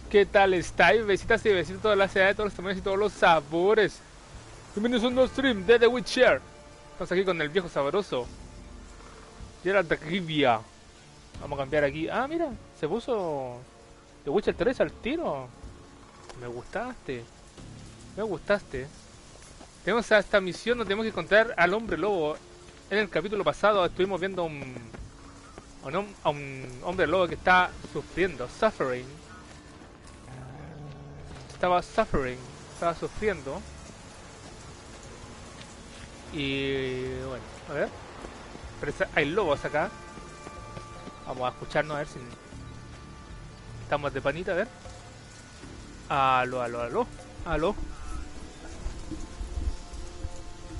¿Qué tal estáis? Besitas y besitos a toda la ciudad de todos los tamaños y todos los sabores. Bienvenidos a un nuevo stream de The Witcher. Estamos aquí con el viejo sabroso Geralt de Rivia. Vamos a cambiar aquí. Ah, mira, se puso The Witcher 3 al tiro. Me gustaste. Me gustaste. Tenemos a esta misión donde tenemos que encontrar al hombre lobo. En el capítulo pasado estuvimos viendo a un hombre lobo que está sufriendo, suffering. Estaba sufriendo. Y bueno, a ver. Hay lobos acá. Vamos a escucharnos a ver si estamos de panita, a ver. Aló, aló, aló. Aló.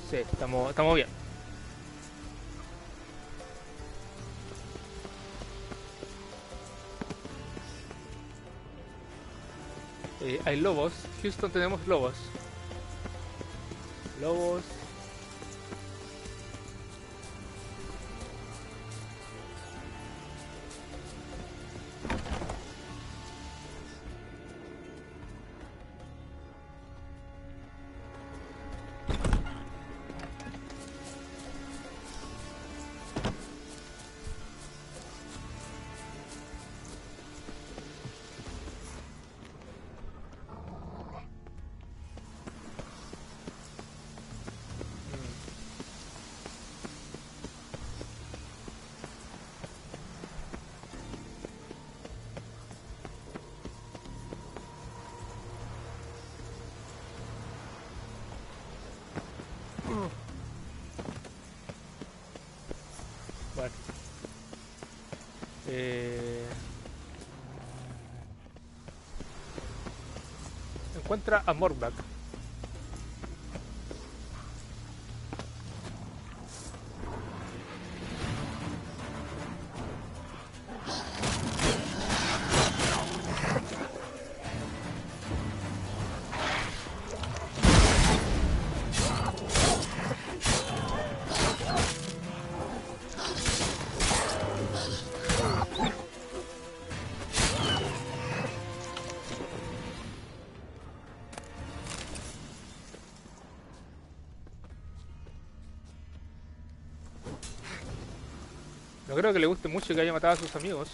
Sí, estamos bien. Hay lobos. Houston tenemos lobos. Lobos. Bueno. Encuentra a Morkvarg. No creo que le guste mucho que haya matado a sus amigos.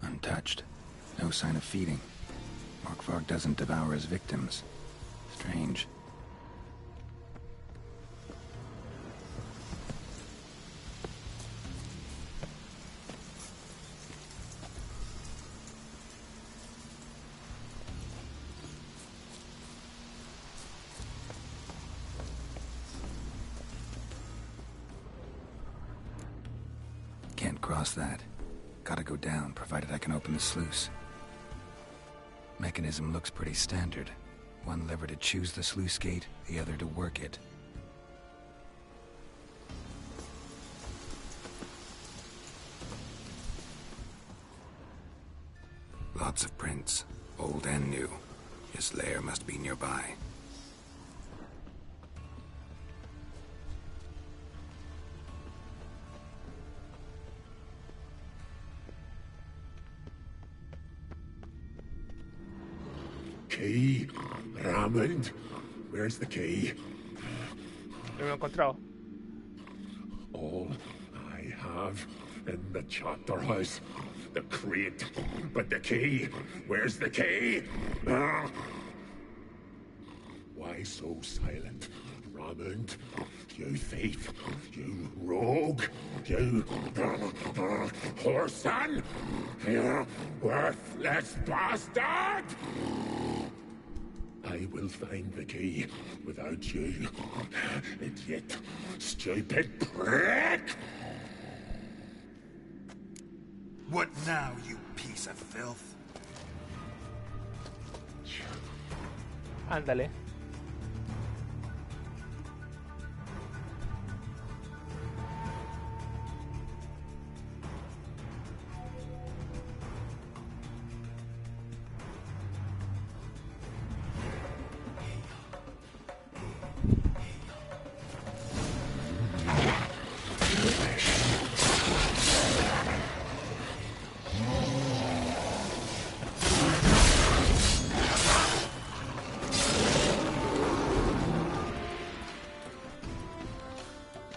Untouched. No sign of feeding. Morkvarg doesn't devour his victims. Strange. Can't cross that. Gotta go down, provided I can open the sluice. Mechanism looks pretty standard. One lever to choose the sluice gate, the other to work it. Lots of prints, old and new. His lair must be nearby. Key, Raymond. Where's the key? Lo he encontrado. All I have in the chapter house. The crate. But the key. Where's the key? Why so silent? Raymond, you thief, you rogue, you whoreson, you worthless bastard! I will find the key without you, idiot, stupid prick! What now, you piece of filth? Ándale.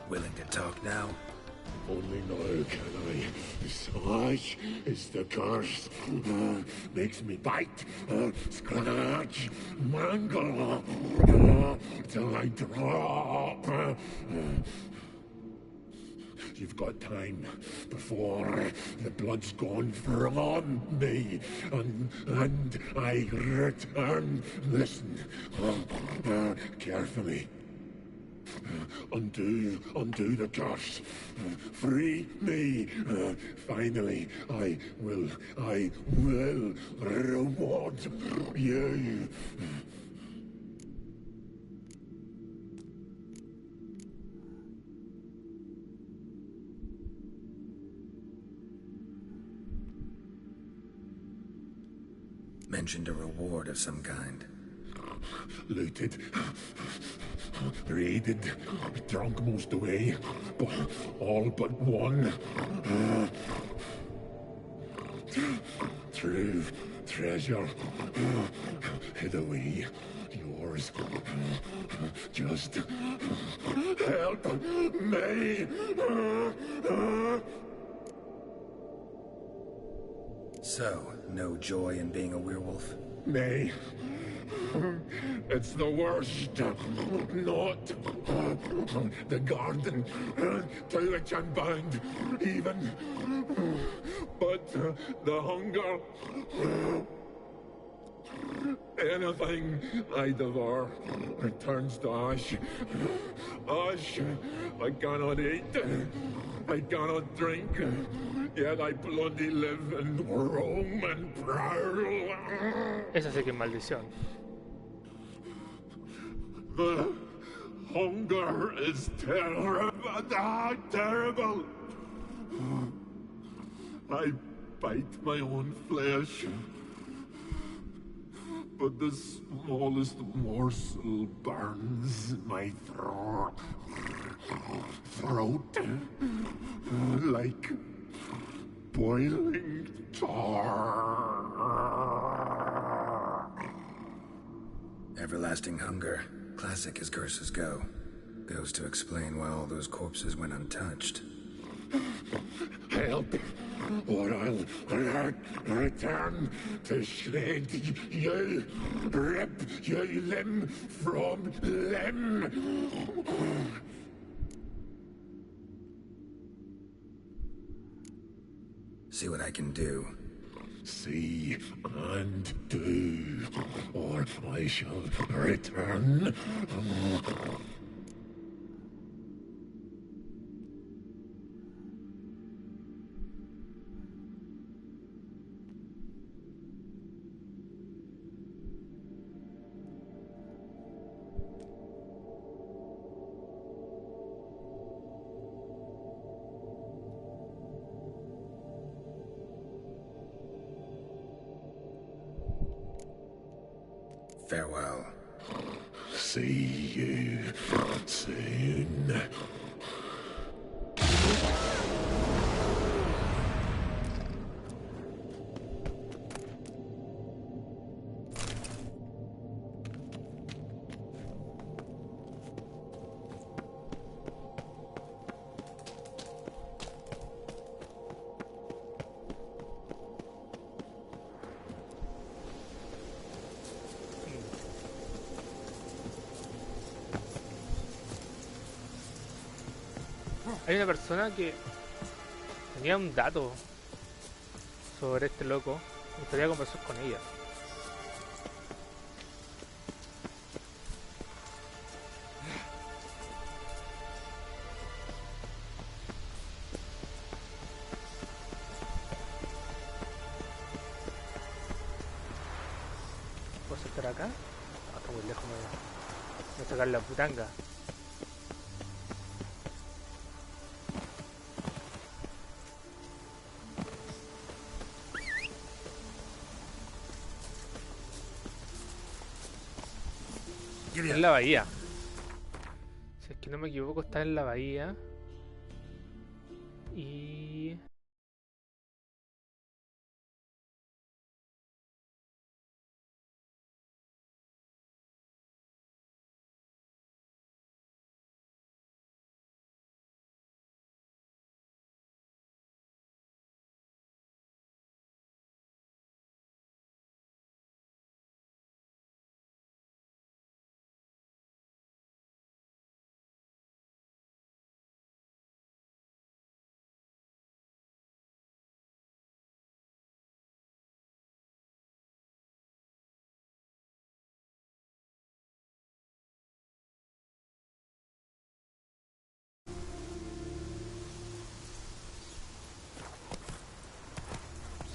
Willing to talk now? Only now can I. Such is the curse. Makes me bite, scratch, mangle, till I drop. You've got time before the blood's gone from me, and I return. Listen, carefully. Undo the curse. Free me. Finally, I will reward you. Mentioned a reward of some kind. Looted, raided, drunk most away, but all but one. True treasure hid away. Yours. Just help me. So, no joy in being a werewolf? Nay. It's the worst. Not the garden to which I'm bound, even. But the hunger. Anything I devour returns to ash. Ash I cannot eat. I cannot drink. Yet I bloody live and roam and prowl. Esa sí que es maldición. The hunger is terrible. Terrible. I bite my own flesh. But the smallest morsel burns my throat. Like boiling tar. Everlasting hunger. Classic as curses go. Goes to explain why all those corpses went untouched. Help, or I'll return to shred you, rip you limb from limb. See what I can do. See and do, or I shall return. Farewell. See you soon. Hay una persona que tenía un dato sobre este loco. Me gustaría conversar con ella. ¿Puedo saltar acá? No, está muy lejos. Voy a sacar la putanga. En la bahía. Si es que no me equivoco, está en la bahía. Y...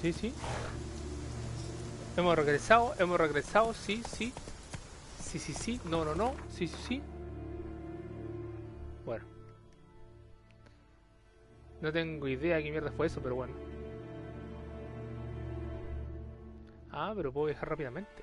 Sí, sí. Hemos regresado, sí, sí. Sí, sí, sí, no, no, no, sí, sí, sí. Bueno. No tengo idea qué mierda fue eso, pero bueno. Ah, pero puedo viajar rápidamente.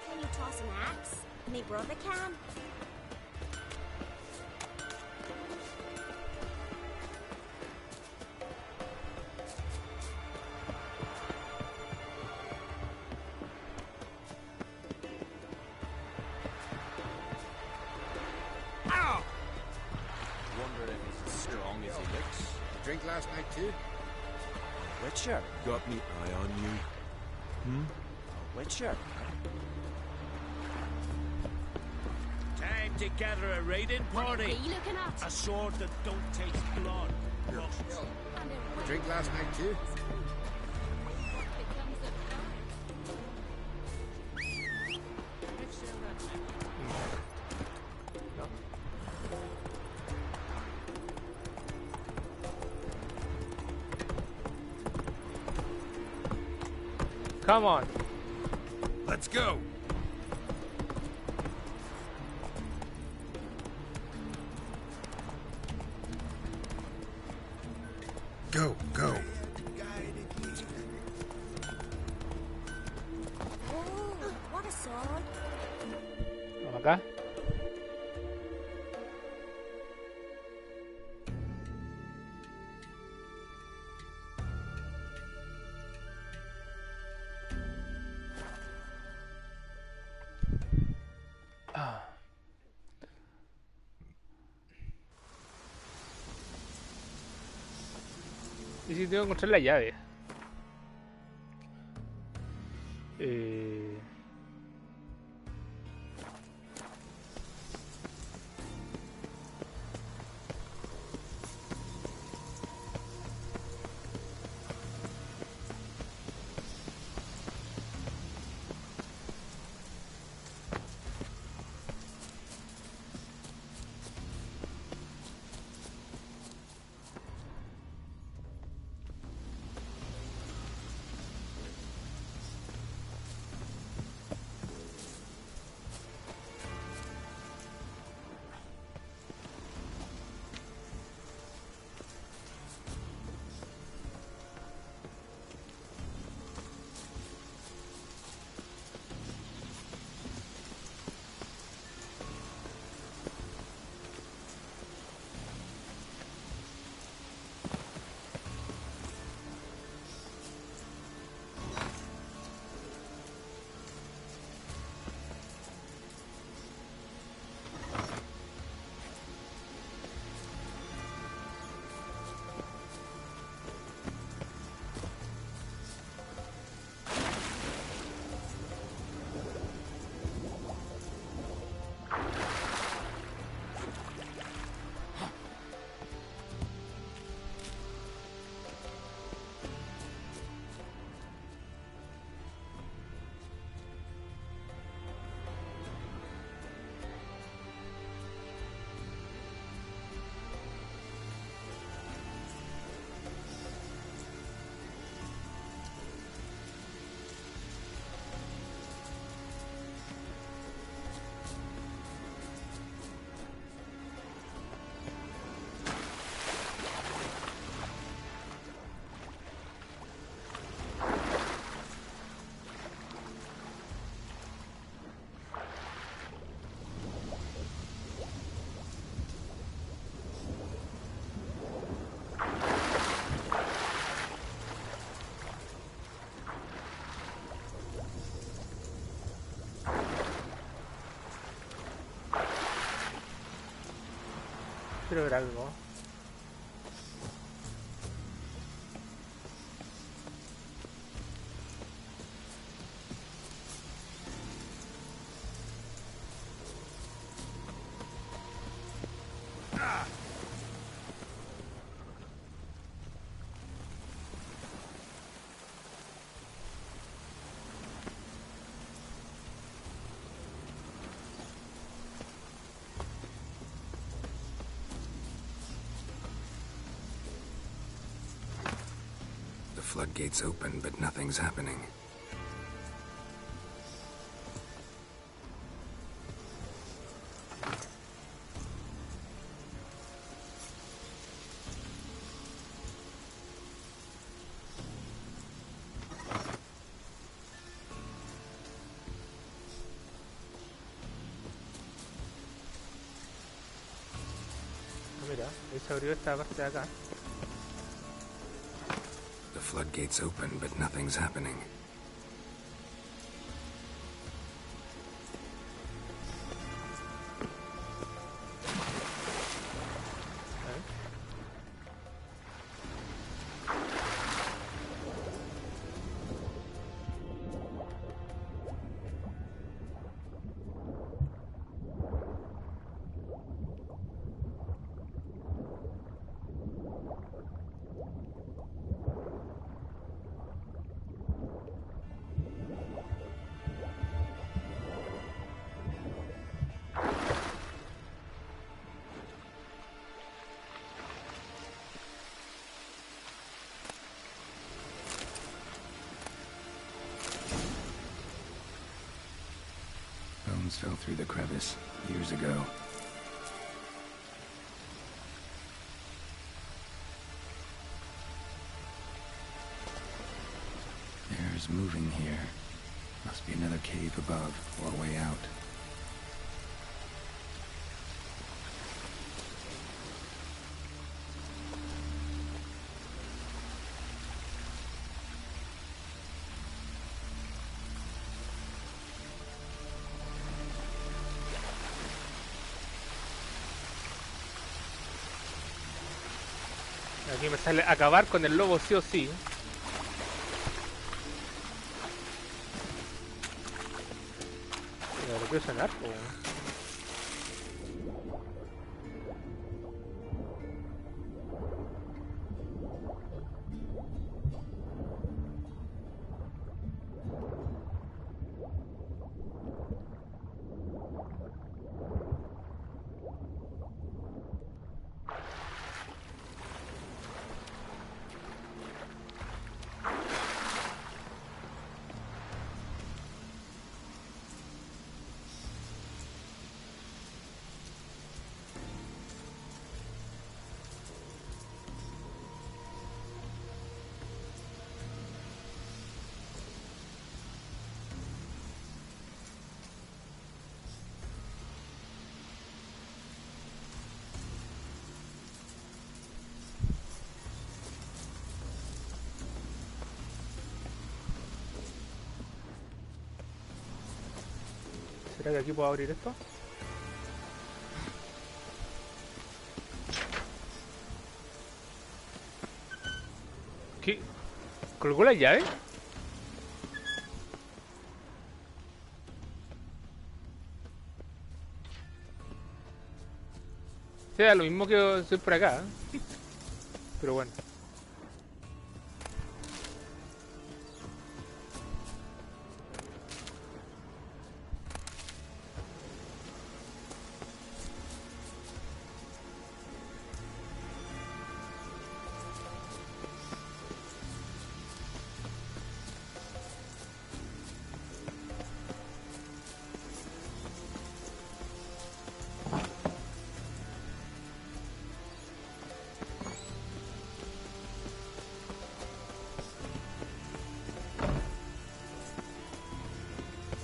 Can you toss an axe? Me brother can. Ow! Wonder if he's as strong as he looks. You drink last night too? Witcher. Got me eye on you. A Witcher. Time to gather a raiding What are party. you looking at? A sword that don't taste blood. Here. Rusts. You drink last night too? Come on. Let's go. Go, go. Oh, what a sword. Vamos acá. Ah. Y si tengo que encontrar la llave. Eh... Quiero ver algo. The floodgates open, but nothing's happening. Mira, ahí se abrió esta parte de acá. The floodgates open, but nothing's happening. Bones fell through the crevice years ago. Air's moving here. Must be another cave above or a way out. Aquí me sale acabar con el lobo sí o sí. Pero lo quiero sanar, po. ¿Será que aquí puedo abrir esto? ¿Qué? ¿Colgó la llave? Sea lo mismo que soy por acá, ¿eh? Pero bueno.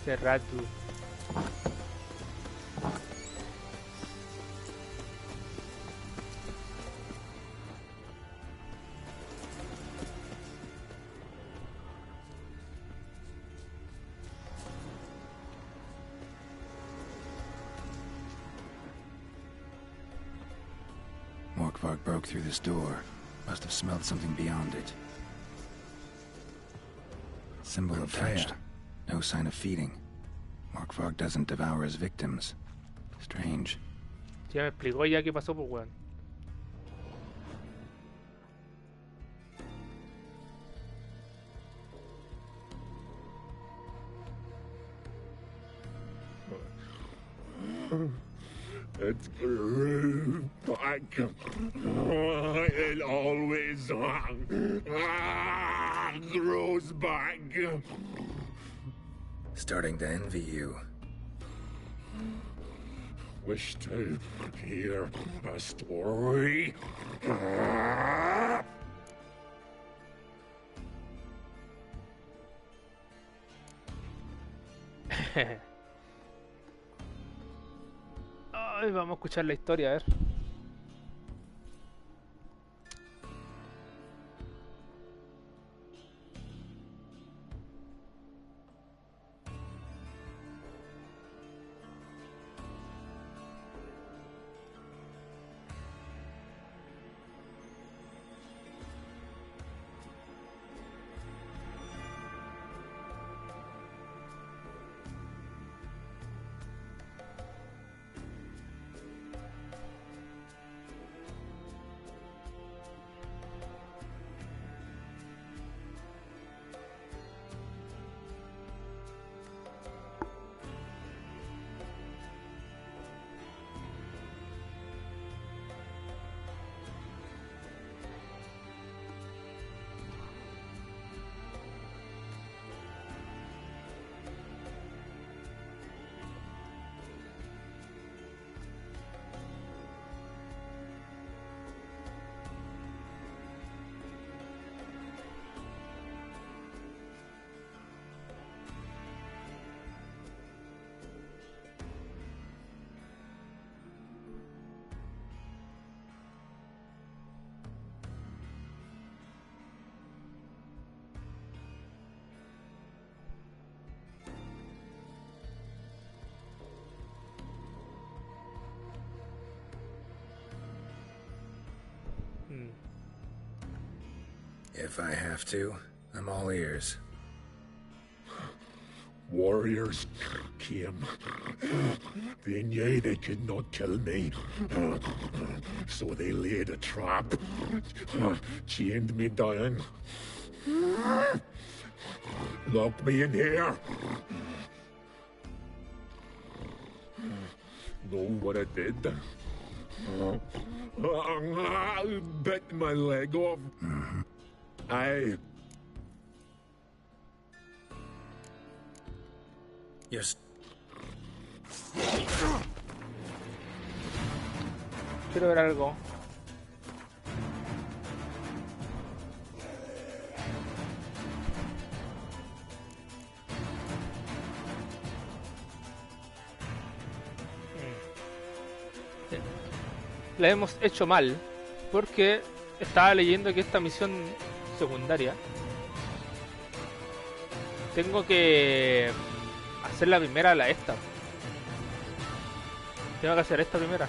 Cerrado. Morkvarg broke through this door. Must have smelled something beyond it. Symbol attached. No sign of feeding. Morkvarg doesn't devour his victims. Strange. Ya me explicó ya qué pasó, pues weón. It grew back. It always grows back. Starting to envy you. Wish to hear a story? Ay, vamos a escuchar la historia, a ver. If I have to, I'm all ears. Warriors came. They knew they could not kill me. So they laid a trap. Chained me down. Locked me in here. Know what I did? Bit my leg off. I... Yes. Quiero ver algo. La hemos hecho mal porque estaba leyendo que esta misión secundaria tengo que hacer la primera a la esta. Tengo que hacer esta primera.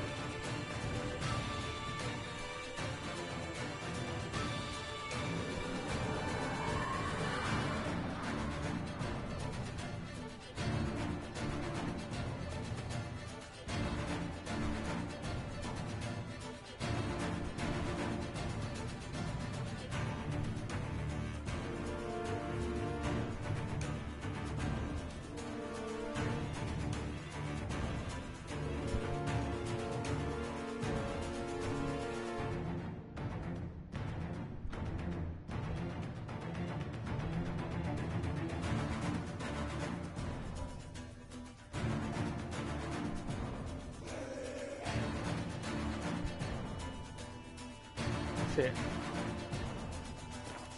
Sí.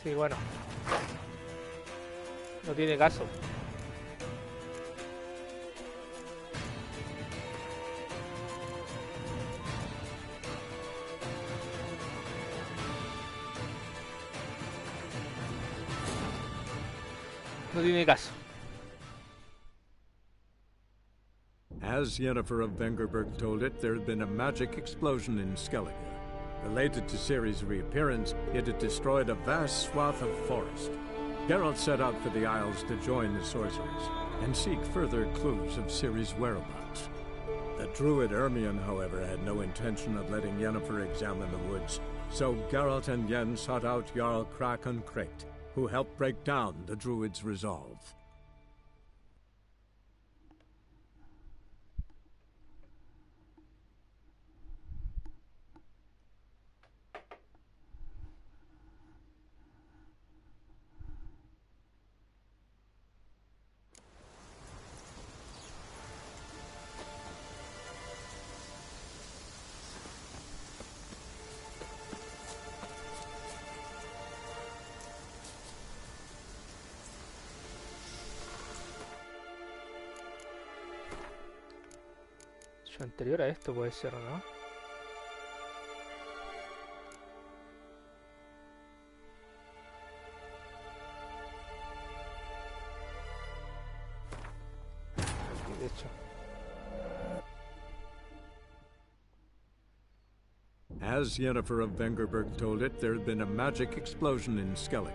Sí, bueno. No tiene caso. No tiene caso. As Yennefer of Vengerberg told it, there had been a magic explosion in Skellige. Related to Ciri's reappearance, it had destroyed a vast swath of forest. Geralt set out for the Isles to join the sorcerers and seek further clues of Ciri's whereabouts. The druid Ermion, however, had no intention of letting Yennefer examine the woods, so Geralt and Yen sought out Jarl Krakon Krayt, who helped break down the druid's resolve. Anterior a esto puede ser, ¿no? Sí, de hecho. As Yennefer of Vengerberg told it, there had been a magic explosion in Skellige.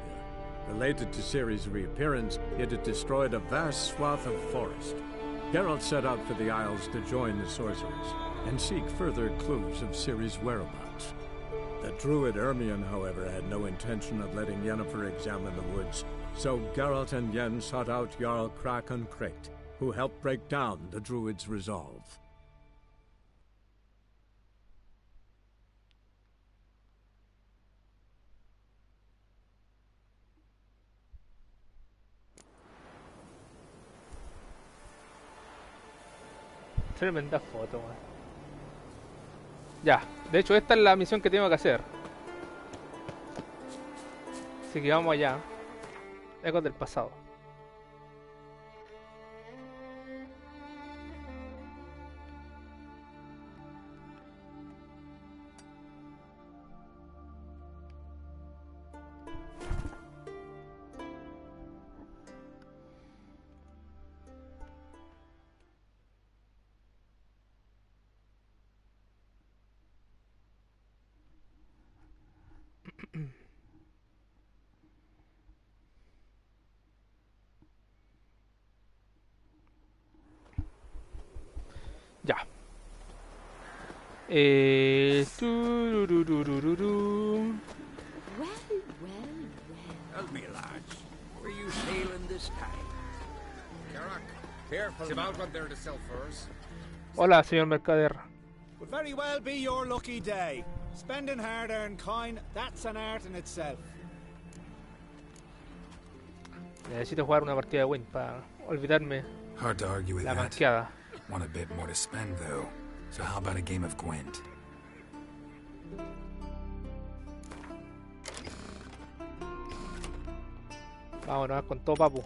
Related to Ciri's reappearance, it had destroyed a vast swath of forest. Geralt set out for the Isles to join the sorcerers and seek further clues of Ciri's whereabouts. The druid Ermion, however, had no intention of letting Yennefer examine the woods, so Geralt and Yen sought out Jarl Krakon Krayt, who helped break down the druid's resolve. Tremenda foto, man. Ya, de hecho esta es la misión que tengo que hacer. Así que vamos allá. Ecos del pasado. Ya. Turururururu. Tell me, lads, were you sailing this time? Carrack, careful about what they're to sell furs. Hola, señor mercader. Would very well be your lucky day. Spending hard-earned coin, that's an art in itself. Necesito jugar una partida de Win para olvidarme Hard to argue with la that. manqueada. Want a bit more to spend, though. So how about a game of Gwent? Vámonos con todo, papu.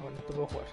Bueno, esto puedo jugar.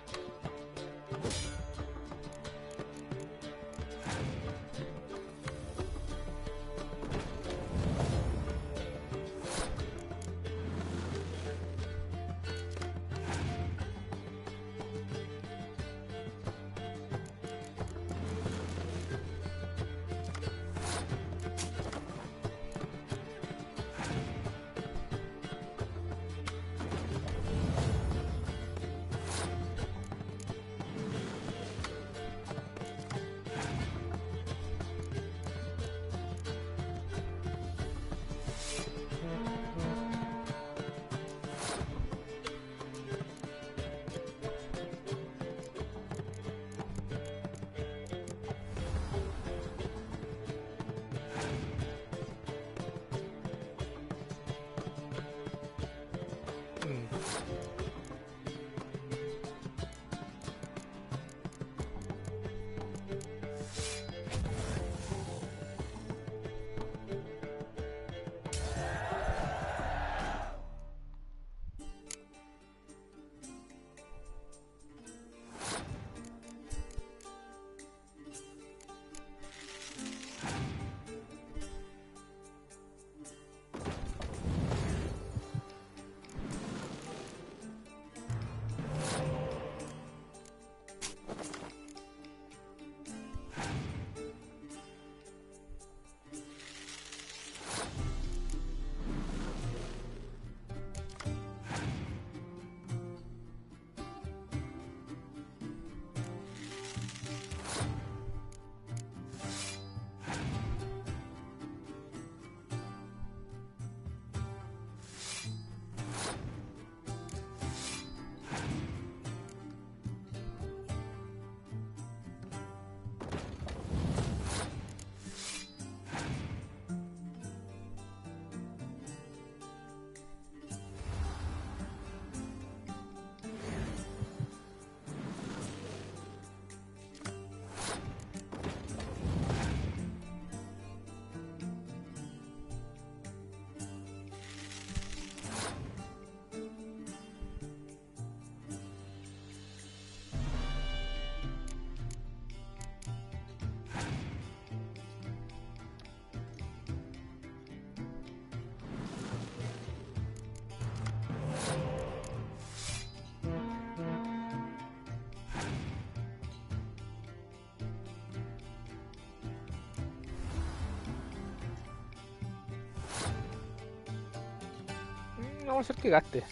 Vamos a hacer que gaste.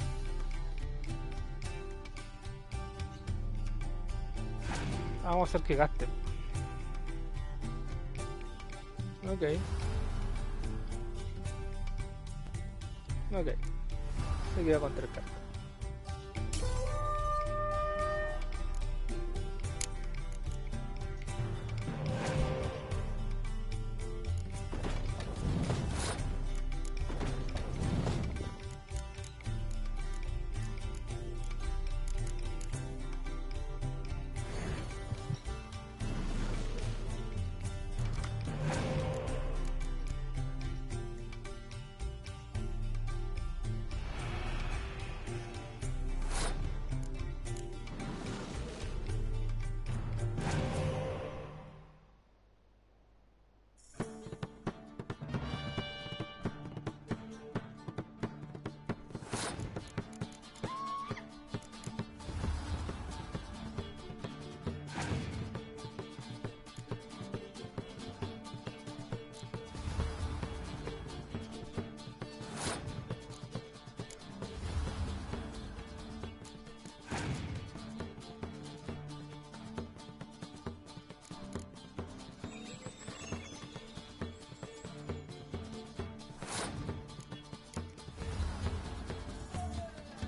Vamos a hacer que gaste. Ok. Ok. Se queda con 3 cartas.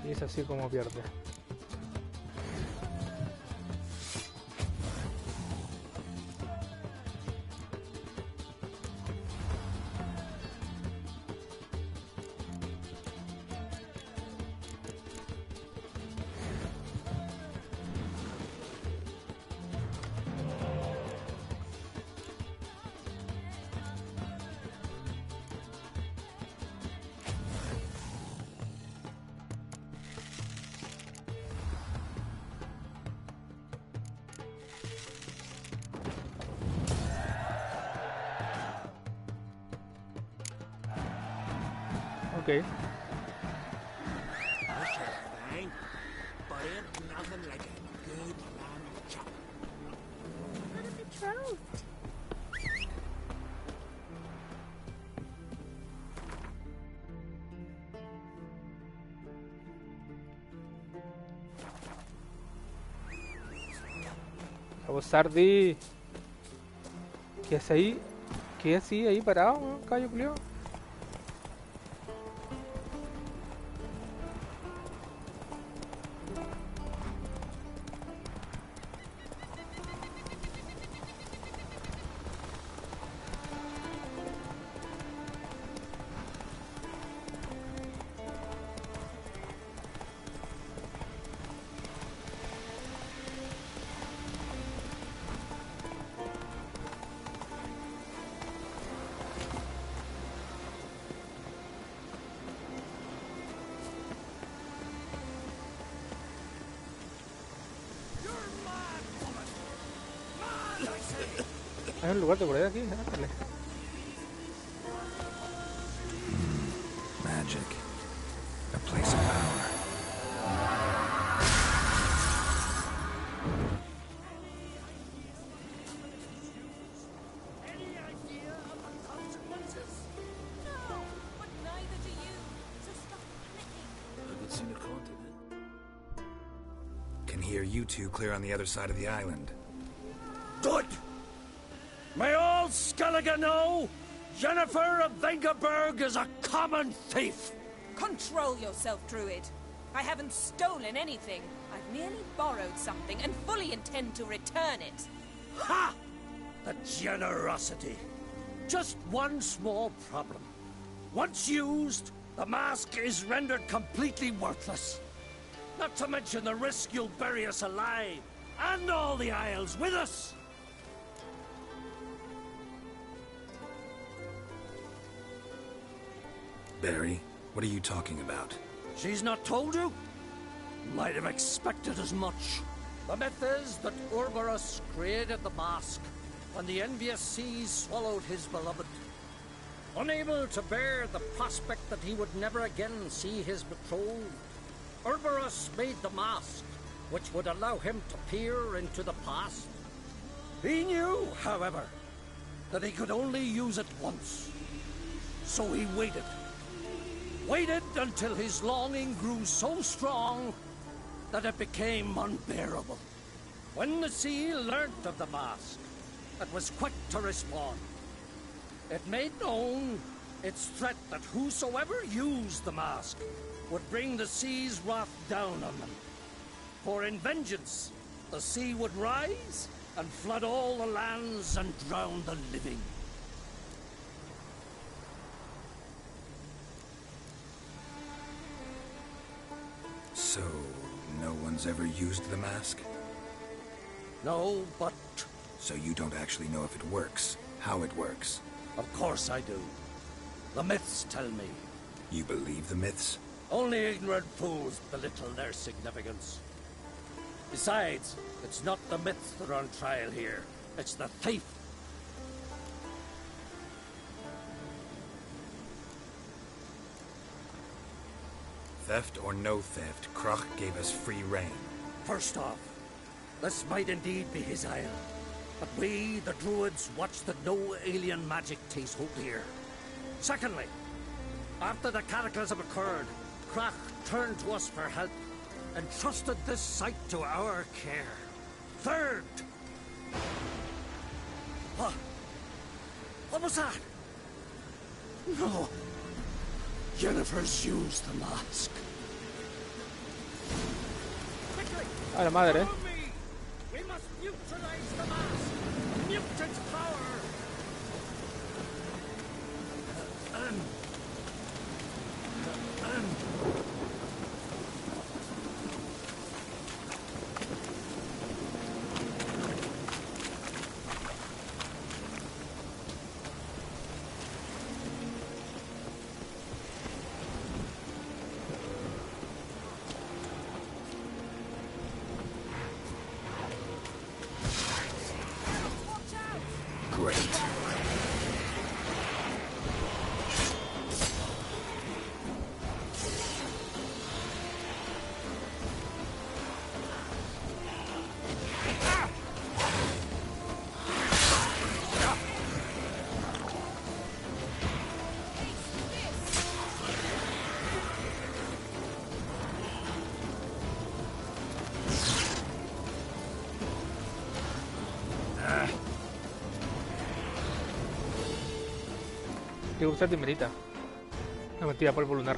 Y es así como pierde. Okay. Fine, but ain't nothing like a good lamb chop. What a betrothed. Vamos, Sardi. ¿Qué hace ahí? ¿Qué hace ahí parado, caballo culiao? Hay un lugar de por ahí aquí, dale. Magic. A place of power. Any idea of the consequences? No, but neither do you. So stop panicking. Haven't seen a continent. Can hear you two clear on the other side of the island. Good! May all Skellige know Jennifer of Vengerberg is a common thief! Control yourself, Druid. I haven't stolen anything. I've merely borrowed something and fully intend to return it. Ha! The generosity. Just one small problem. Once used, the mask is rendered completely worthless. Not to mention the risk you'll bury us alive, and all the Isles with us. Barry, what are you talking about? She's not told you? Might have expected as much. The myth is that Urberus created the mask when the envious seas swallowed his beloved. Unable to bear the prospect that he would never again see his betrothed, Urberus made the mask, which would allow him to peer into the past. He knew, however, that he could only use it once. So he waited. waited until his longing grew so strong that it became unbearable. When the sea learnt of the mask, it was quick to respond. It made known its threat that whosoever used the mask would bring the sea's wrath down on them. For in vengeance, the sea would rise and flood all the lands and drown the living. So, no one's ever used the mask? No, but... So you don't actually know if it works, how it works? Of course I do. The myths tell me. You believe the myths? Only ignorant fools belittle their significance. Besides, it's not the myths that are on trial here. It's the thief. Theft or no theft, Krach gave us free rein. First off, this might indeed be his isle. But we, the druids, watch that no alien magic takes hold here. Secondly, after the cataclysm occurred, Krach turned to us for help and trusted this site to our care. Third... What was that? No. Yennefer's used the mask. Quickly! A la madre. Follow me! We must neutralize the mask! Mute its power! Great. Tengo que usar timerita. No, mentira, polvo lunar.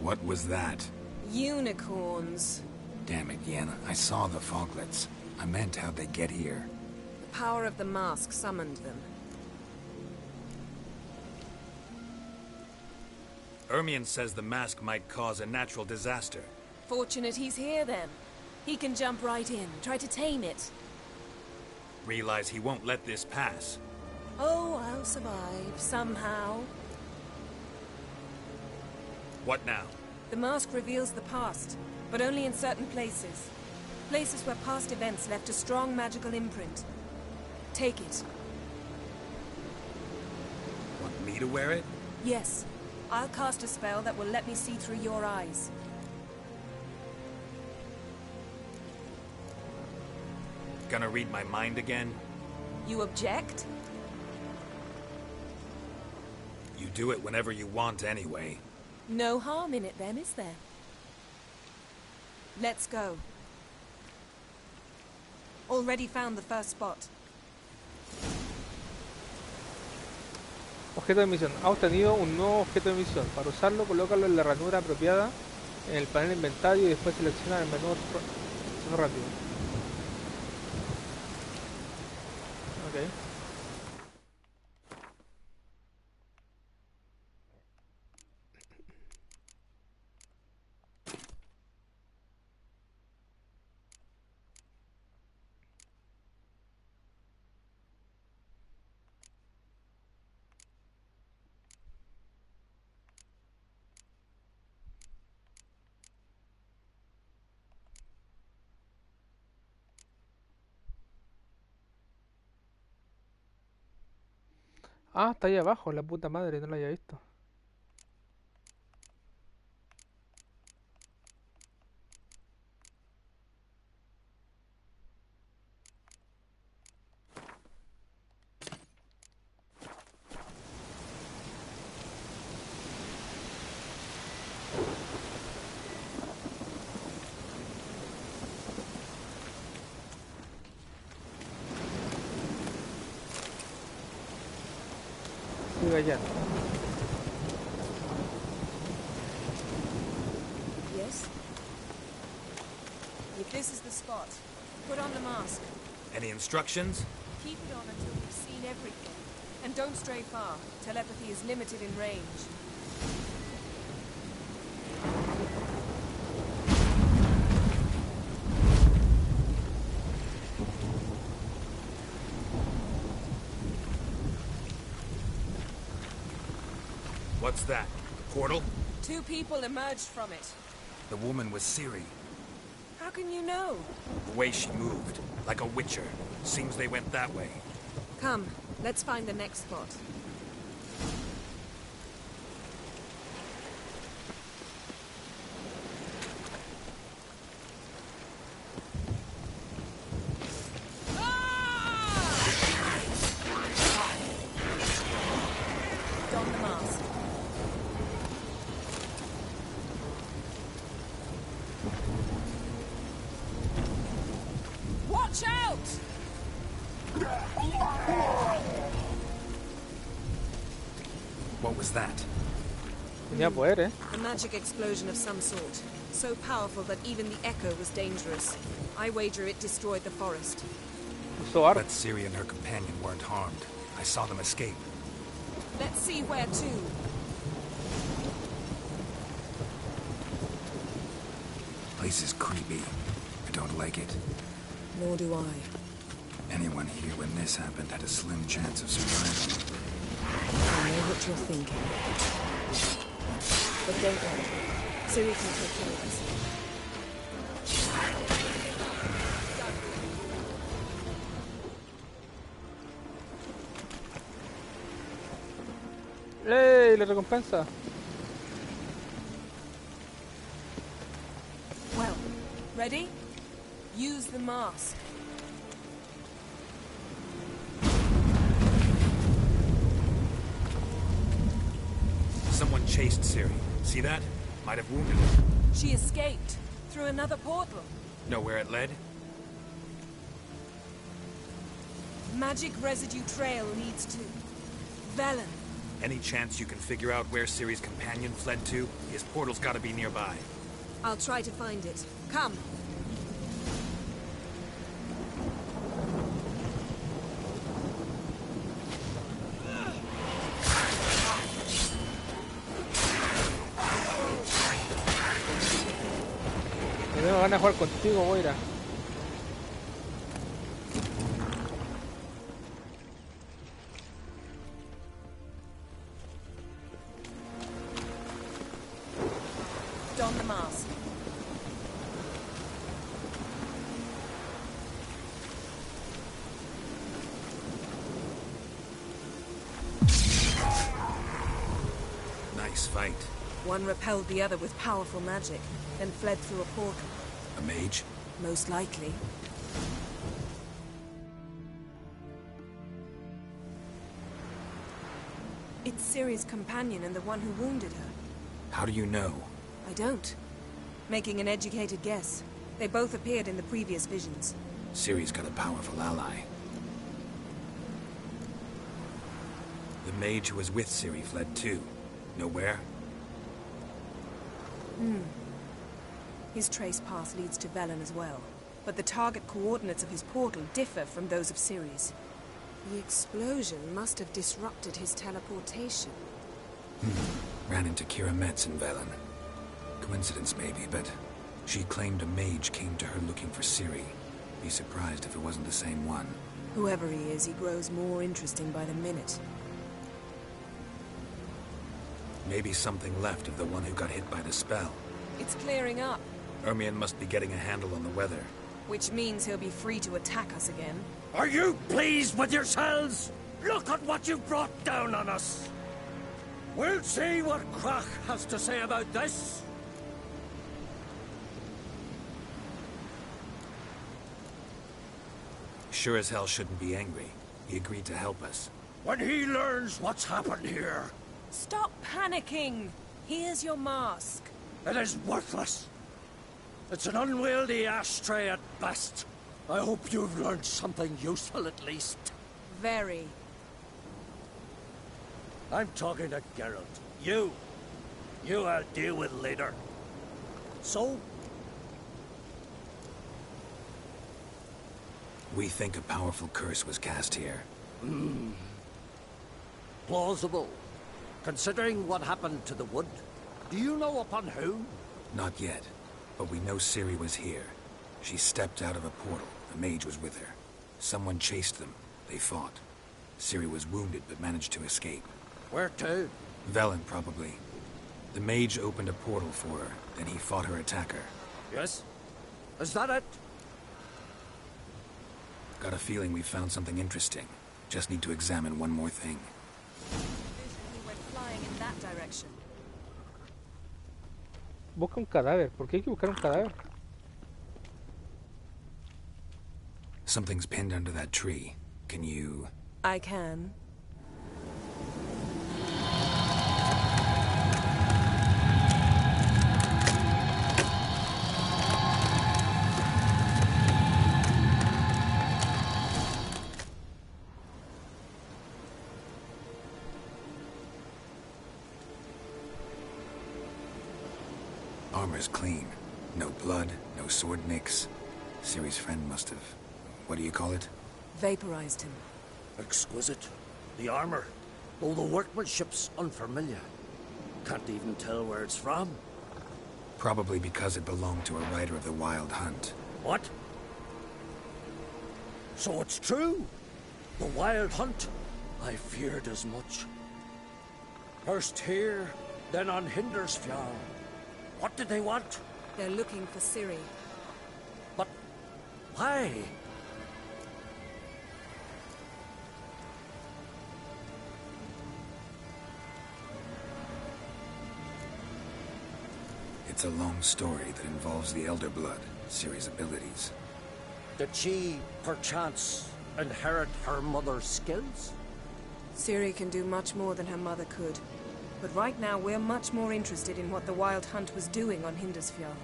What was that? Unicorns. Damn it, Yen. I saw the foglets. I meant how'd they get here. The power of the mask summoned them. Ermion says the mask might cause a natural disaster. Fortunate he's here, then. He can jump right in, try to tame it. Realize he won't let this pass. Oh, I'll survive, somehow. What now? The mask reveals the past, but only in certain places. Places where past events left a strong magical imprint. Take it. Want me to wear it? Yes. I'll cast a spell that will let me see through your eyes. Gonna read my mind again? You object? You do it whenever you want anyway. No harm in it then, is there? Let's go. Already found the first spot. Objeto de misión. Ha obtenido un nuevo objeto de misión. Para usarlo, colócalo en la ranura apropiada en el panel de inventario y después selecciona el menú rápido. Ok. Ah, está ahí abajo, la puta madre, no la había visto. Sigue allá. Yes? If this is the spot, put on the mask. Any instructions? Keep it on until you've seen everything. And don't stray far. Telepathy is limited in range. What's that? Portal? 2 people emerged from it. The woman was Ciri. How can you know? The way she moved, like a witcher. Seems they went that way. Come, let's find the next spot. Don the mask. Watch out! What was that? Tenía poder, A magic explosion of some sort. So powerful that even the echo was dangerous. I wager it destroyed the forest. Usó arco. But Ciri and her companion weren't harmed. I saw them escape. Let's see where to. Place is creepy. I don't like it. Nor do I. Anyone here when this happened had a slim chance of survival. I know what you're thinking. But don't worry. Ciri can take care of us. ¡Ey! La recompensa. Well, ready? Use the mask. Someone chased Ciri. See that? Might have wounded her. She escaped through another portal. Know where it led? Magic residue trail leads to Velen. Any chance you can figure out where Ciri's companion fled to? His portal's gotta be nearby. I'll try to find it. Come. Me tengo ganas de jugar contigo, Moira. Don the mask. Nice fight. One repelled the other with powerful magic, then fled through a portal. A mage? Most likely. It's Ciri's companion and the one who wounded her. How do you know? I don't. Making an educated guess. They both appeared in the previous visions. Ciri's got a powerful ally. The mage who was with Ciri fled too. Know where? His trace path leads to Velen as well. But the target coordinates of his portal differ from those of Ciri's. The explosion must have disrupted his teleportation. Ran into Kira Metz in Velen. Coincidence maybe, but she claimed a mage came to her looking for Ciri. Be surprised if it wasn't the same one. Whoever he is, he grows more interesting by the minute. Maybe something left of the one who got hit by the spell. It's clearing up, Ermion must be getting a handle on the weather. which means he'll be free to attack us again. Are you pleased with yourselves? Look at what you brought down on us! We'll see what Krach has to say about this. Sure as hell shouldn't be angry. He agreed to help us. When he learns what's happened here... Stop panicking! Here's your mask. It is worthless. It's an unwieldy ashtray at best. I hope you've learned something useful at least. Very. I'm talking to Geralt. You I'll deal with later. So? We think a powerful curse was cast here. Plausible. Considering what happened to the wood, do you know upon whom? Not yet, but we know Ciri was here. She stepped out of a portal. A mage was with her. Someone chased them. They fought. Ciri was wounded, but managed to escape. Where to? Velen, probably. The mage opened a portal for her, then he fought her attacker. Yes? Is that it? Got a feeling we found something interesting. Just need to examine one more thing. We went flying in that direction. Busca un cadáver. ¿Por qué hay que buscar un cadáver? Something's pinned under that tree. Can you... I can. Armor's clean. No blood, no sword nicks. Ciri's friend must have... What do you call it? Vaporized him. Exquisite. The armor, though the workmanship's unfamiliar. Can't even tell where it's from. Probably because it belonged to a rider of the Wild Hunt. What? So it's true? The Wild Hunt? I feared as much. First here, then on Hindersfjall. What did they want? They're looking for Ciri. But why? It's a long story that involves the Elder Blood, Ciri's abilities. Did she, perchance, inherit her mother's skills? Ciri can do much more than her mother could. But right now, we're much more interested in what the Wild Hunt was doing on Hindersfjall.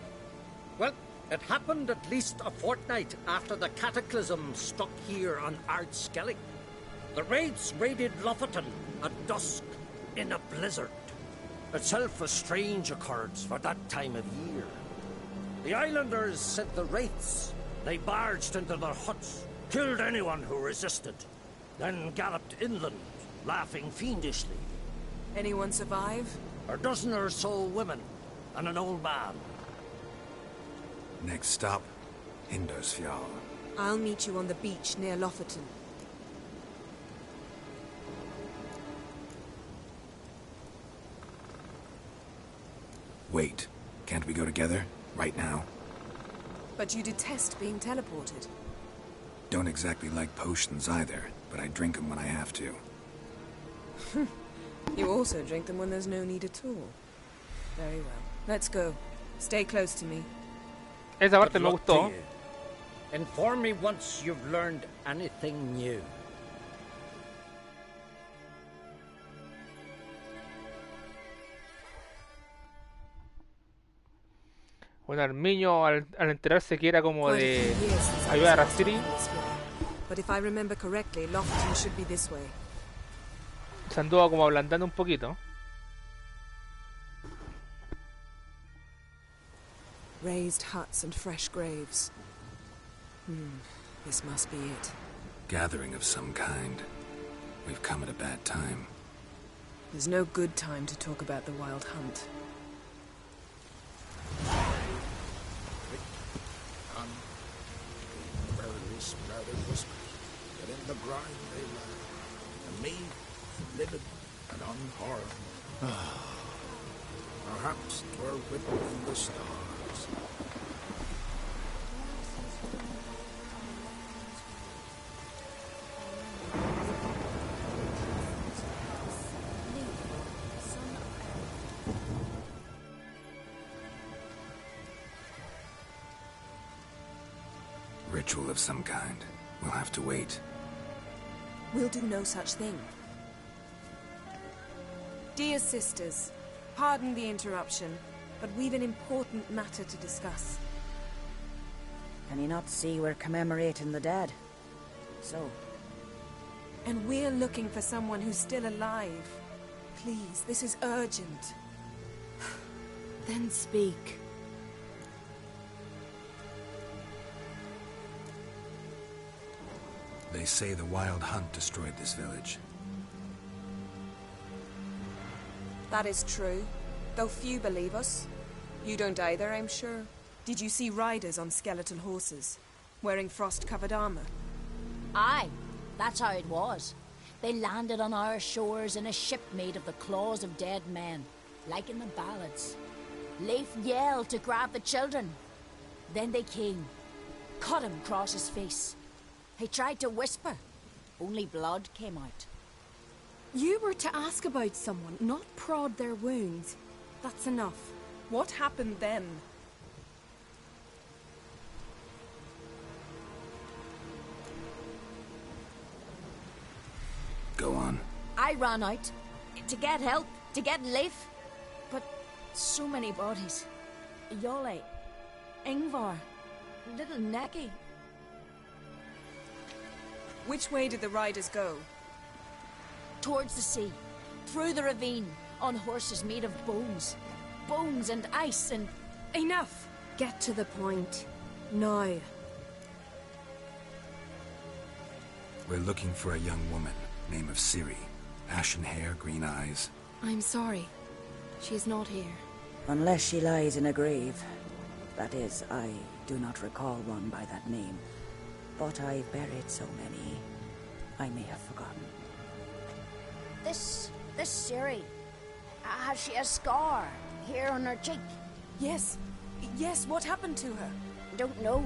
Well, it happened at least a fortnight after the cataclysm struck here on Ardskellig. The raids raided Lofoten at dusk in a blizzard. Itself a strange occurrence for that time of year. The islanders sent the wraiths. They barged into their huts, killed anyone who resisted, then galloped inland, laughing fiendishly. Anyone survive? A dozen or so women, and an old man. Next stop, Hindersfjall. I'll meet you on the beach near Lofoten. Wait, can't we go together? Right now? But you detest being teleported. Don't exactly like potions either, but I drink them when I have to. You also drink them when there's no need at all. Very well. Let's go. Stay close to me. Esa parte me gustó. Inform me once you've learned anything new. Bueno, Armiño al enterarse que era como de ayudar a Ciri, But if I remember correctly, Lofoten should be this way. se anduvo como ablandando un poquito. Raised huts and fresh graves. This must be it. Gathering of some kind. We've come at a bad time. There's no good time to talk about the Wild Hunt. That in the brine they lie, and me, living and unharmed. Perhaps 'twere written in the stars. ritual of some kind. We'll have to wait. We'll do no such thing. Dear sisters, pardon the interruption, but we've an important matter to discuss. Can you not see we're commemorating the dead? So? And we're looking for someone who's still alive. Please, this is urgent. Then speak. They say the Wild Hunt destroyed this village. That is true, though few believe us. You don't either, I'm sure. Did you see riders on skeletal horses, wearing frost-covered armor? Aye, that's how it was. They landed on our shores in a ship made of the claws of dead men, like in the ballads. Leif yelled to grab the children. Then they came, cut him across his face. He tried to whisper, only blood came out. You were to ask about someone, not prod their wounds. That's enough. What happened then? Go on. I ran out to get help, to get Leif. But so many bodies. Yole, Ingvar, little Necky. Which way did the riders go? Towards the sea, through the ravine, on horses made of bones. Bones and ice and... Enough! Get to the point. Now. We're looking for a young woman, name of Ciri. Ashen hair, green eyes. I'm sorry. She is not here. Unless she lies in a grave. That is, I do not recall one by that name. But I've buried so many, I may have forgotten. This Ciri, has she a scar here on her cheek? Yes, what happened to her? Don't know.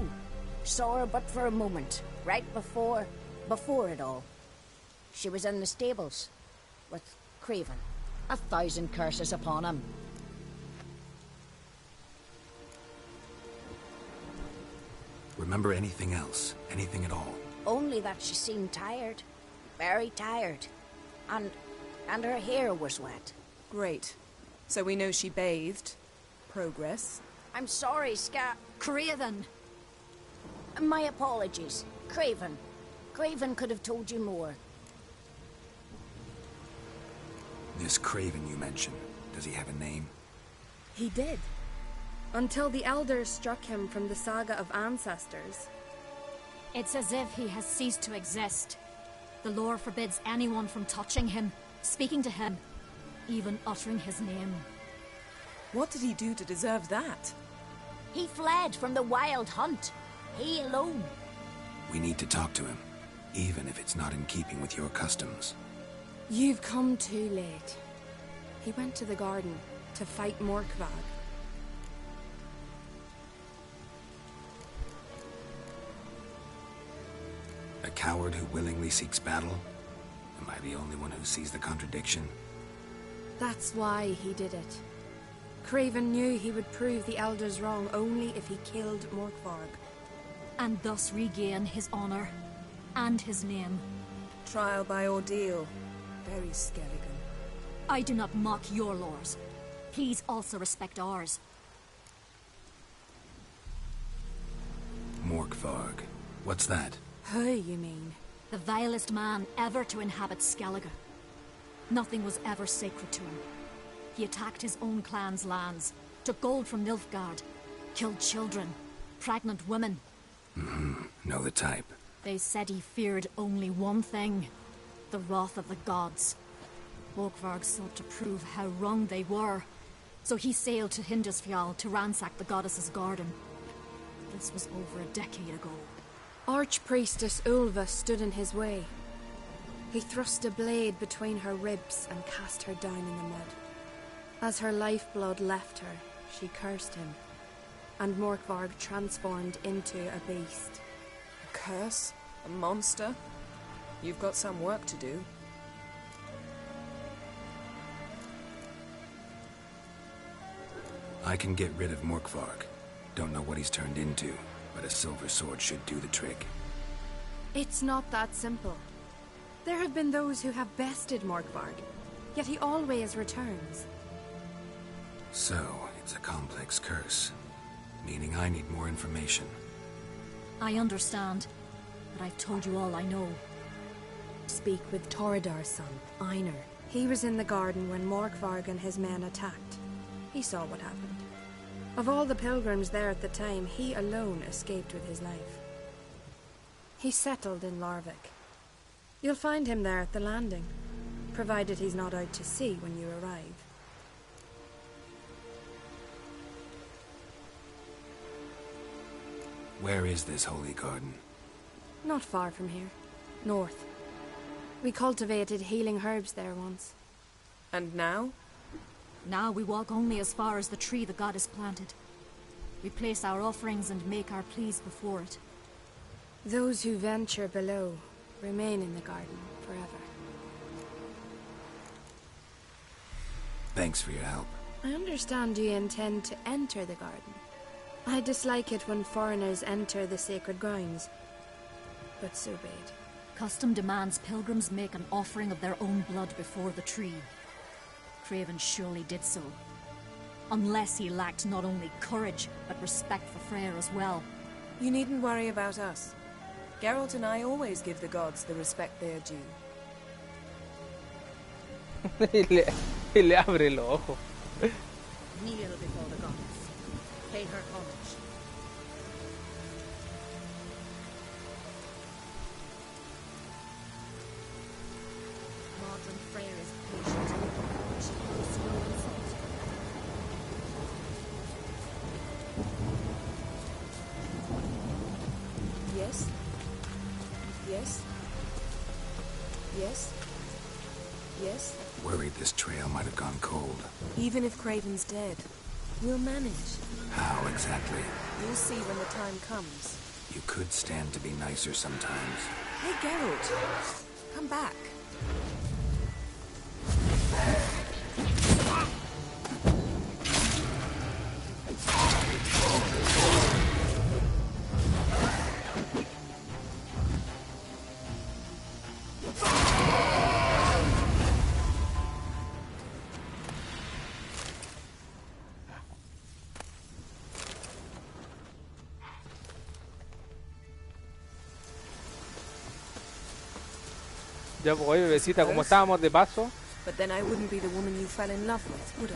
Saw her but for a moment, right before it all. She was in the stables, with Craven. 1,000 curses upon him. Remember anything else? Anything at all? Only that she seemed tired. Very tired. And her hair was wet. Great. So we know she bathed. Progress. I'm sorry, Craven. My apologies. Craven. Craven could have told you more. This Craven you mentioned, does he have a name? He did. Until the elders struck him from the saga of ancestors. It's as if he has ceased to exist. The lore forbids anyone from touching him, speaking to him, even uttering his name. What did he do to deserve that? He fled from the Wild Hunt. He alone. We need to talk to him, even if it's not in keeping with your customs. You've come too late. He went to the garden to fight Morkvarg. A coward who willingly seeks battle? Am I the only one who sees the contradiction? That's why he did it. Craven knew he would prove the elders wrong only if he killed Morkvarg. And thus regain his honor and his name. Trial by ordeal. Very Skelligan. I do not mock your laws. Please also respect ours. Morkvarg. What's that? Who, you mean? The vilest man ever to inhabit Skellige. Nothing was ever sacred to him. He attacked his own clan's lands, took gold from Nilfgaard, killed children, pregnant women. Know the type. They said he feared only one thing, the wrath of the gods. Morkvarg sought to prove how wrong they were, so he sailed to Hindisfjall to ransack the goddess's garden. This was over a decade ago. Archpriestess Ulva stood in his way. He thrust a blade between her ribs and cast her down in the mud. As her lifeblood left her, she cursed him, and Morkvarg transformed into a beast. A curse? A monster? You've got some work to do. I can get rid of Morkvarg. Don't know what he's turned into. but a silver sword should do the trick. It's not that simple. There have been those who have bested Morkvarg, yet he always returns. So, it's a complex curse, meaning I need more information. I understand, but I've told you all I know. Speak with Torridar's son, Einar. He was in the garden when Morkvarg and his men attacked. He saw what happened. Of all the pilgrims there at the time, he alone escaped with his life. He settled in Larvik. You'll find him there at the landing, provided he's not out to sea when you arrive. Where is this holy garden? Not far from here. North. We cultivated healing herbs there once. And now? Now we walk only as far as the tree the goddess planted. We place our offerings and make our pleas before it. Those who venture below remain in the garden forever. Thanks for your help. I understand you intend to enter the garden. I dislike it when foreigners enter the sacred grounds, but so be it. Custom demands pilgrims make an offering of their own blood before the tree. Craven surely did so. Unless he lacked not only courage, but respect for Freyr as well. You needn't worry about us. Geralt and I always give the gods the respect they are due. y le abre los ojos. Kneel before the goddess. Pay her homage. Modern Freyr is patient. She makes no insult. Yes? Yes? Yes? Yes? Worried this trail might have gone cold. Even if Craven's dead, we'll manage. How exactly? You'll see when the time comes. You could stand to be nicer sometimes. Hey, Geralt. Come back. Ya, pues, oye, bebecita, como estábamos de paso. But then I wouldn't be the woman you fell in love with, would I?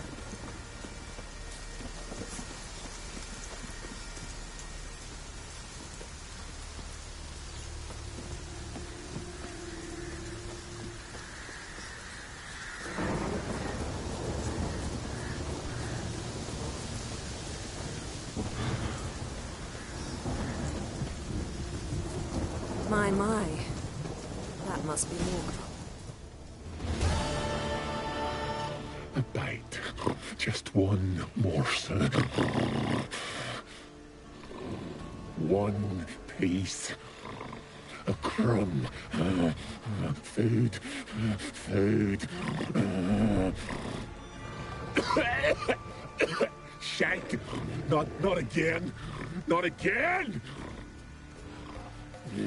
My. That must be Morkvarg. A bite. Just one morsel. One piece. A crumb. Food. Food. Shank. Not again. Not again. He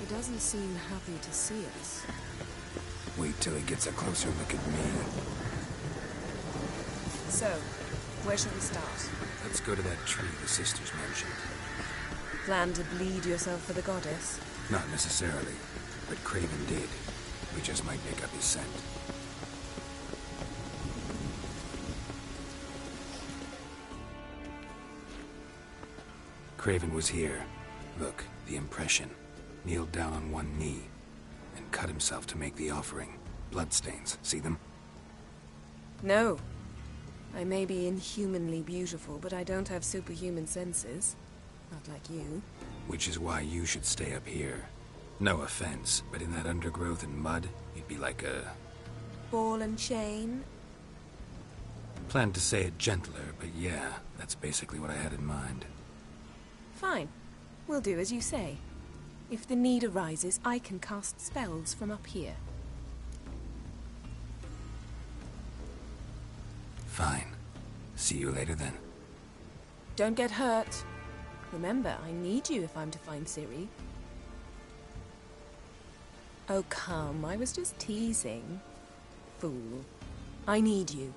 doesn't seem happy to see us. Wait till he gets a closer look at me. So, where should we start? Let's go to that tree the sisters mentioned. Plan to bleed yourself for the goddess? Not necessarily, but Craven did. We just might pick up his scent. Craven was here. Look, the impression. Kneeled down on one knee and cut himself to make the offering. Bloodstains, see them? No. I may be inhumanly beautiful, but I don't have superhuman senses. Not like you. Which is why you should stay up here. No offense, but in that undergrowth and mud, you'd be like a... Ball and chain? Planned to say it gentler, but yeah, that's basically what I had in mind. Fine. We'll do as you say. If the need arises, I can cast spells from up here. Fine. See you later then. Don't get hurt. Remember, I need you if I'm to find Ciri. Oh, come. I was just teasing. Fool. I need you.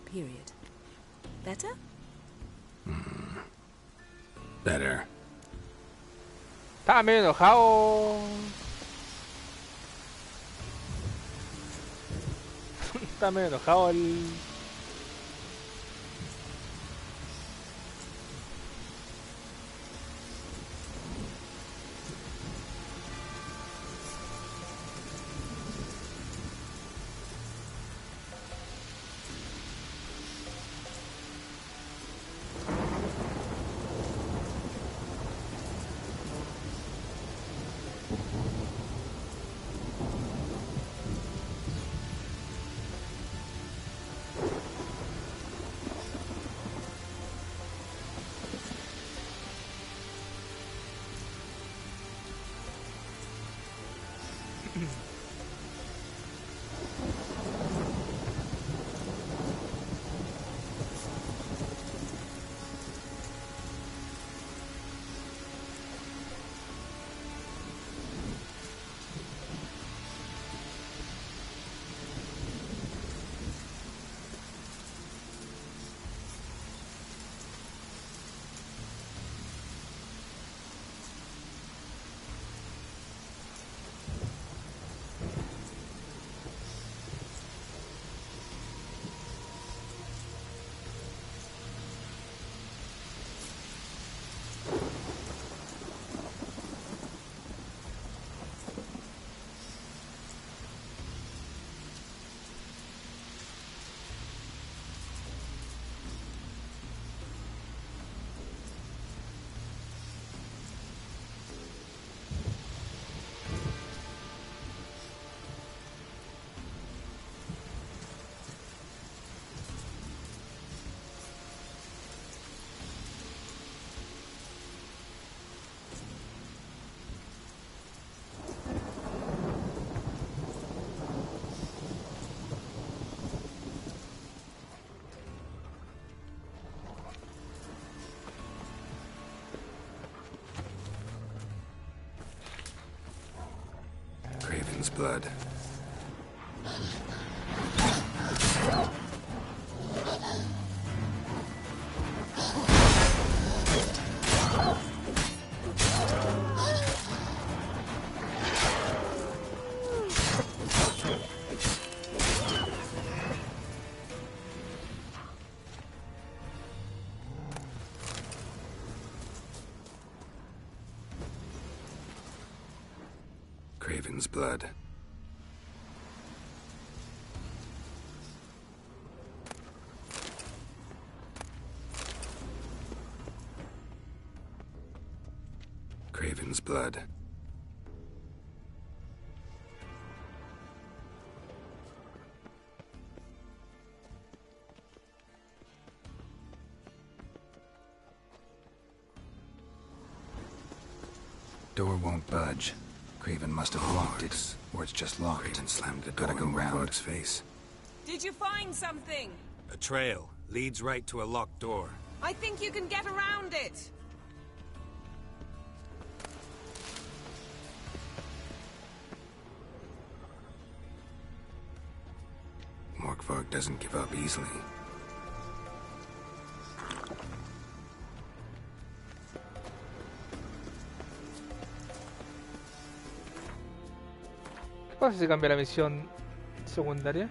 Period. Better? Better. Está medio enojado. Está medio enojado el... Craven's blood. Craven's blood. Craven's blood. Door won't budge. Craven must have locked it, or it's just locked. Craven slammed the door. Gotta go round Morkvarg's face. Did you find something? A trail leads right to a locked door. I think you can get around it. Morkvarg doesn't give up easily. ¿Qué pasa si cambia la misión secundaria?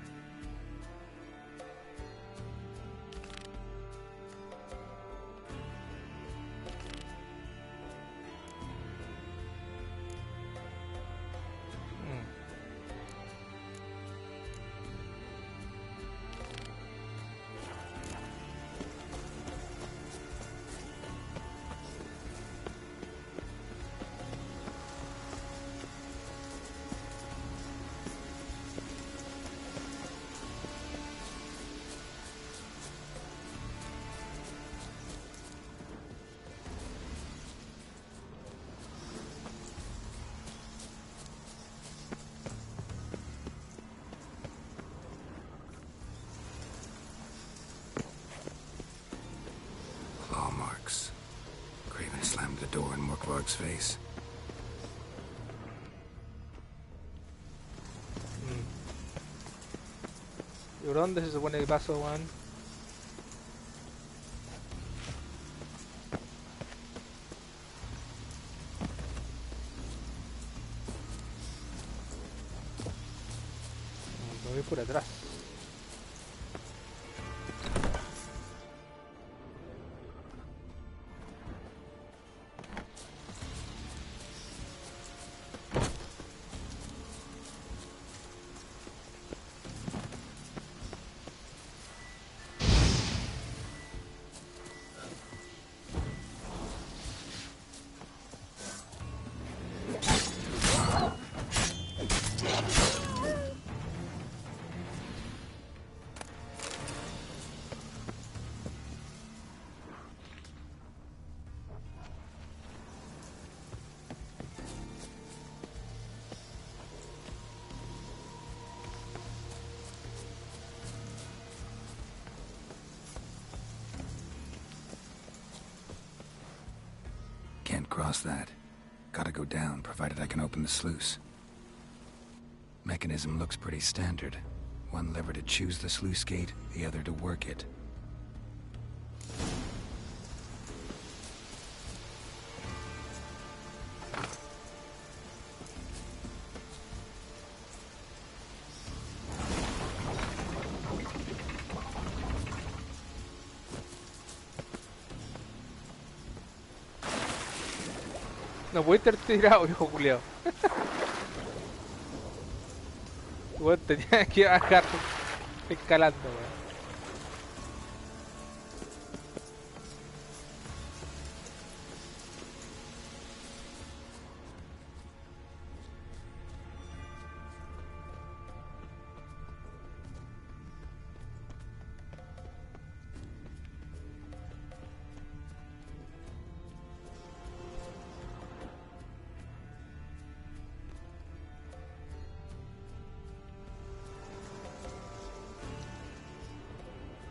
in Morkvarg's face. ¿Y por dónde se supone que paso, Juan? Me voy por atrás. Can't cross that. Gotta go down, provided I can open the sluice. Mechanism looks pretty standard. One lever to choose the sluice gate, the other to work it. No puede estar tirado, viejo culiao. Bueno, tenía que bajar escalando, weón.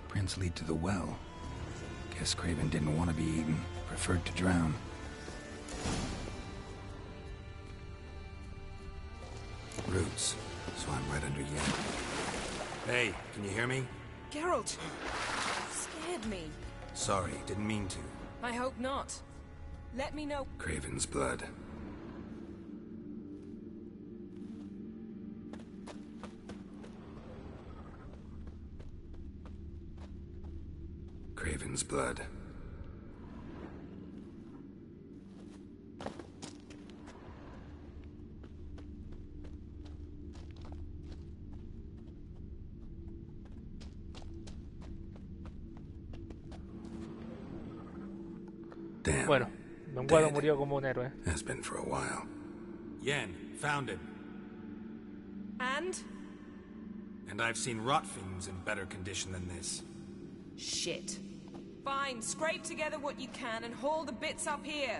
Prints lead to the well. Guess Craven didn't want to be eaten, preferred to drown. Roots, so I'm right under Yen. Hey, can you hear me? Geralt! Scared me. Sorry, didn't mean to. I hope not. Let me know. Craven's blood. Craven's blood. Damn. Bueno, Don Guado murió como un héroe. Has been for a while. Yen, found him. And? And I've seen rot fiends in better condition than this. Shit. Fine, scrape together what you can and haul the bits up here.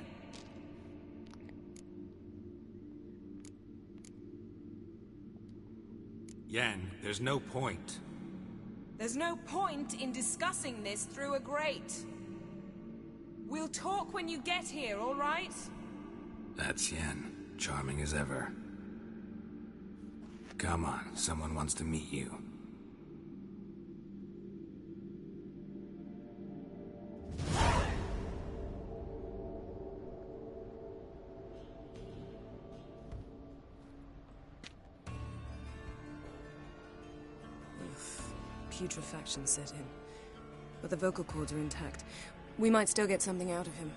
Yen, there's no point. There's no point in discussing this through a grate. We'll talk when you get here, all right? That's Yen. Charming as ever. Come on, someone wants to meet you. Putrefaction set in. But the vocal cords are intact. We might still get something out of him.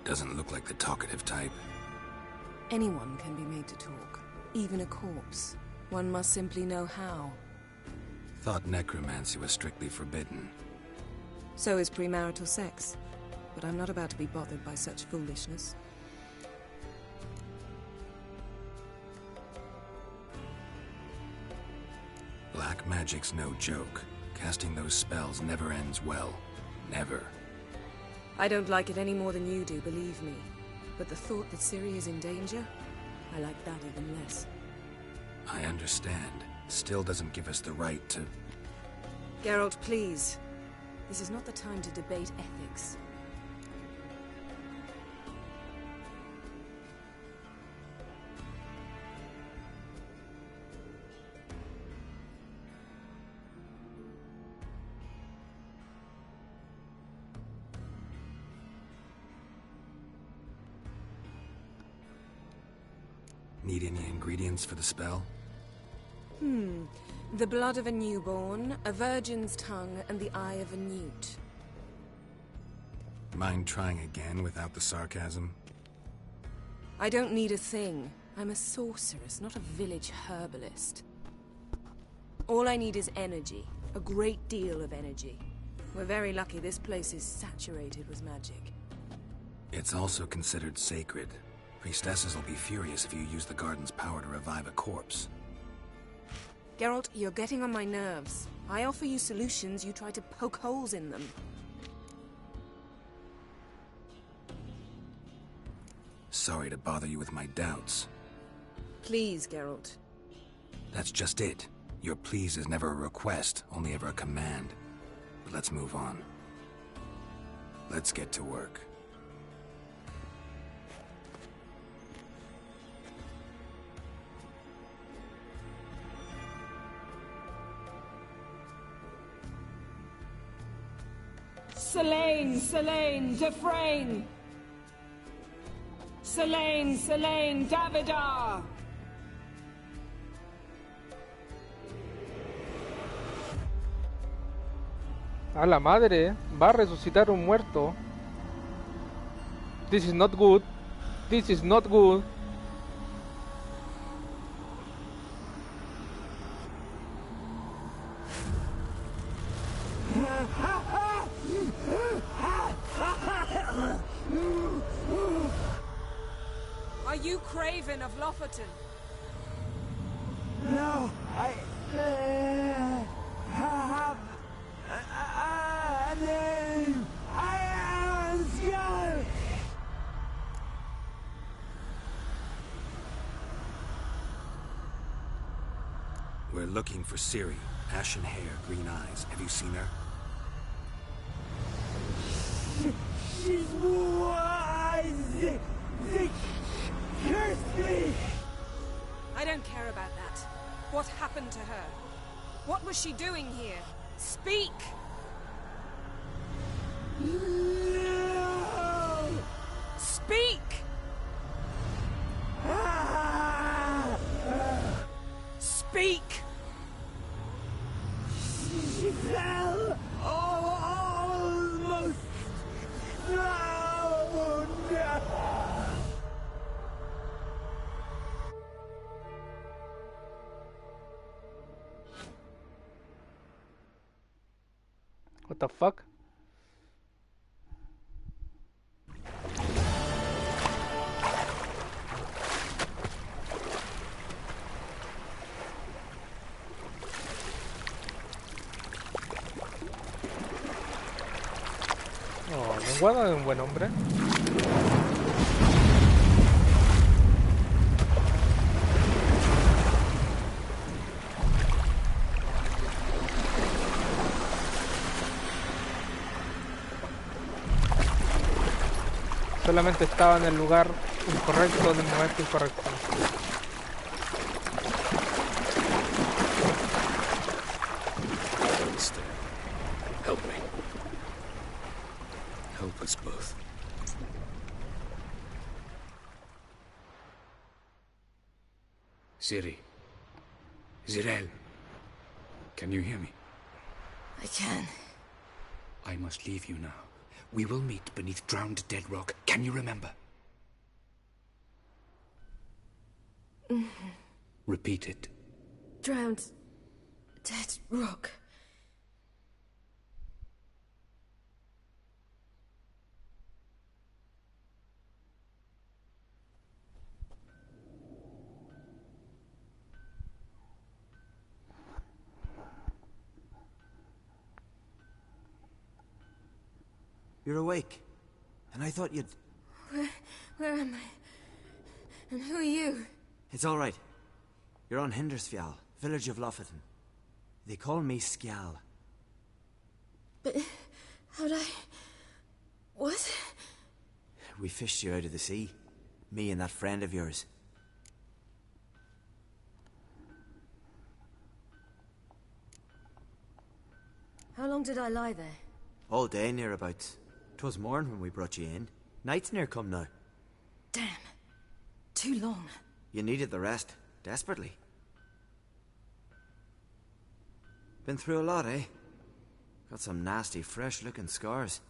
Doesn't look like the talkative type. Anyone can be made to talk. Even a corpse. One must simply know how. Thought necromancy was strictly forbidden. So is premarital sex. But I'm not about to be bothered by such foolishness. Black magic's no joke. Casting those spells never ends well. Never. I don't like it any more than you do, believe me. But the thought that Ciri is in danger, I like that even less. I understand. Still doesn't give us the right to... Geralt, please. This is not the time to debate ethics. Need any ingredients for the spell? The blood of a newborn, a virgin's tongue, and the eye of a newt. Mind trying again without the sarcasm? I don't need a thing. I'm a sorceress, not a village herbalist. All I need is energy. A great deal of energy. We're very lucky this place is saturated with magic. It's also considered sacred. Priestesses will be furious if you use the garden's power to revive a corpse. Geralt, you're getting on my nerves. I offer you solutions, you try to poke holes in them. Sorry to bother you with my doubts. Please, Geralt. That's just it. Your please is never a request, only ever a command. But let's move on. Let's get to work. Selene, Selene, Defrain! Selene, Selene, Davidar! A la madre, va a resucitar un muerto. This is not good. This is not good. Are you Craven of Lofoten? No, I have a name. I am Skull. We're looking for Ciri. Ashen hair, green eyes. Have you seen her? She's wise. They cursed me. I don't care about that. What happened to her? What was she doing here? Speak! No! Speak! Speak! She fell almost drowned. What the fuck? Oh, lenguado de un buen hombre. Solamente estaba en el lugar incorrecto en el momento incorrecto. Help me. Help us both. Ciri. Zirel. Can you hear me? I can. I must leave you now. We will meet beneath drowned dead rock. Can you remember? Repeat it. Drowned. Dead rock. You're awake. And I thought you'd... Where am I? And who are you? It's all right. You're on Hindersfjall, village of Lofoten. They call me Skjal. But how'd I... What? We fished you out of the sea. Me and that friend of yours. How long did I lie there? All day nearabouts. 'Twas morn when we brought you in. Night's near come now. Damn. Too long. You needed the rest, desperately. Been through a lot, eh? Got some nasty, fresh-looking scars.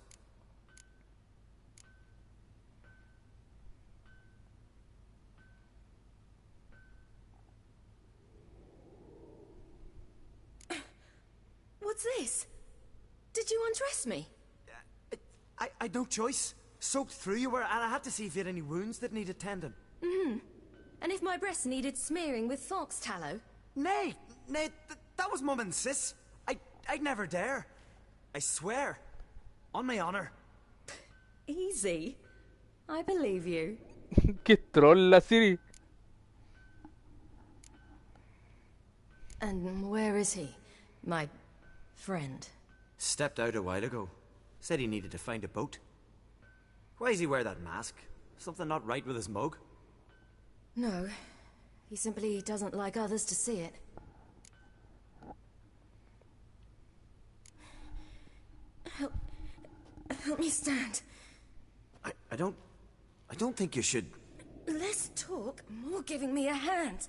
What's this? Did you undress me? I had no choice. Soaked through you were, and I had to see if you had any wounds that needed tending. Mm-hmm. And if my breasts needed smearing with fox tallow? Nay, that was Mum and Sis. I'd never dare. I swear. On my honor. Easy. I believe you. Qué troll la Siri. And where is he? My friend. Stepped out a while ago. Said he needed to find a boat. Why does he wear that mask? Something not right with his mug? No. He simply doesn't like others to see it. Help me stand. I don't think you should... Less talk, more giving me a hand.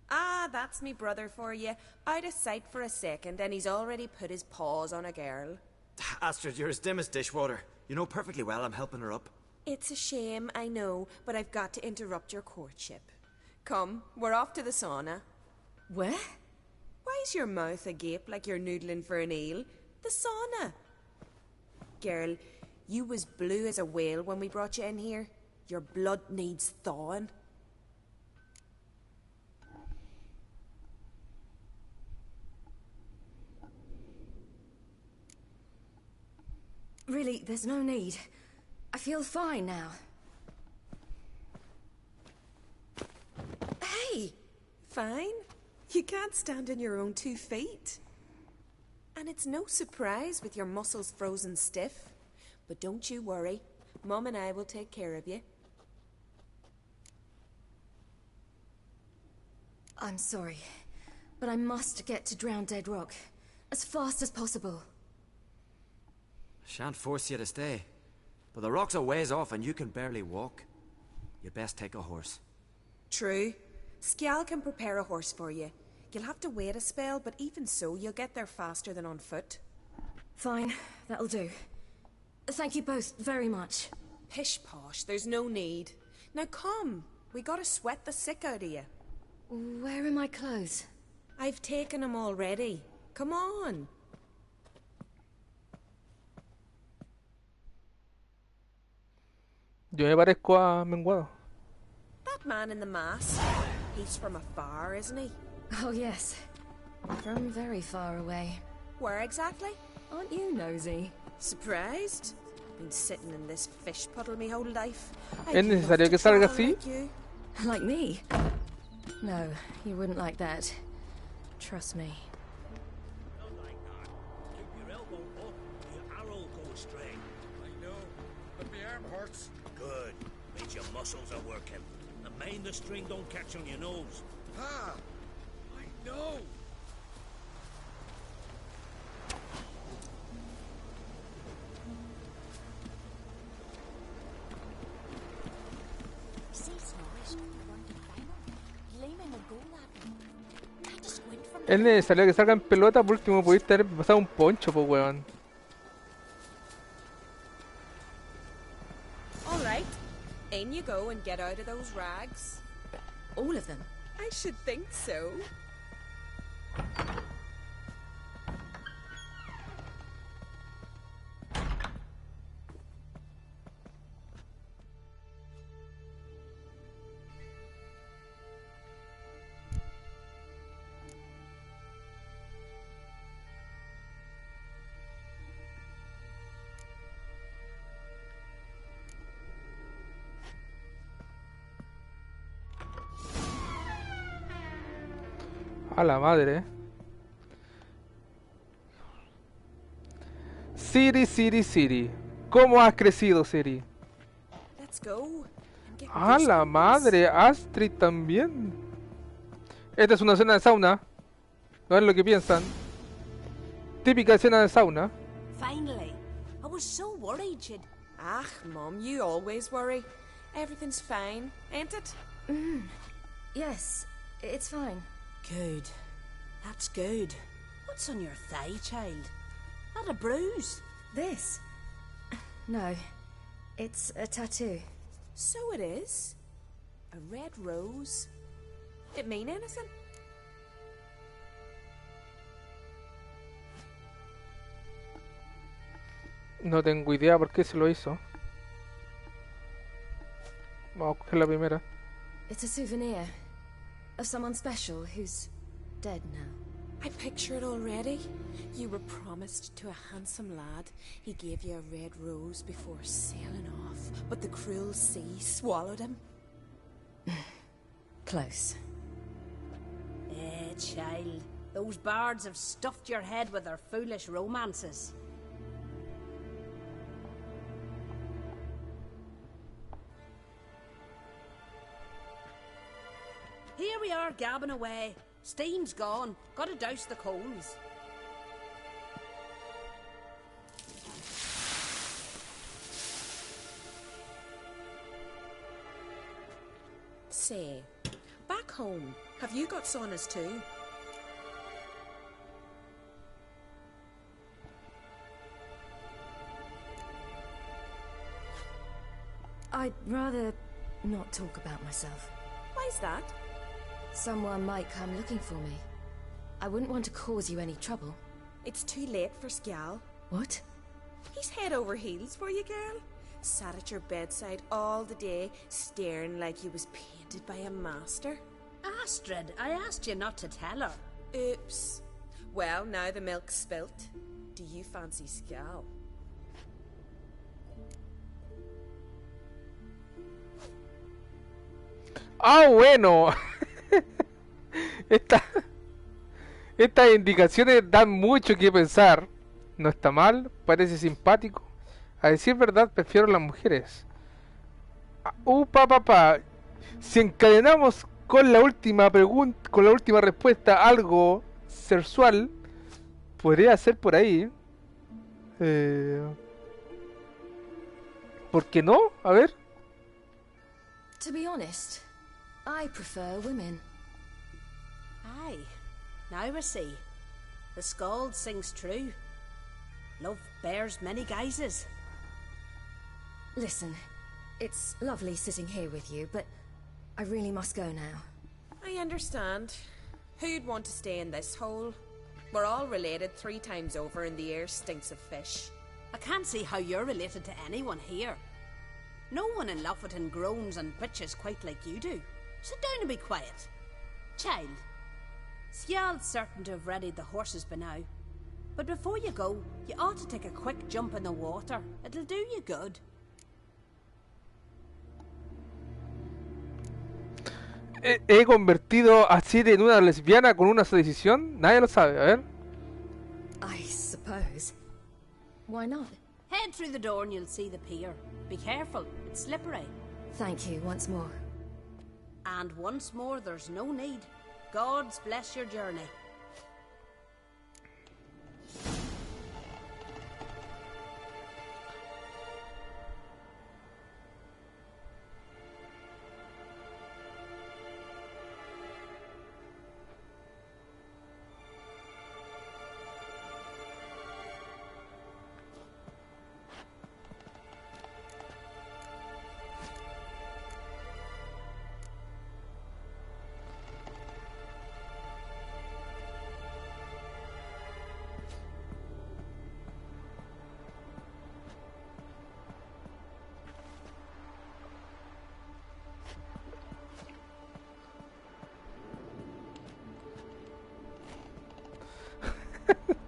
Ah, that's me brother for you. Out of sight for a second, and he's already put his paws on a girl. Astrid, you're as dim as dishwater. You know perfectly well I'm helping her up. It's a shame, I know, but I've got to interrupt your courtship. Come, we're off to the sauna. Where? Why's your mouth agape like you're noodling for an eel? The sauna. Girl, you was blue as a whale when we brought you in here. Your blood needs thawing. Really, there's no need. I feel fine now. Hey! Fine? You can't stand on your own 2 feet. And it's no surprise with your muscles frozen stiff. But don't you worry. Mum and I will take care of you. I'm sorry, but I must get to Drowned Dead Rock as fast as possible. Shan't force you to stay. But the rock's a ways off and you can barely walk. You'd best take a horse. True. Skjal can prepare a horse for you. You'll have to wait a spell, but even so, you'll get there faster than on foot. Fine, that'll do. Thank you both very much. Pish-posh, there's no need. Now come, we gotta sweat the sick out of you. Where are my clothes? I've taken them already. Come on. Yo me parezco a Menguado. That man in the mask, he's from afar, isn't he? Oh yes, from very far away. Where exactly? Aren't you nosy? Surprised? Been sitting in this fish puddle me whole life. ¿Es necesario que salga así? Like me? No, you wouldn't like that. Trust me. Not like that. Keep your elbow up, your arrow go astray. I know, but my arm hurts. Good. Means your muscles are working. And mind the string don't catch on your nose. Ah! I know! Es necesario que salga en pelota, por último pudiste haber pasado un poncho, pues weón. Alright, in you go and get out of those rags. All of them? I should think so. A la madre. Siri. ¿Cómo has crecido, Siri? Let's go. A la madre, Astrid también. Esta es una escena de sauna. No es lo que piensan. Típica escena de sauna. Finally. I was so worried you'd... Ah, Mum, you always worry. Everything's fine, ain't it? Yes, it's fine. Good. That's good. What's on your thigh, child? That a bruise? This? No. It's a tattoo. So it is. A red rose. It mean anything? No tengo idea por qué se lo hizo. Vamos a coger la primera. It's a souvenir of someone special who's dead now. I picture it already. You were promised to a handsome lad. He gave you a red rose before sailing off, but the cruel sea swallowed him. Close. Child. Those bards have stuffed your head with their foolish romances. Here we are gabbing away. Steam's gone. Gotta douse the coals. Say, back home, have you got saunas too? I'd rather not talk about myself. Why's that? Someone might come looking for me. I wouldn't want to cause you any trouble. It's too late for Skjal. What? He's head over heels for you, girl. Sat at your bedside all the day, staring like he was painted by a master. Astrid, I asked you not to tell her. Oops. Well, now the milk's spilt. Do you fancy Skjal? Ah, bueno. Estas indicaciones dan mucho que pensar. No está mal, parece simpático. A decir verdad, prefiero las mujeres. Papá. Si encadenamos con la última pregunta, con la última respuesta, algo sexual, podría ser por ahí. ¿Por qué no? A ver. To be honest, I prefer women. Aye. Now I see. The Skald sings true. Love bears many guises. Listen, it's lovely sitting here with you, but I really must go now. I understand. Who'd want to stay in this hole? We're all related 3 times over and the air stinks of fish. I can't see how you're related to anyone here. No one in Lofoten groans and bitches quite like you do. Sit down and be quiet. Child, Skjald's certain to have readied the horses by now. But before you go, you ought to take a quick jump in the water. It'll do you good. ¿He convertido a Ciri en una lesbiana con una sola decisión? Nadie lo sabe, a ver. I suppose. Why not? Head through the door and you'll see the pier. Be careful, it's slippery. Thank you once more. And once more, there's no need. Gods bless your journey.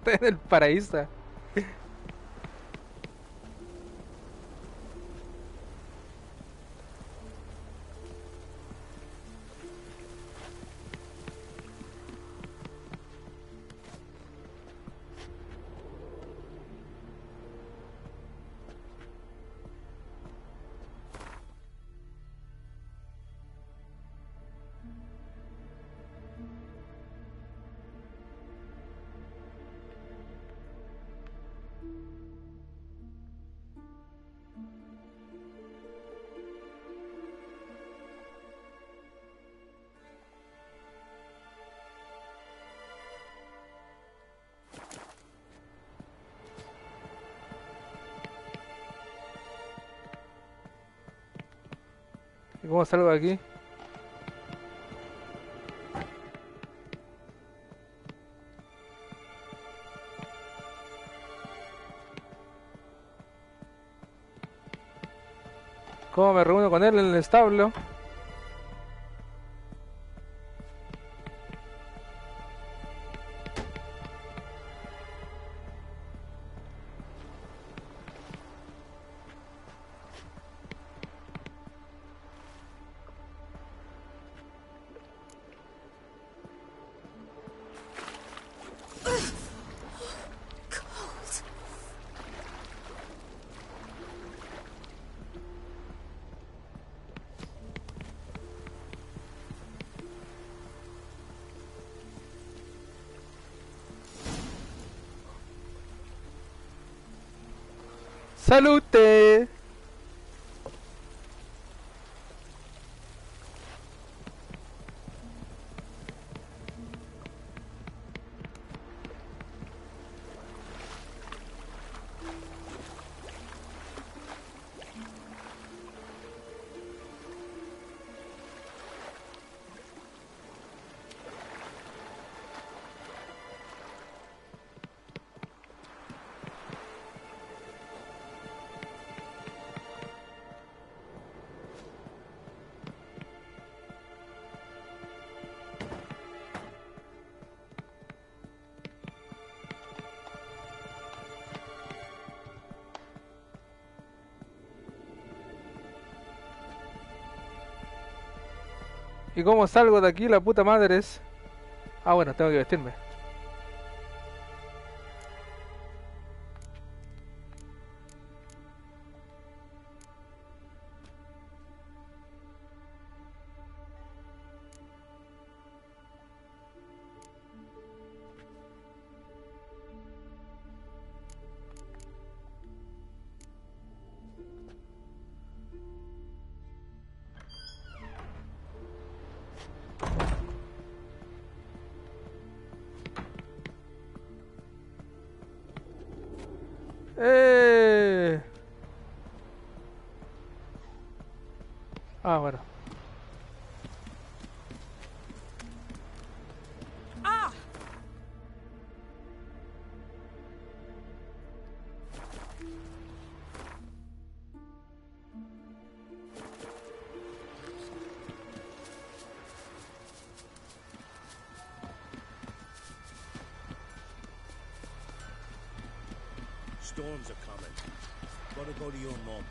Está en el paraíso. ¿Y cómo salgo de aquí? ¿Cómo me reúno con él en el establo? ¡Salute! ¿Y cómo salgo de aquí, la puta madre es? Ah, bueno, tengo que vestirme. Ah, bueno. Storms are coming. Gotta go to your mum.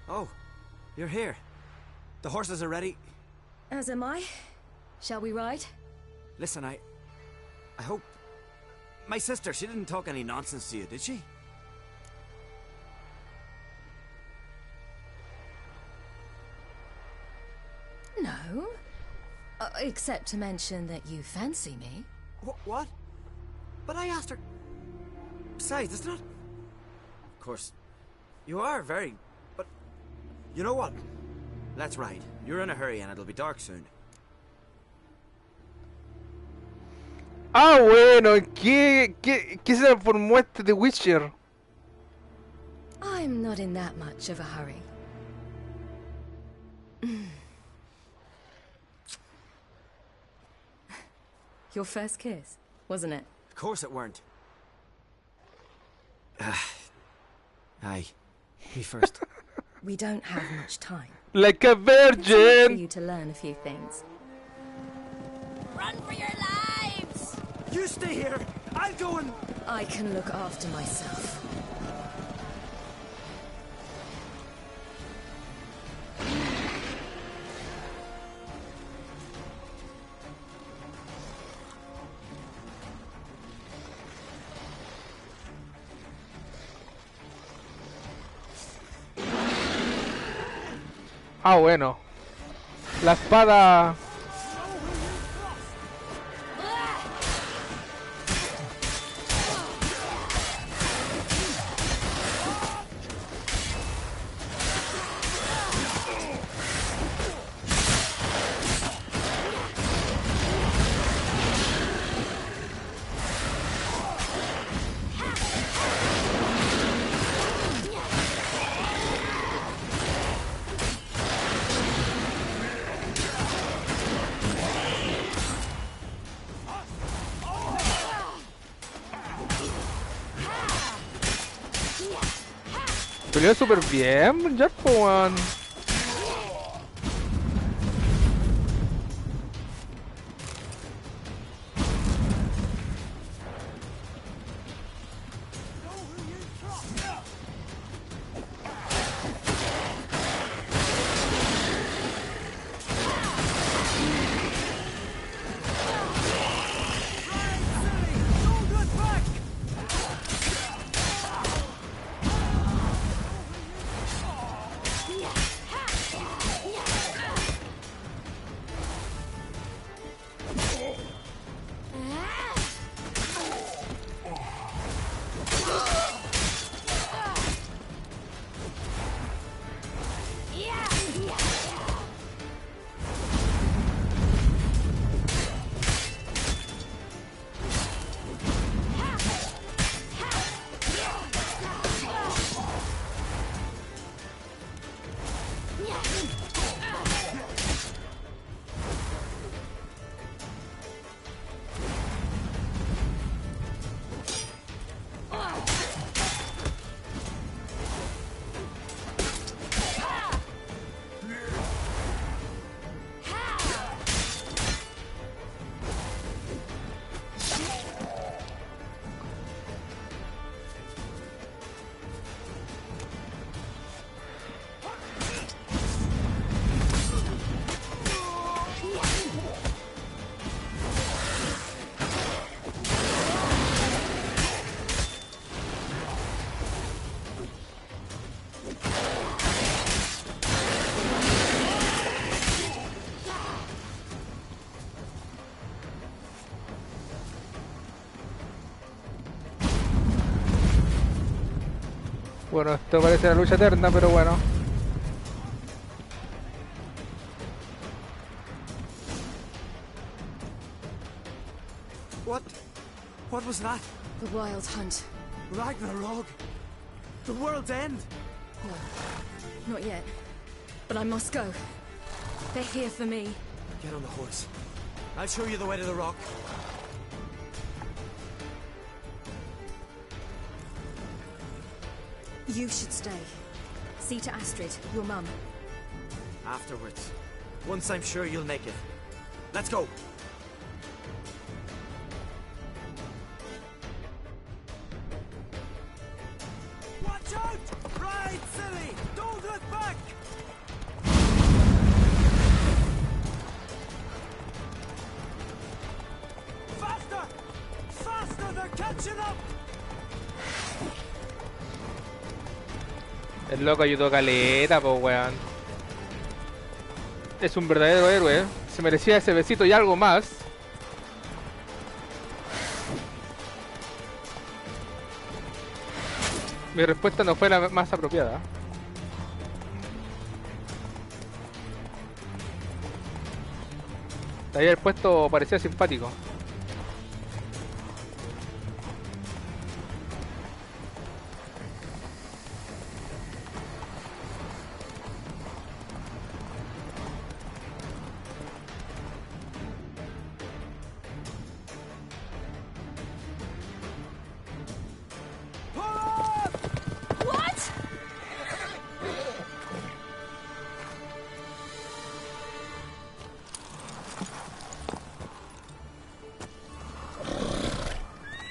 Oh, you're here. The horses are ready. As am I. Shall we ride? Listen, I hope... My sister, she didn't talk any nonsense to you, did she? No. Except to mention that you fancy me. What? But I asked her... Besides, it's not... Of course, you are very... But... You know what? Let's ride. You're in a hurry and it'll be dark soon. Ah, bueno, ¿qué se transformó este The Witcher? I'm not in that much of a hurry. Your first kiss, wasn't it? Of course it weren't. Aye. Me first. We don't have much time. Like a It's time virgin! for you to learn a few things. Run for your lives! You stay here! I'll go and... I can look after myself. Ah, bueno. La espada... Peleó súper bien, ya, po, weón. Bueno, esto parece la lucha eterna, pero bueno. What was that? The Wild Hunt. Ragnarok? The world's end? No, not yet. But I must go. They're here for me. Get on the horse. I'll show you the way to the rock. You should stay. See to Astrid, your mum. Afterwards. Once I'm sure you'll make it. Let's go! Watch out! Ride, silly! Don't look back! Faster! Faster! They're catching up! El loco ayudó caleta, po, weón. Es un verdadero héroe. Se merecía ese besito y algo más. Mi respuesta no fue la más apropiada. De ahí el puesto parecía simpático.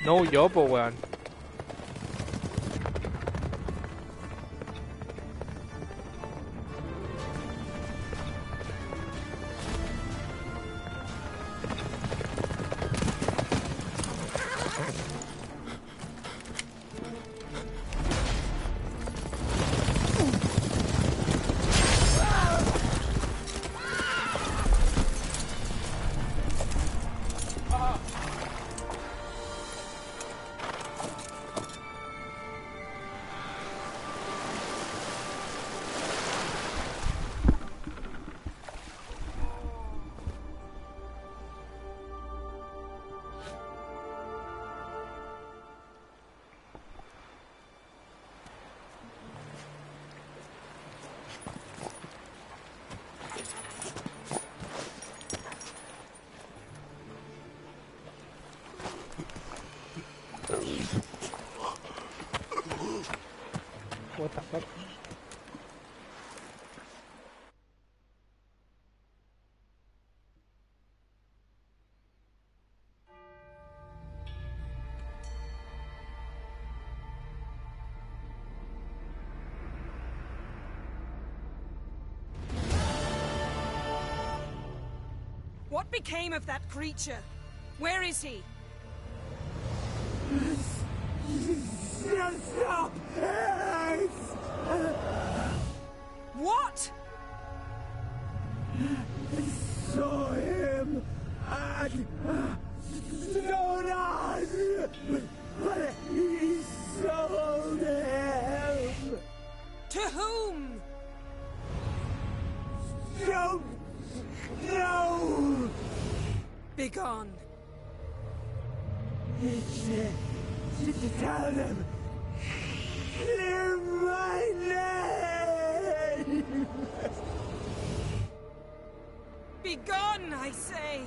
No huyó, po, weón. What the fuck? What became of that creature? Where is he? Stop! What? Saw him at Stonan! He sold him! To whom? Don't know! Begone. Tell them! Clear my name! Begone, I say!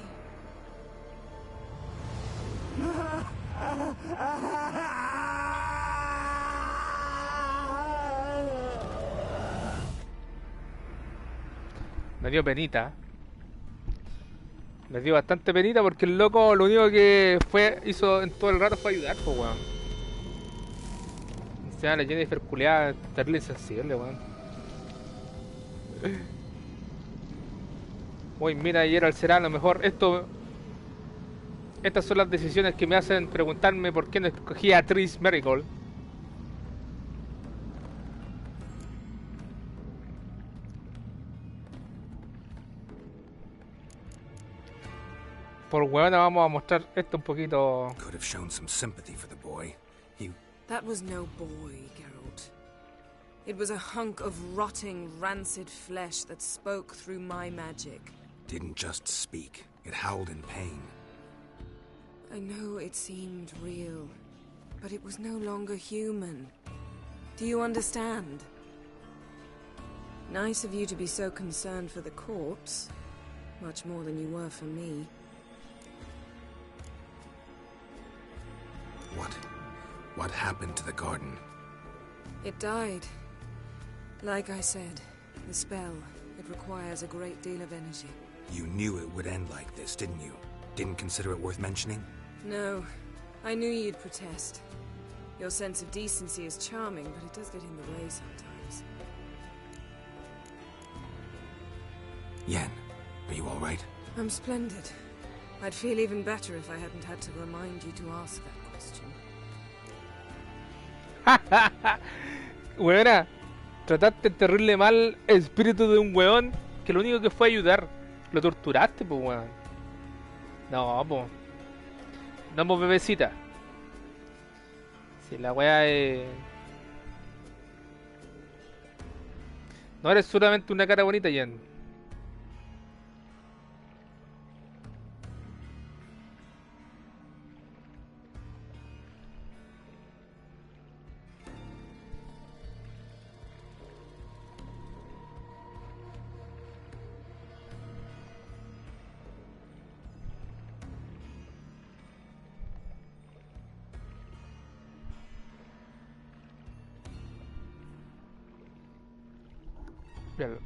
Me dio penita. Me dio bastante penita porque el loco lo único que hizo en todo el rato fue ayudar, pues weón. O sea, la Jennifer culiada, terrible insensible, weón. Uy, mira, Geralt, será a lo mejor esto. Estas son las decisiones que me hacen preguntarme por qué no escogí a Triss Merigold. Por huevona vamos a mostrar esto un poquito. Could have shown some sympathy for the boy. That was no boy, Geralt. It was a hunk of rotting, rancid flesh that spoke through my magic. Didn't just speak. It howled in pain. I know it seemed real, but it was no longer human. Do you understand? Nice of you to be so concerned for the corpse. Much more than you were for me. What happened to the garden? It died. Like I said, the spell, it requires a great deal of energy. You knew it would end like this, didn't you? Didn't consider it worth mentioning? No. I knew you'd protest. Your sense of decency is charming, but it does get in the way sometimes. Yen, are you all right? I'm splendid. I'd feel even better if I hadn't had to remind you to ask that question. Weona, trataste terrible mal el espíritu de un weón que lo único que fue ayudar. Lo torturaste, pues weón. No, pues. No, pues bebecita. Si la wea es... No eres solamente una cara bonita, Jen.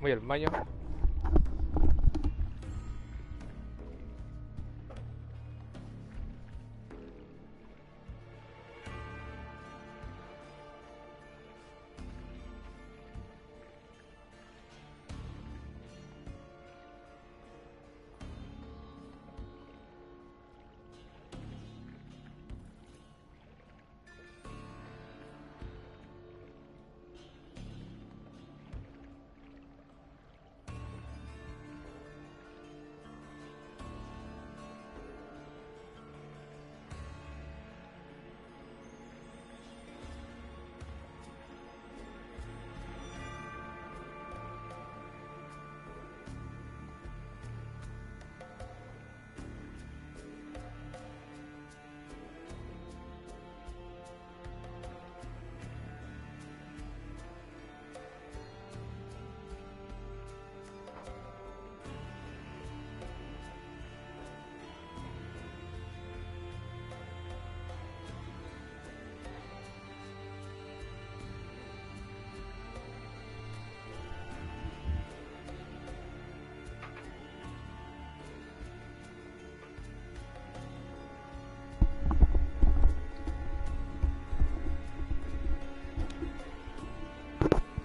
Voy al baño.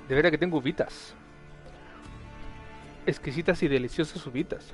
De veras que tengo uvitas. Exquisitas y deliciosas uvitas.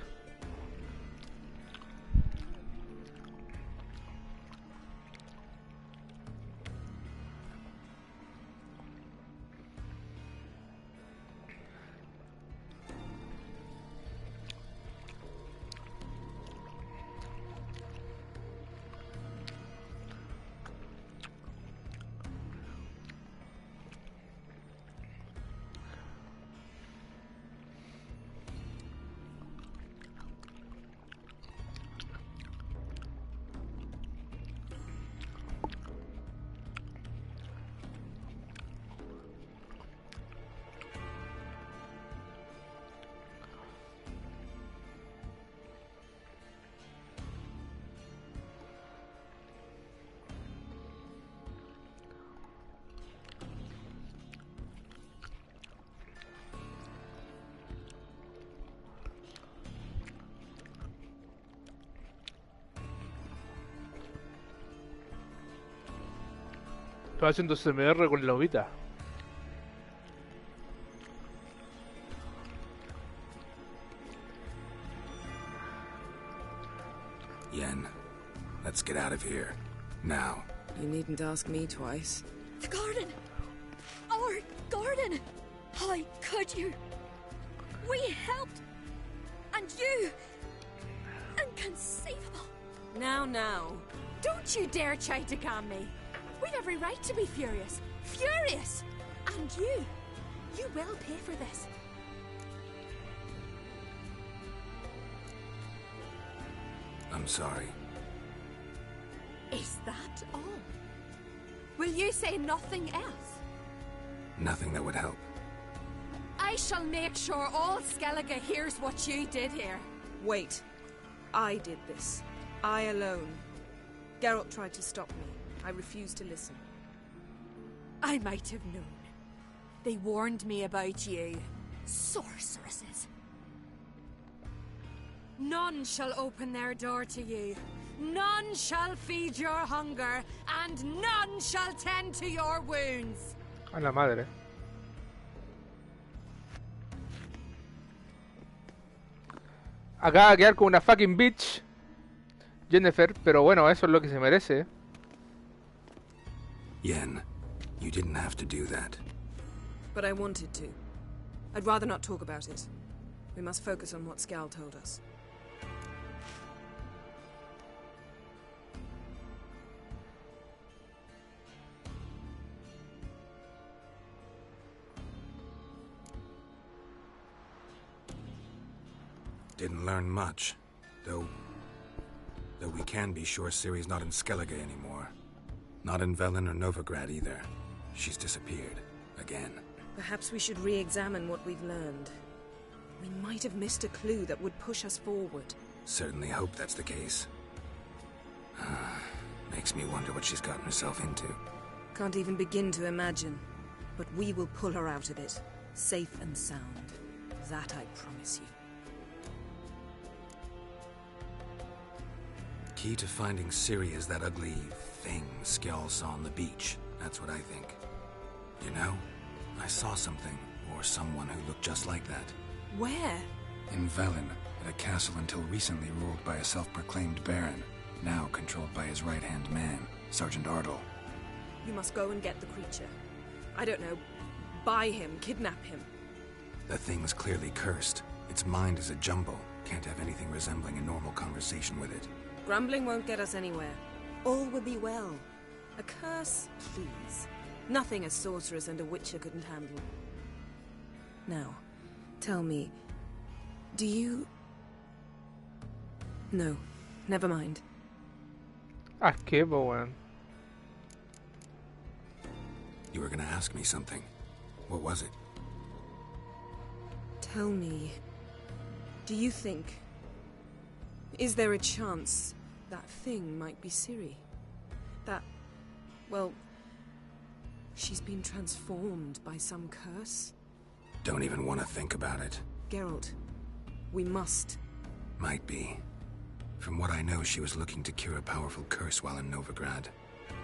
Estoy haciendo CMR con la uvita. Yen, let's get out of here. Now. You needn't ask me twice. The garden! Our garden! How could you? We helped! And you! Inconceivable! Now. Don't you dare try to calm me. We'd every right to be furious. Furious! And you will pay for this. I'm sorry. Is that all? Will you say nothing else? Nothing that would help. I shall make sure all Skellige hears what you did here. Wait. I did this. I alone. Geralt tried to stop me. I refused to listen. I might have known. They warned me about you. Sorceresses. None shall open their door to you. None shall feed your hunger, and none shall tend to your wounds. A la madre. Acaba de quedar como una fucking bitch, Jennifer, pero bueno, eso es lo que se merece. Yen, you didn't have to do that. But I wanted to. I'd rather not talk about it. We must focus on what Skal told us. Didn't learn much, though we can be sure Ciri's not in Skellige anymore. Not in Velen or Novigrad either. She's disappeared. Again. Perhaps we should re-examine what we've learned. We might have missed a clue that would push us forward. Certainly hope that's the case. Makes me wonder what she's gotten herself into. Can't even begin to imagine. But we will pull her out of it. Safe and sound. That I promise you. Key to finding Ciri is that ugly thing Skjall saw on the beach. That's what I think. You know, I saw something, or someone who looked just like that. Where? In Velen, at a castle until recently ruled by a self-proclaimed baron, now controlled by his right-hand man, Sergeant Ardle. You must go and get the creature. I don't know, buy him, kidnap him. The thing's clearly cursed. Its mind is a jumble. Can't have anything resembling a normal conversation with it. Grumbling won't get us anywhere. All will be well. A curse, please. Nothing a sorceress and a witcher couldn't handle. Now, tell me, do you... No, never mind. Ah, qué weón. You were gonna ask me something. What was it? Tell me, do you think... Is there a chance that thing might be Ciri? That... well... she's been transformed by some curse? Don't even want to think about it. Geralt, we must. Might be. From what I know, she was looking to cure a powerful curse while in Novigrad.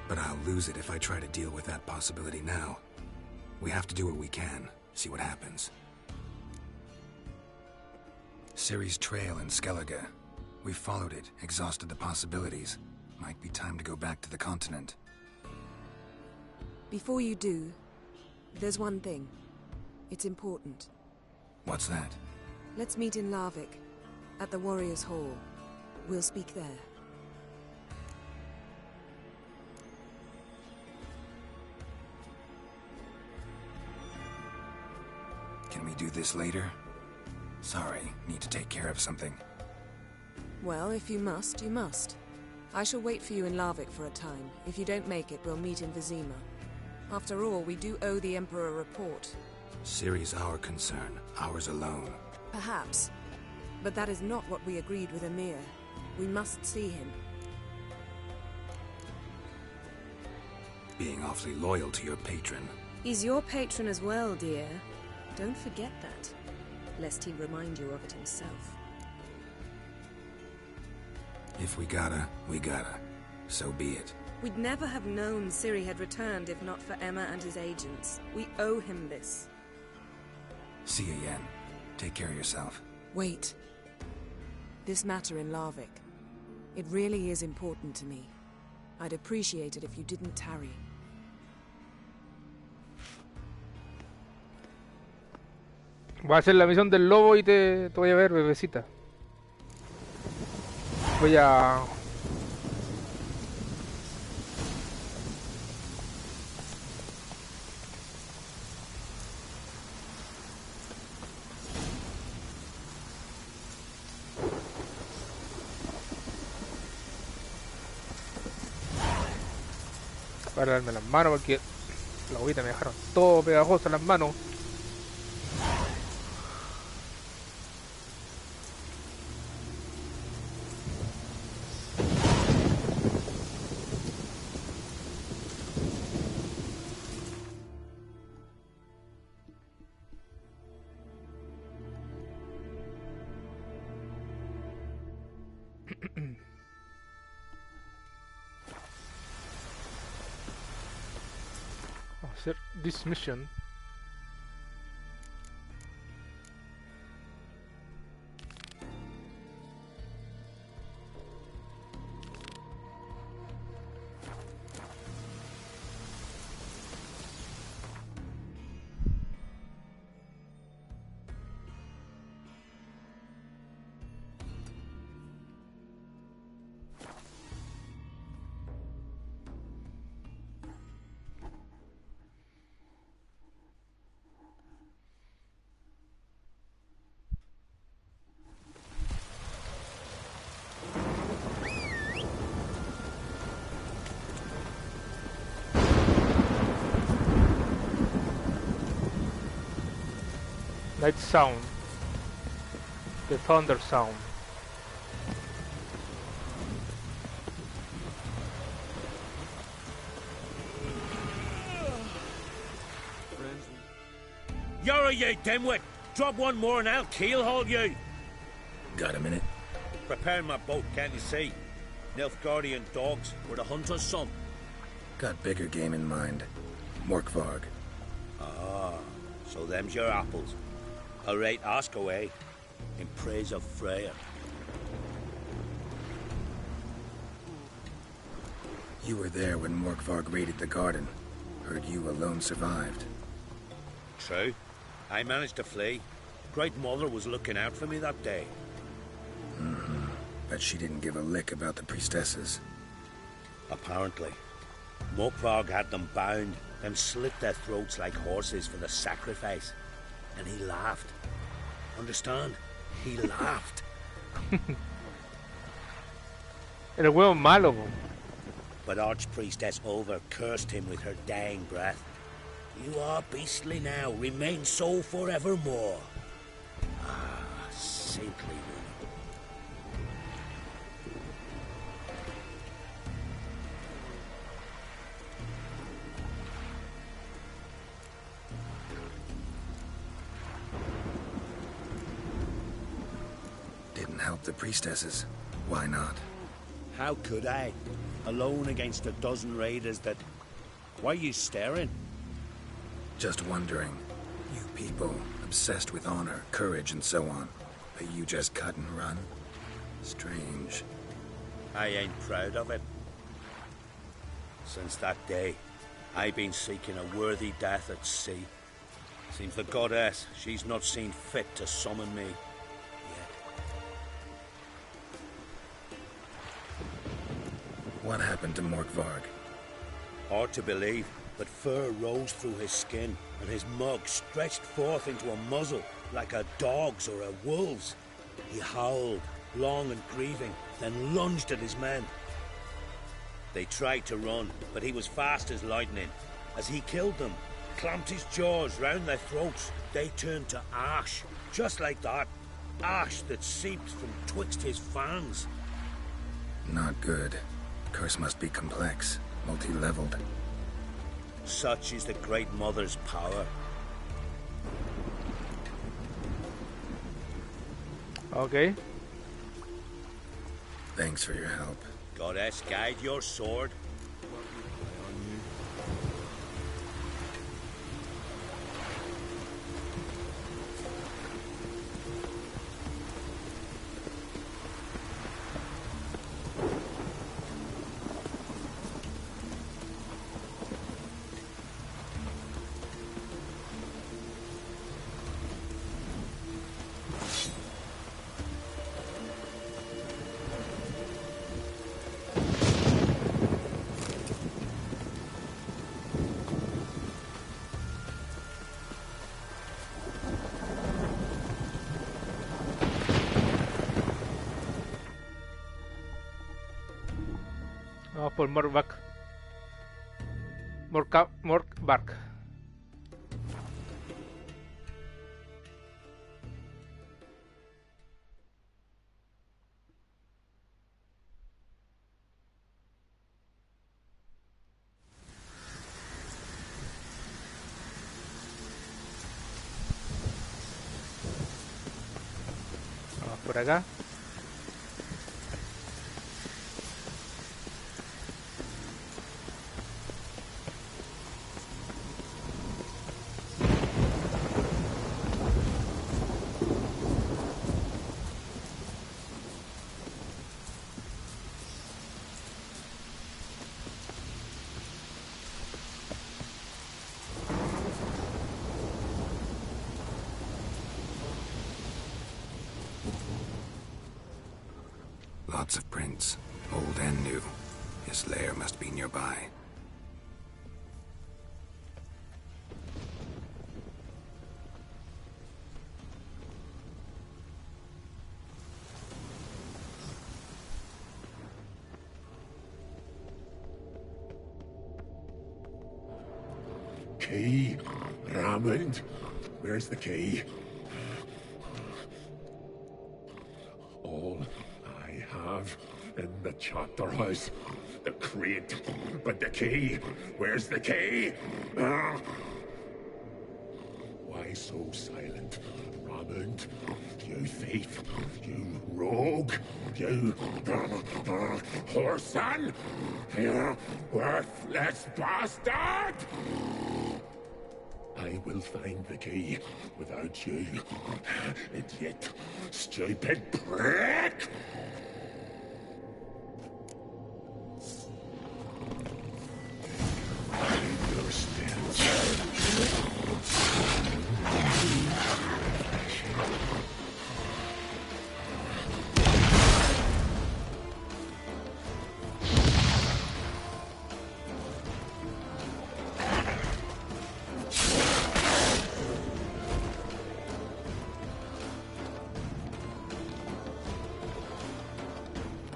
But I'll lose it if I try to deal with that possibility now. We have to do what we can, see what happens. Ciri's trail in Skellige. We've followed it, exhausted the possibilities. Might be time to go back to the continent. Before you do, there's one thing. It's important. What's that? Let's meet in Larvik, at the Warriors' Hall. We'll speak there. Can we do this later? Sorry, need to take care of something. Well, if you must, you must. I shall wait for you in Larvik for a time. If you don't make it, we'll meet in Vizima. After all, we do owe the Emperor a report. Ciri's our concern, ours alone. Perhaps. But that is not what we agreed with Emir. We must see him. Being awfully loyal to your patron. He's your patron as well, dear. Don't forget that, lest he remind you of it himself. If we gotta, we gotta. So be it. We'd never have known Ciri had returned if not for Emma and his agents. We owe him this. See you, Yen. Take care of yourself. Wait. This matter in Larvik. It really is important to me. I'd appreciate it if you didn't tarry. Voy a hacer la misión del lobo y te voy a ver, bebecita. Voy a... para darme las manos porque la agüita me dejaron todo pegajoso en las manos. This mission. That sound, the thunder sound. You're you dimwit! Drop one more and I'll keelhaul you! Got a minute? Preparing my boat, can't you see? Nilfgaardian dogs were the hunter's son. Got bigger game in mind. Morkvarg. Ah, so them's your apples. All right, ask away. In praise of Freya. You were there when Morkvarg raided the garden. Heard you alone survived. True. I managed to flee. Great Mother was looking out for me that day. Mm-hmm. Bet she didn't give a lick about the priestesses. Apparently. Morkvarg had them bound, then slit their throats like horses for the sacrifice. And he laughed. Understand? He laughed. El huevo malo. But Archpriestess Ulva cursed him with her dying breath. You are beastly now, remain so forevermore. Ah, saintly woman. Didn't help the priestesses. Why not? How could I? Alone against a dozen raiders that... Why are you staring? Just wondering. You people, obsessed with honor, courage, and so on. But you just cut and run? Strange. I ain't proud of it. Since that day, I've been seeking a worthy death at sea. Seems the goddess, she's not seen fit to summon me yet. What happened to Morkvarg? Hard to believe, but fur rose through his skin, and his mug stretched forth into a muzzle, like a dog's or a wolf's. He howled, long and grieving, then lunged at his men. They tried to run, but he was fast as lightning. As he killed them, clamped his jaws round their throats, they turned to ash, just like that. Ash that seeped from twixt his fangs. Not good. Curse must be complex, multi-leveled. Such is the Great Mother's power. Okay. Thanks for your help. Goddess, guide your sword. Vamos por Morkvarg. Morkvarg. Vamos por acá. Lots of prints, old and new. His lair must be nearby. Key? Raymond? Where's the key? All I have in the chapter house. The crate. But the key? Where's the key? Why so silent? Raymond? You thief. You rogue. You whoreson. You worthless bastard! I will find the key without you, idiot, stupid prick!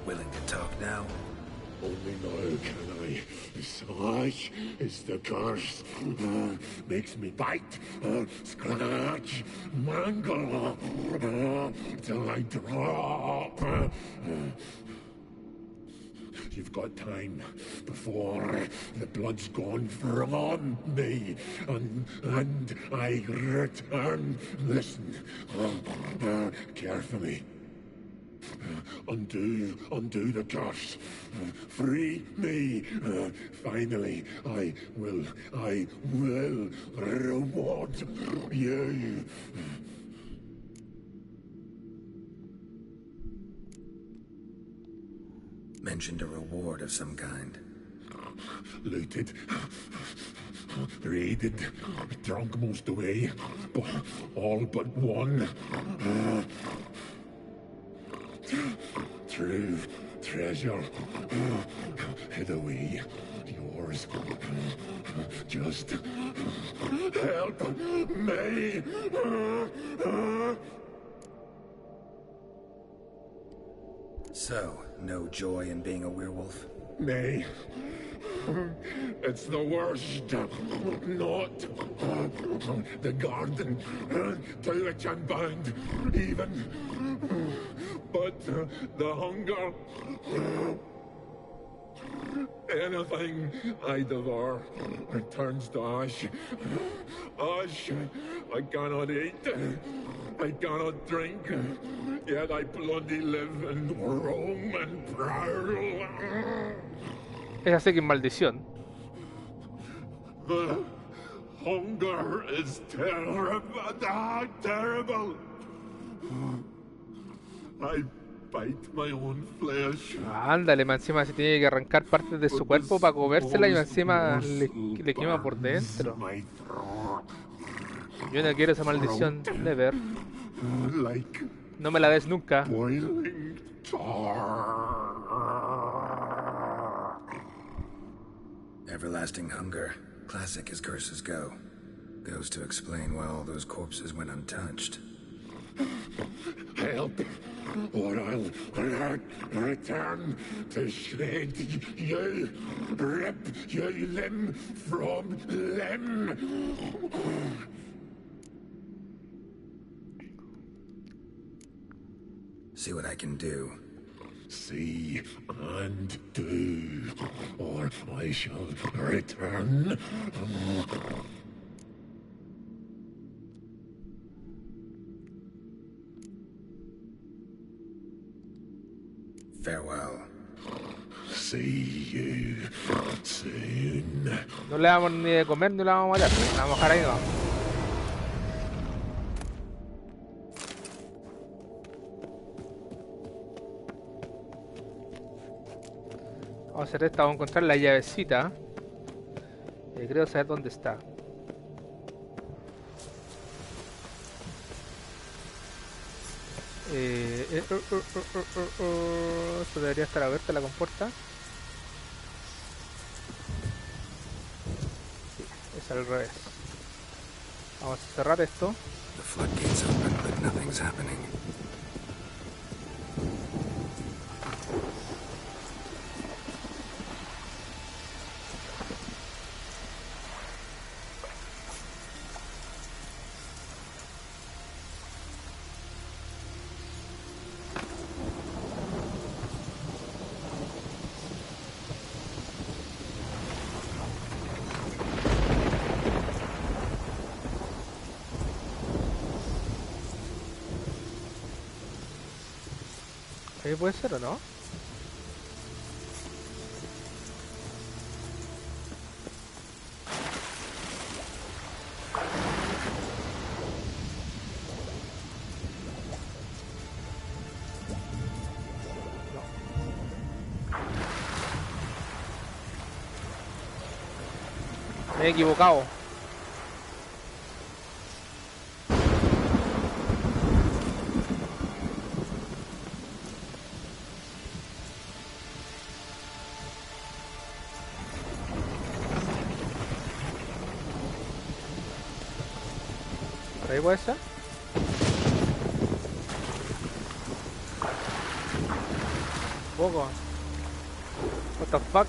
Willing to talk now? Only now can I. Such is the curse. Makes me bite, scratch, mangle, till I drop. You've got time before the blood's gone from me, and I return. Listen carefully. Undo the curse. Free me. Finally, I will reward you. Mentioned a reward of some kind. Looted, raided, drunk most away, but all but one. True treasure hid away. Yours. Just help me. So, no joy in being a werewolf? Nay. It's the worst. Not the garden to which I'm bound, even. But the hunger. Anything I devour returns to ash. Ash I cannot eat. I cannot drink. Yet I bloody live and roam and prowl. Es así que maldición. The hunger is terrible. I bite my own flesh. Ándale, más encima se tiene que arrancar partes de su cuerpo para comérsela y más encima le quema por dentro. Yo no quiero esa maldición, never. No me la des nunca. Everlasting hunger, classic as curses go. Goes to explain why all those corpses went untouched. Help, or I'll return to shred you, rip you limb from limb. See what I can do. See and do, or I shall return. Farewell. See you soon. No le damos ni de comer ni le vamos a matar. La vamos a dejar ahí, no. Vamos a hacer esta, vamos a encontrar la llavecita. Creo saber dónde está. Esto debería estar abierta la compuerta. Sí, es al revés. Vamos a cerrar esto. The floodgates open, but nothing's happening. Ahí puede ser o no. Me he equivocado. ¿Por ahí puede ser? Un poco. What the fuck?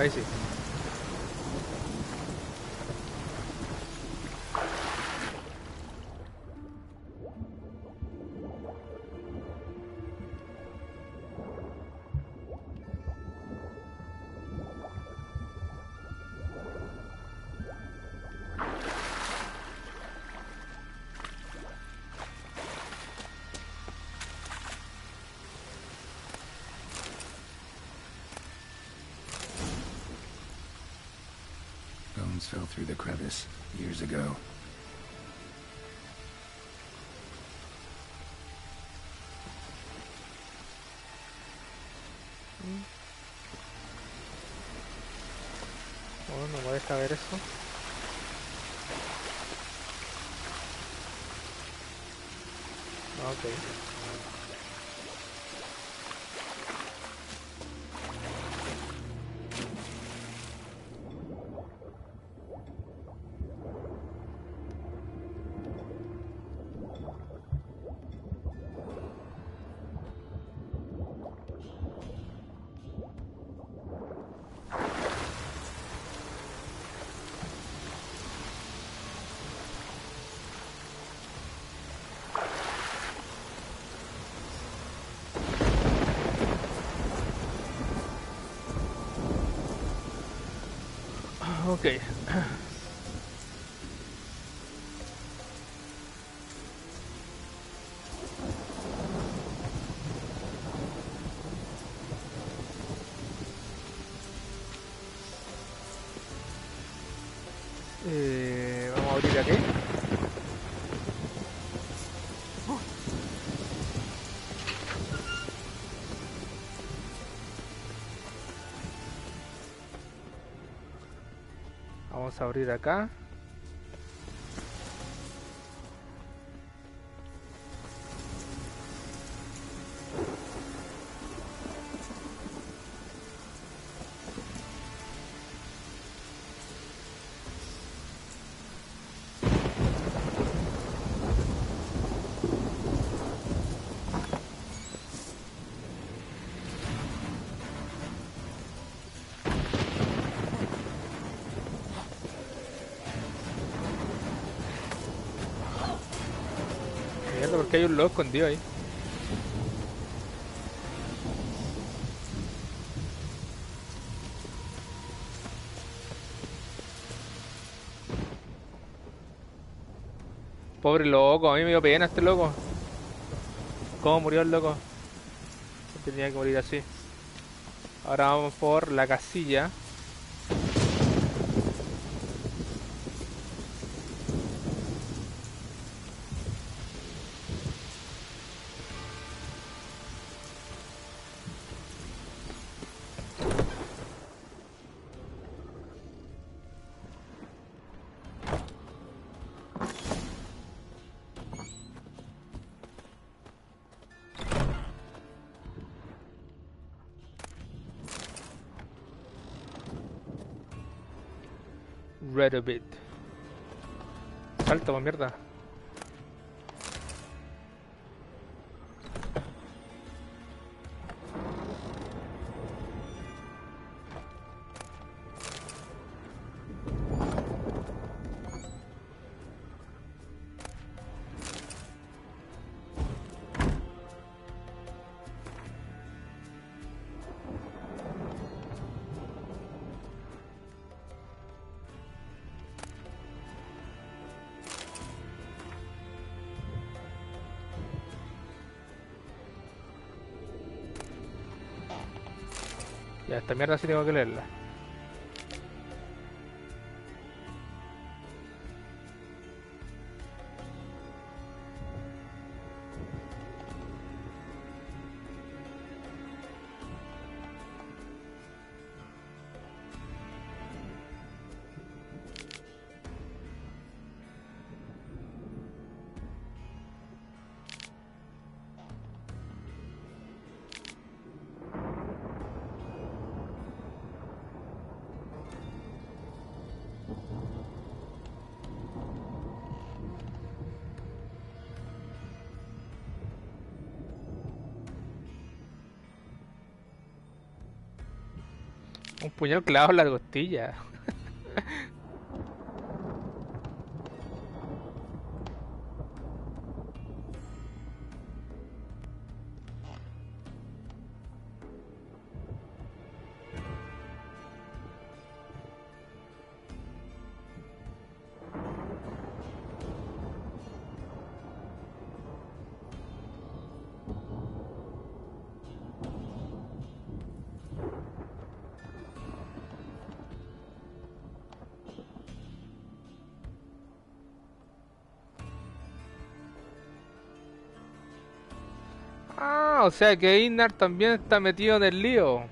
Ahí sí. Bones fell through the crevice years ago. Bueno, no me deja ver eso. Ok. Ok. Vamos a abrir aquí. Vamos a abrir acá. Mierda, porque hay un loco escondido ahí. Pobre loco, a mí me dio pena este loco. ¿Cómo murió el loco? Tenía que morir así. Ahora vamos por la casilla. Red a bit. Salta, pues mierda. Ya, esta mierda sí tengo que leerla. Un puñal clavado en la costilla. Ah, o sea que Einar también está metido en el lío.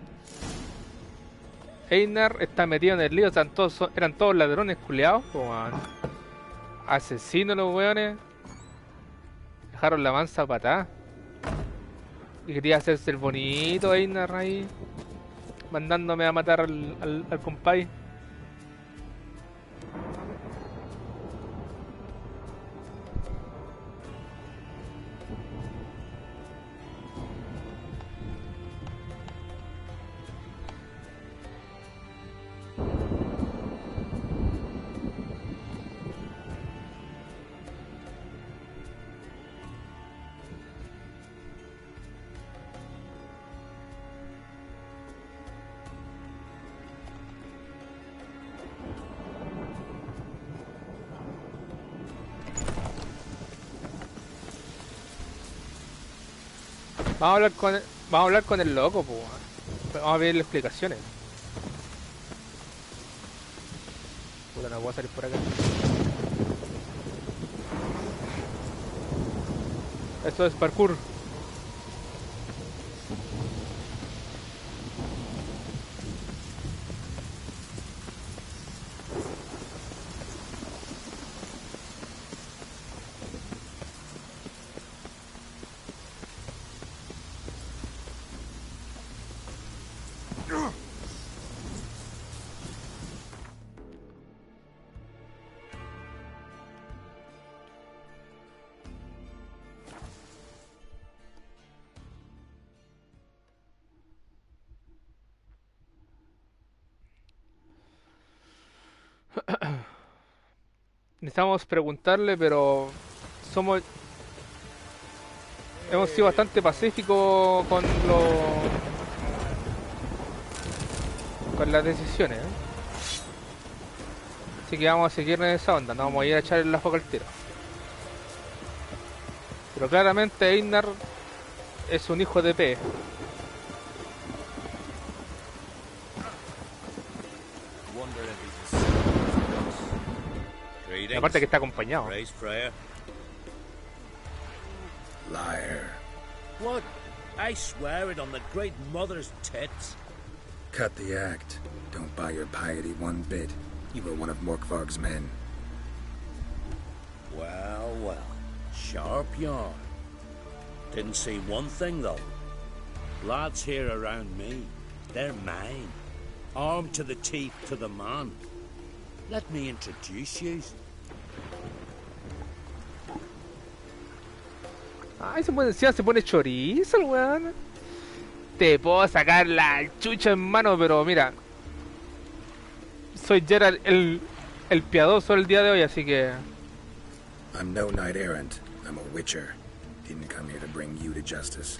Einar está metido en el lío, eran todos ladrones culeados, asesinos los weones. Dejaron la mansa patada. Y quería hacerse el bonito Einar ahí, mandándome a matar al compay. Vamos a hablar con el loco, pues. Vamos a ver explicaciones. Puta, no puedo salir por acá. Esto es parkour. Necesitamos preguntarle, pero hemos sido bastante pacíficos con las decisiones, ¿eh? Así que vamos a seguir en esa onda, no vamos a ir a echar la foca al tiro. Pero claramente Einar es un hijo de P. Y aparte que está acompañado. Liar. What? I swear it on the great mother's tits. Cut the act. Don't buy your piety one bit. You were one of Morkvarg's men. Well, well. Sharp yarn. Didn't see one thing, though. Lads here around me, they're mine. Armed to the teeth to the man. Let me introduce you. Ay, se pone chorizo el weón. Te puedo sacar la chucha en mano, pero mira, soy Geralt el piadoso el día de hoy, así que... I'm no knight errant. I'm a witcher. Didn't come here to bring you to justice.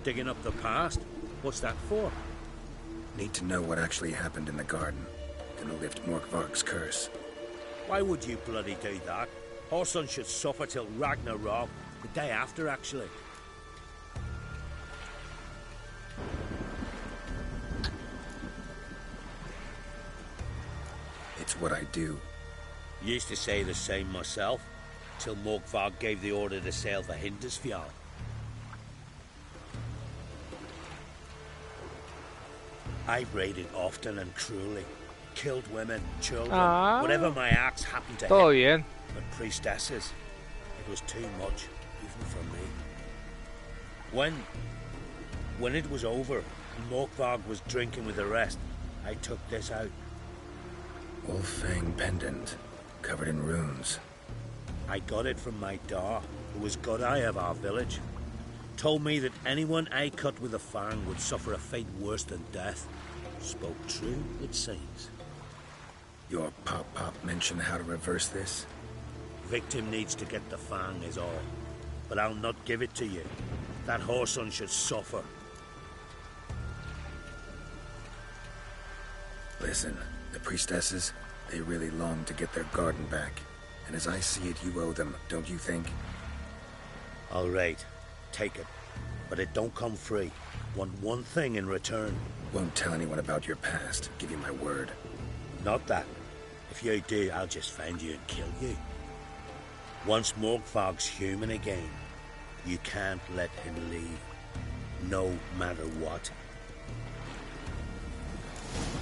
Digging up the past? What's that for? Need to know what actually happened in the garden. Gonna lift Morkvarg's curse. Why would you bloody do that? Our son should suffer till Ragnarok. The day after, actually. It's what I do. Used to say the same myself, till Morkvarg gave the order to sail for Hindisfjall. I raided often and cruelly. Killed women, children, whatever my axe happened to todo hit. Bien. But priestesses, it was too much, even for me. When it was over, and Morkvarg was drinking with the rest, I took this out. Wolf-fang pendant, covered in runes. I got it from my da, who was Godai of our village. Told me that anyone I cut with a fang would suffer a fate worse than death. Spoke true, it seems. Your pop mentioned how to reverse this? Victim needs to get the fang is all. But I'll not give it to you. That whoreson should suffer. Listen, the priestesses, they really long to get their garden back. And as I see it, you owe them, don't you think? All right, take it. But it don't come free. Want one thing in return. Won't tell anyone about your past, give you my word. Not that. If you do, I'll just find you and kill you. Once Morkvarg's human again, you can't let him leave. No matter what.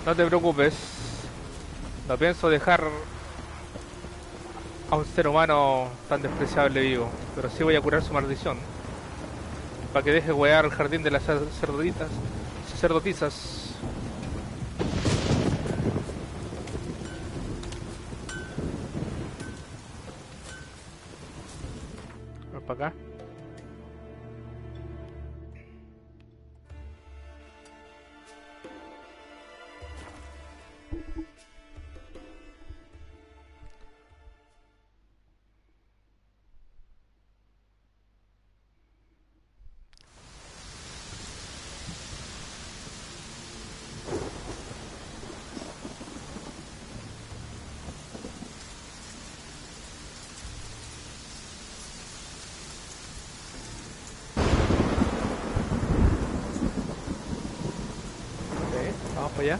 No te preocupes. No pienso dejar a un ser humano tan despreciable vivo. Pero sí voy a curar su maldición. Para que deje huear el jardín de las sacerdotisas. Para acá. Vamos para allá.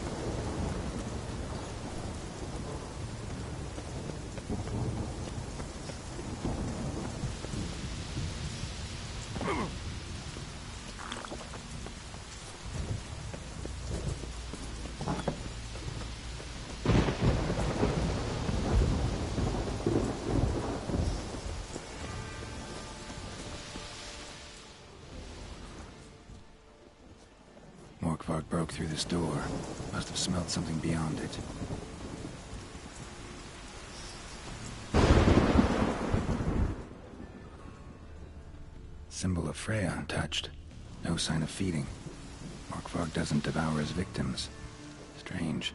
Morkvarg broke through this door. Must have smelled something beyond it. Symbol of Freya untouched. No sign of feeding. Morkvarg doesn't devour his victims. Strange.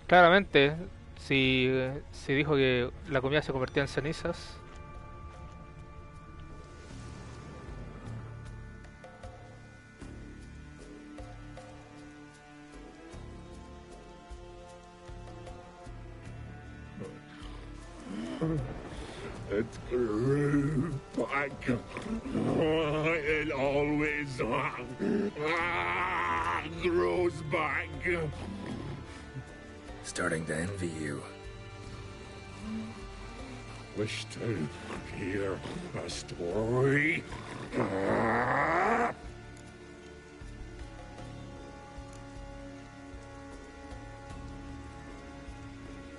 Claramente, si dijo que la comida se convertía en cenizas. It grew back. It always grows back. Starting to envy you. Wish to hear a story?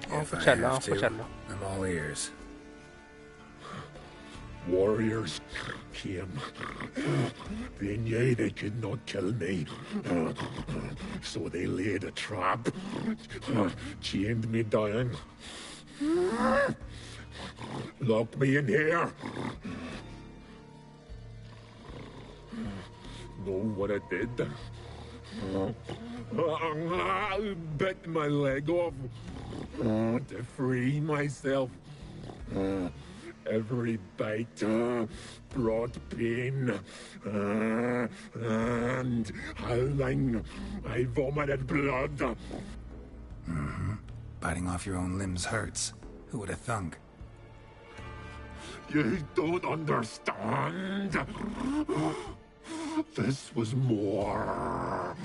Vamos a escucharlo. I'm all ears. Warriors came. They knew they could not kill me. So they laid a trap. Chained me down. Locked me in here. Know what I did? Bit my leg off to free myself. Every bite brought pain, and howling, I vomited blood. Mm-hmm. Biting off your own limbs hurts. Who would have thunk? You don't understand. This was more.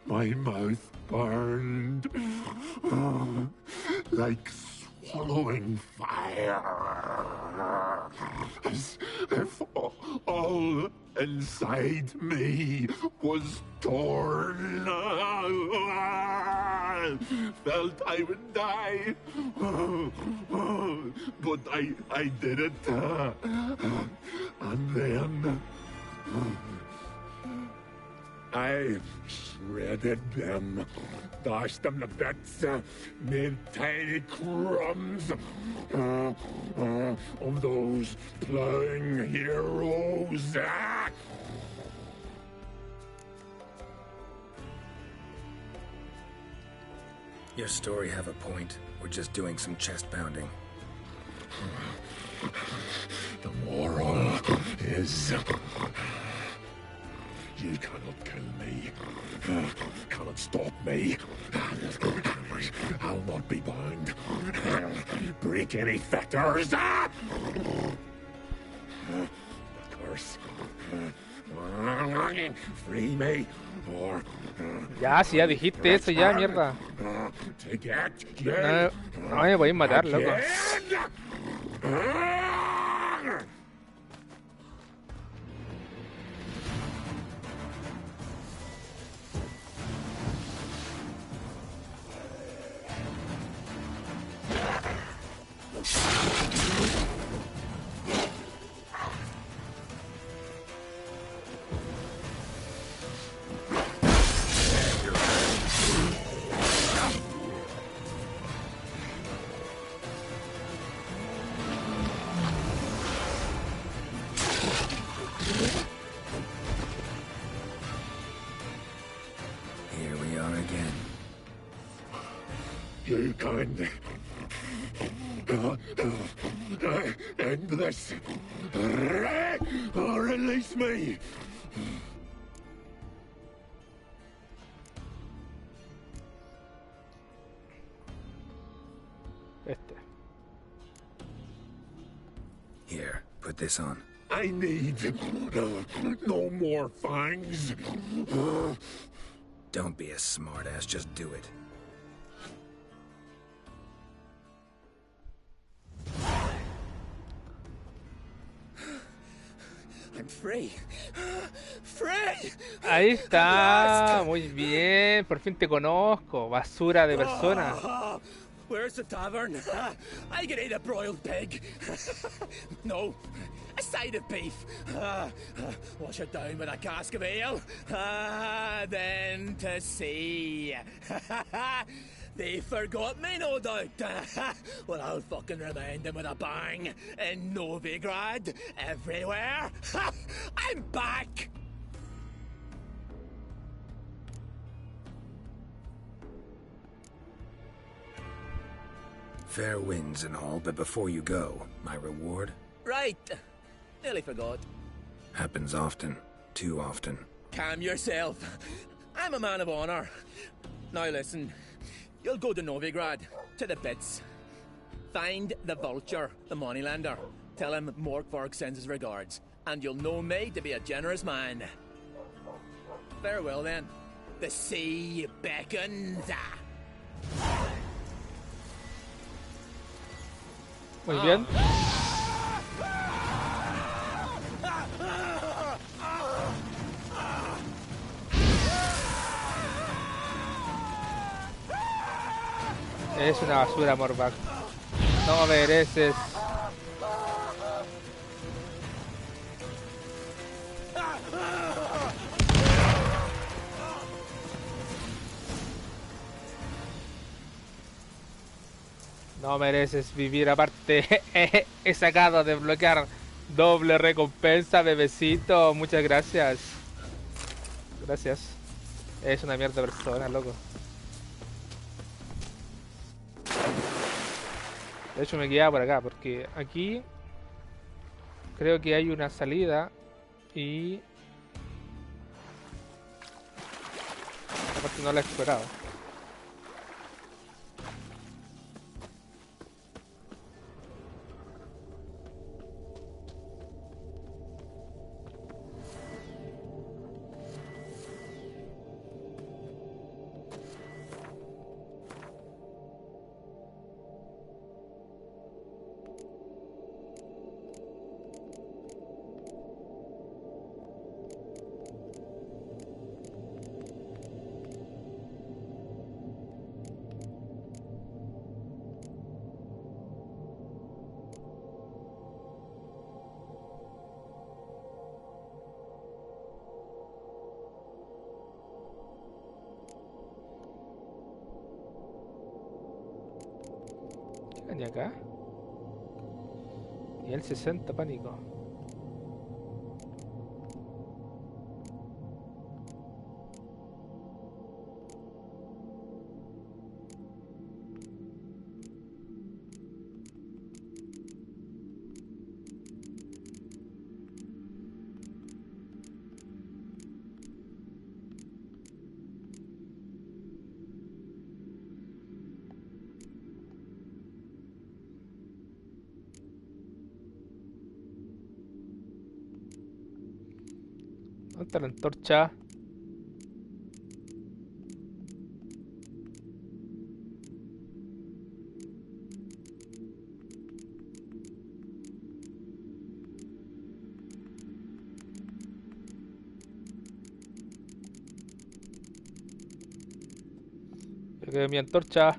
My mouth burned like swallowing fire, as if all inside me was torn. Felt I would die, but I did it, and then I shredded them, dashed them to bits, made tiny crumbs of those plowing here shadows. Your story have a point. We're just doing some chest pounding. The moral is... You cannot kill me. Cannot stop me. I'll not be bound. Break any fetters. The curse. Free me, or... Ya, si ya dijiste eso, ya, mierda. To get No, no me podéis matar, loco. Here we are again. You can end this, or release me. Here, put this on. I need no more fangs. Don't be a smartass, just do it. I'm free. Free. Ahí está, muy bien, por fin te conozco, basura de persona. Oh, where's the tavern? I can eat a broiled pig. No, a side of beef. Wash it down with a cask of ale. Then to sea. They forgot me, no doubt. Well, I'll fucking remind them with a bang. In Novigrad, everywhere. I'm back! Fair winds and all, but before you go, my reward? Right. Nearly forgot. Happens often. Too often. Calm yourself. I'm a man of honor. Now listen. You'll go to Novigrad, to the pits. Find the vulture, the moneylender. Tell him Morkvarg sends his regards, and you'll know me to be a generous man. Farewell then. The sea beckons. Muy bien. Es una basura, Morkvarg. No mereces. No mereces vivir. Aparte, he sacado a desbloquear doble recompensa, bebecito. Muchas gracias. Gracias. Es una mierda de persona, loco. De hecho me quedaba por acá, porque aquí creo que hay una salida y... aparte no la he explorado. ¿Qué hay acá? Y el 60 pánico. ¿Dónde está la antorcha? Yo quedé mi antorcha.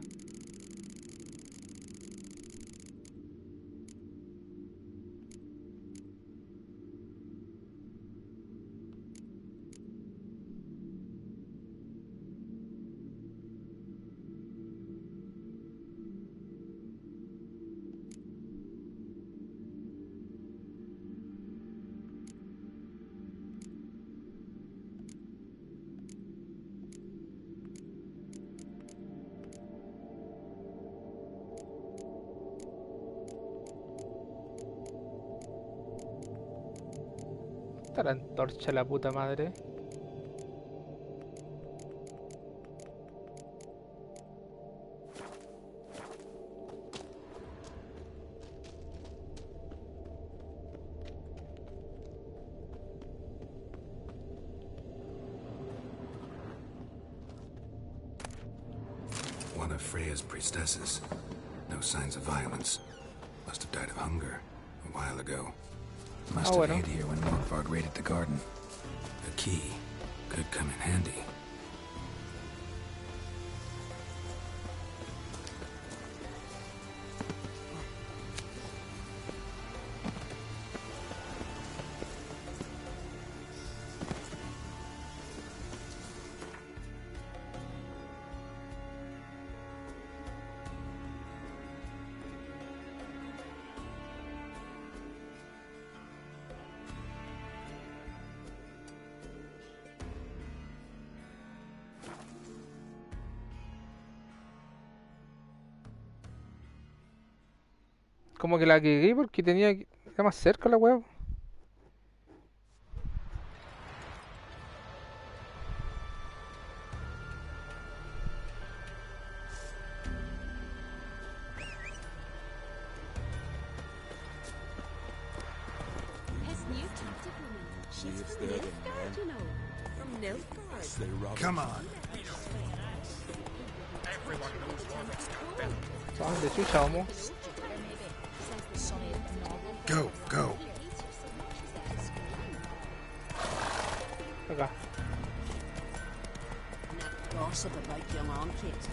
¿Dónde está la antorcha, la puta madre? One of Freya's priestesses. No signs of violence. Must have died of hunger a while ago. Must have hid here when Morkvarg raided the garden. The key could come in handy. Como que la cagué porque tenía que... Era más cerca la wea. His new captive woman. She's from Nilfgaard, you know. From Nilfgaard. Come on. Everyone knows Warwick's captain. ¿Dónde chucha vamos? Go, go. Acá. Gossip about young on Kate.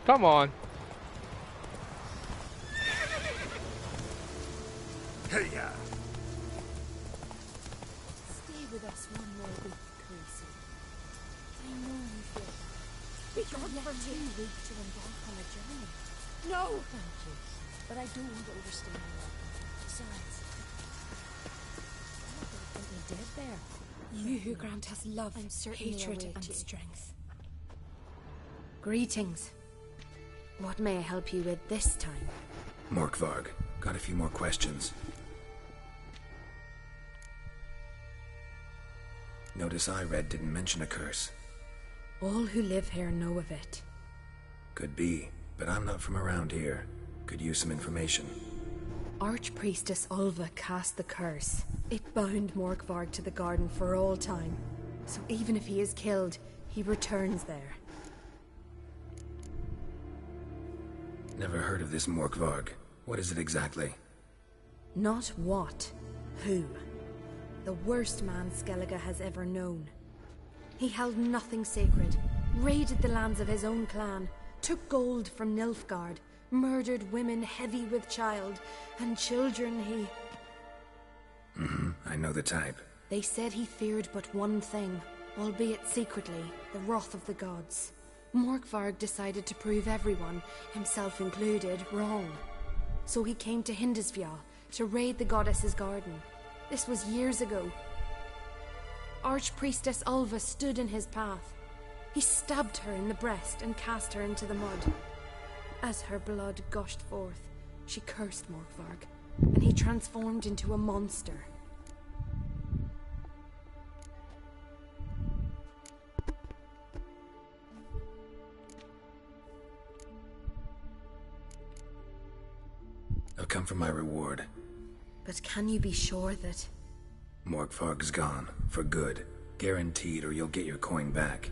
Come on. Hey, yeah. Stay with us one more week, Gracie. I know you feel bad. But you're yet too weak to embark on a journey. No! Thank you. But I don't want to overstay my welcome. Besides, I'm not going to think me dead there. You who grant us love, I'm certainly hatred, await and you. strength. Greetings. What may I help you with this time? Morkvarg. Got a few more questions. Notice I read didn't mention a curse. All who live here know of it. Could be, but I'm not from around here. Could use some information. Archpriestess Ulva cast the curse. It bound Morkvarg to the garden for all time. So even if he is killed, he returns there. Never heard of this Morkvarg. What is it exactly? Not what, who. The worst man Skellige has ever known. He held nothing sacred, raided the lands of his own clan, took gold from Nilfgaard, murdered women heavy with child, and children he... I know the type. They said he feared but one thing, albeit secretly, the wrath of the gods. Morkvarg decided to prove everyone, himself included, wrong. So he came to Hindisfjall to raid the goddess's garden. This was years ago. Archpriestess Ulva stood in his path. He stabbed her in the breast and cast her into the mud. As her blood gushed forth, she cursed Morkvarg, and he transformed into a monster. I've come for my reward. But can you be sure that... Morkvarg's gone, for good. Guaranteed, or you'll get your coin back.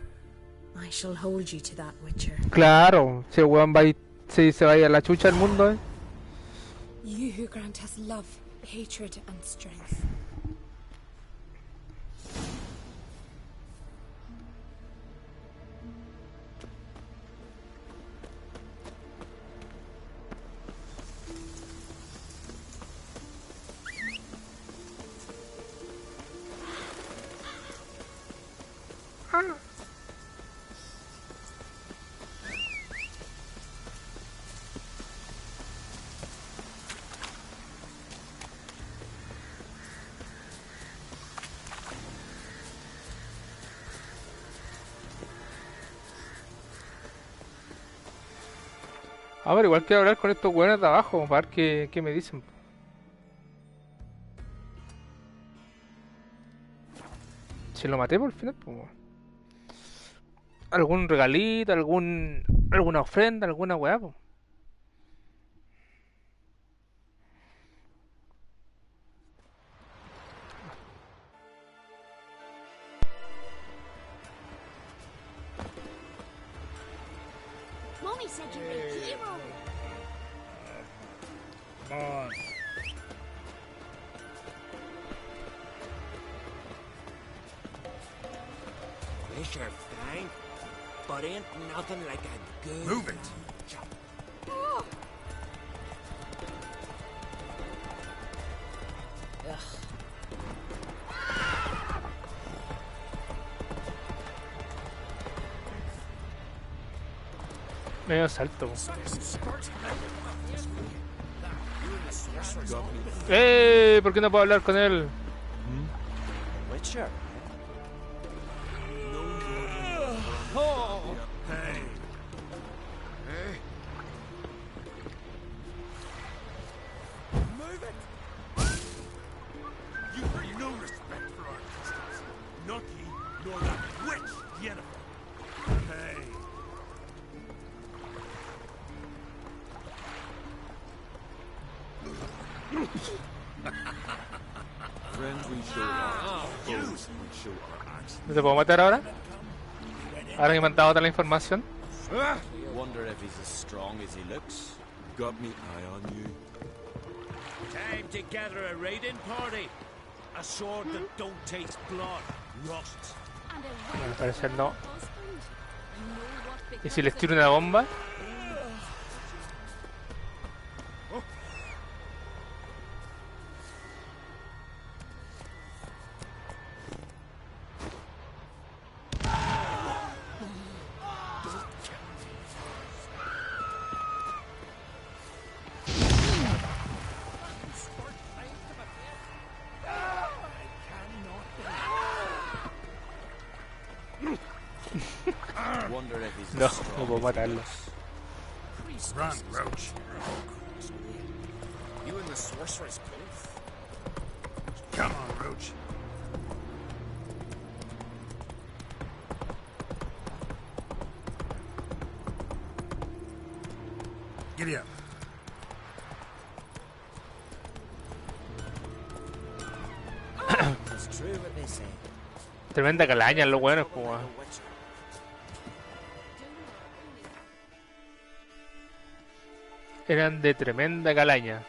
I shall hold you to that, Witcher. Claro, si el weón va y si se vaya a la chucha del mundo, You who grant us love, hatred, and strength. A ver, igual quiero hablar con estos weones de abajo, para ver qué me dicen. Si lo maté por el final, pues... Algún regalito, alguna ofrenda, alguna weá, pues. Mommy said you're a hero. Come on. Wish her flank, but ain't nothing like a good... Move it! Oh. Medio salto. ¿Por qué no puedo hablar con él? Witcher. Oh. Hey. Move it! You bring no respect for our customs. Not ye, nor that witch, Yennefer. Hey. Friends we show our foes we show our actions. ¿No te puedo matar ahora? Ahora que me han dado toda la información. Wonder if he's as strong as he looks. Got me eye on you. Time to gather a raiding party. A sword that don't taste blood rusts. Bueno, al parecer no. ¿Y si les tiro una bomba? Wonder if he's No, as strong no puedo as he matarlo. looks. Run, Roach. You and the sorceress both? Come on, Roach. Giddy up. It's true what they say. Tremenda calaña, lo bueno es como... Eran de tremenda calaña.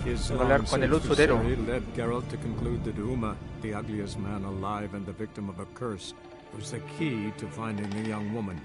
His Hablar long con el search for usurero. Ciri led Geralt to conclude that Uma, the ugliest man alive and the victim of a curse, was the key to finding the young woman.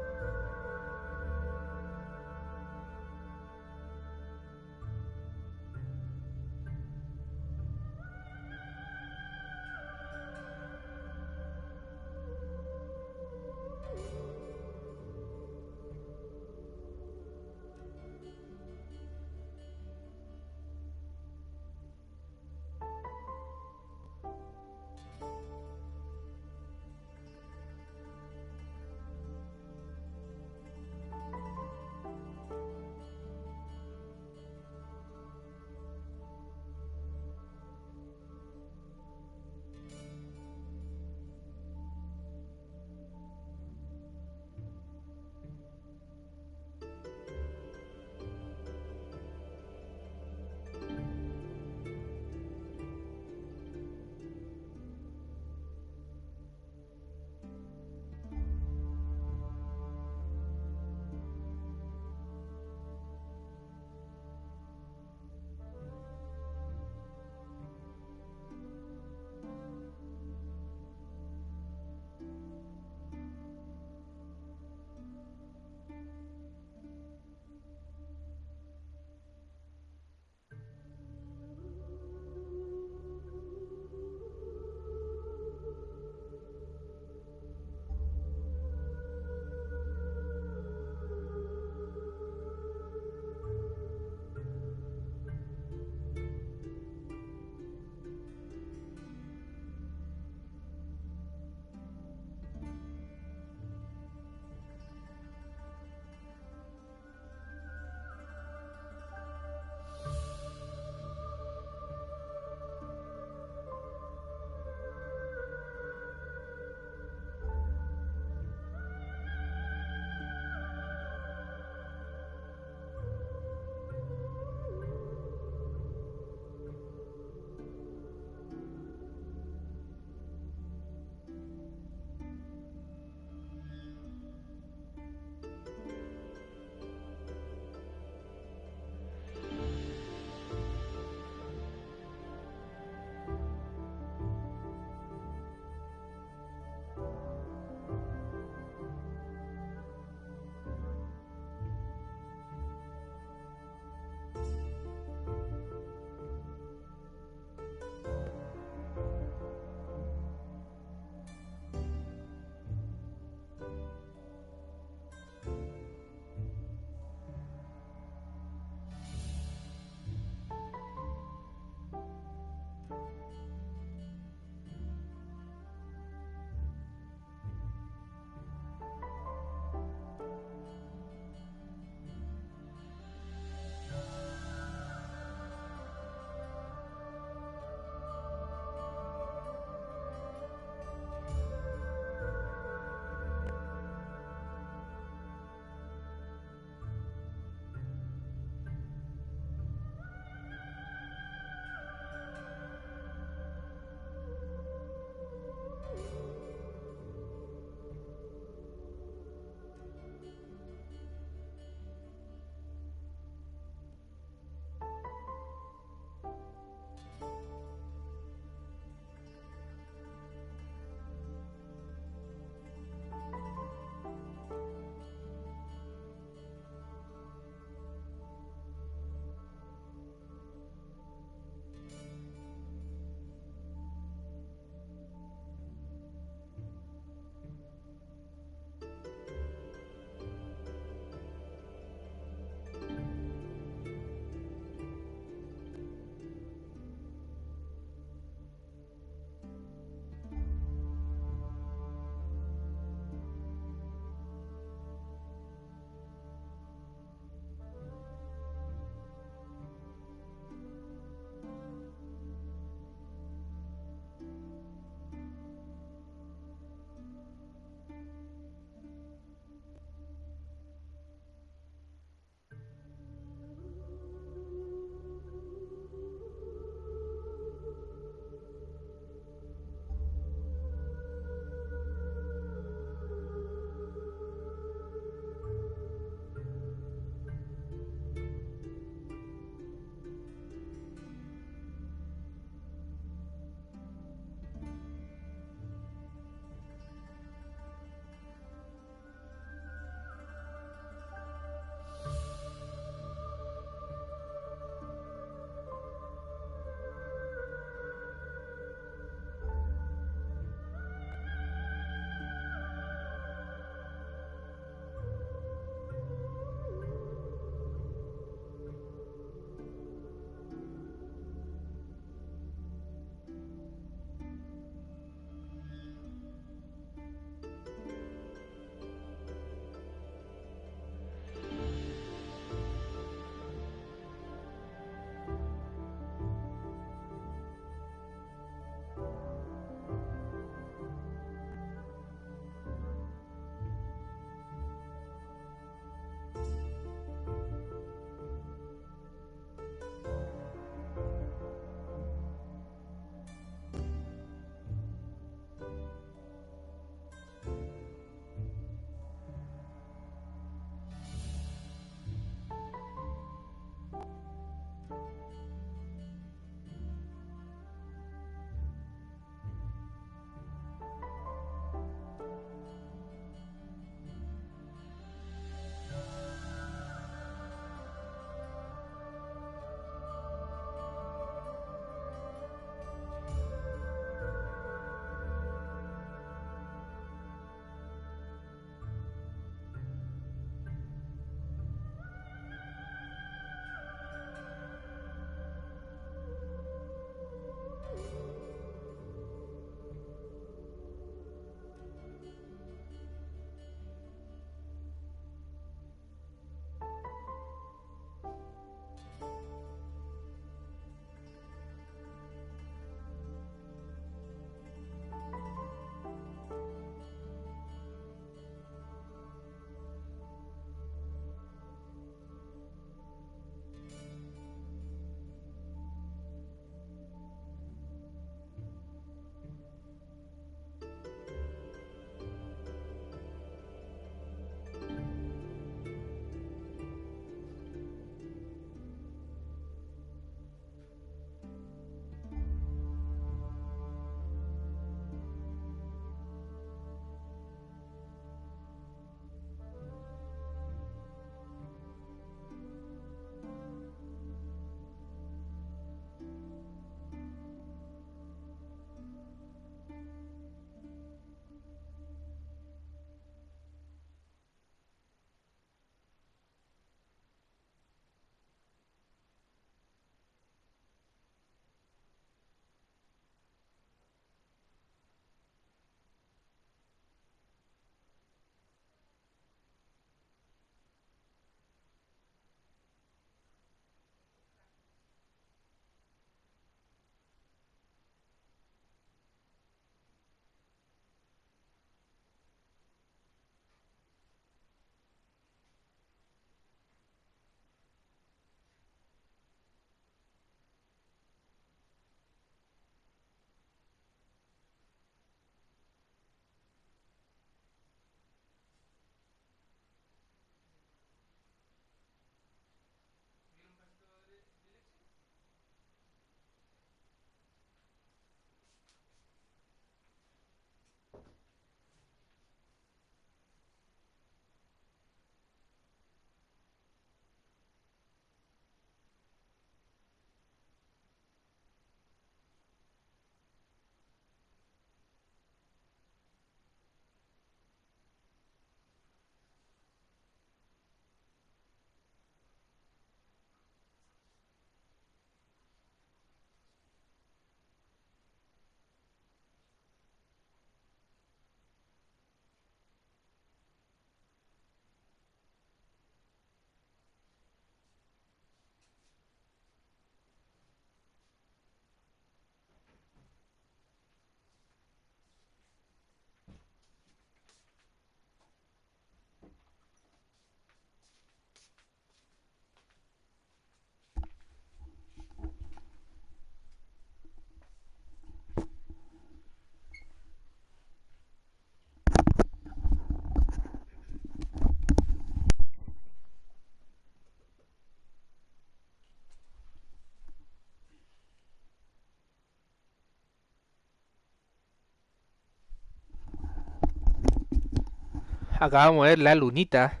Acabamos de ver la lunita.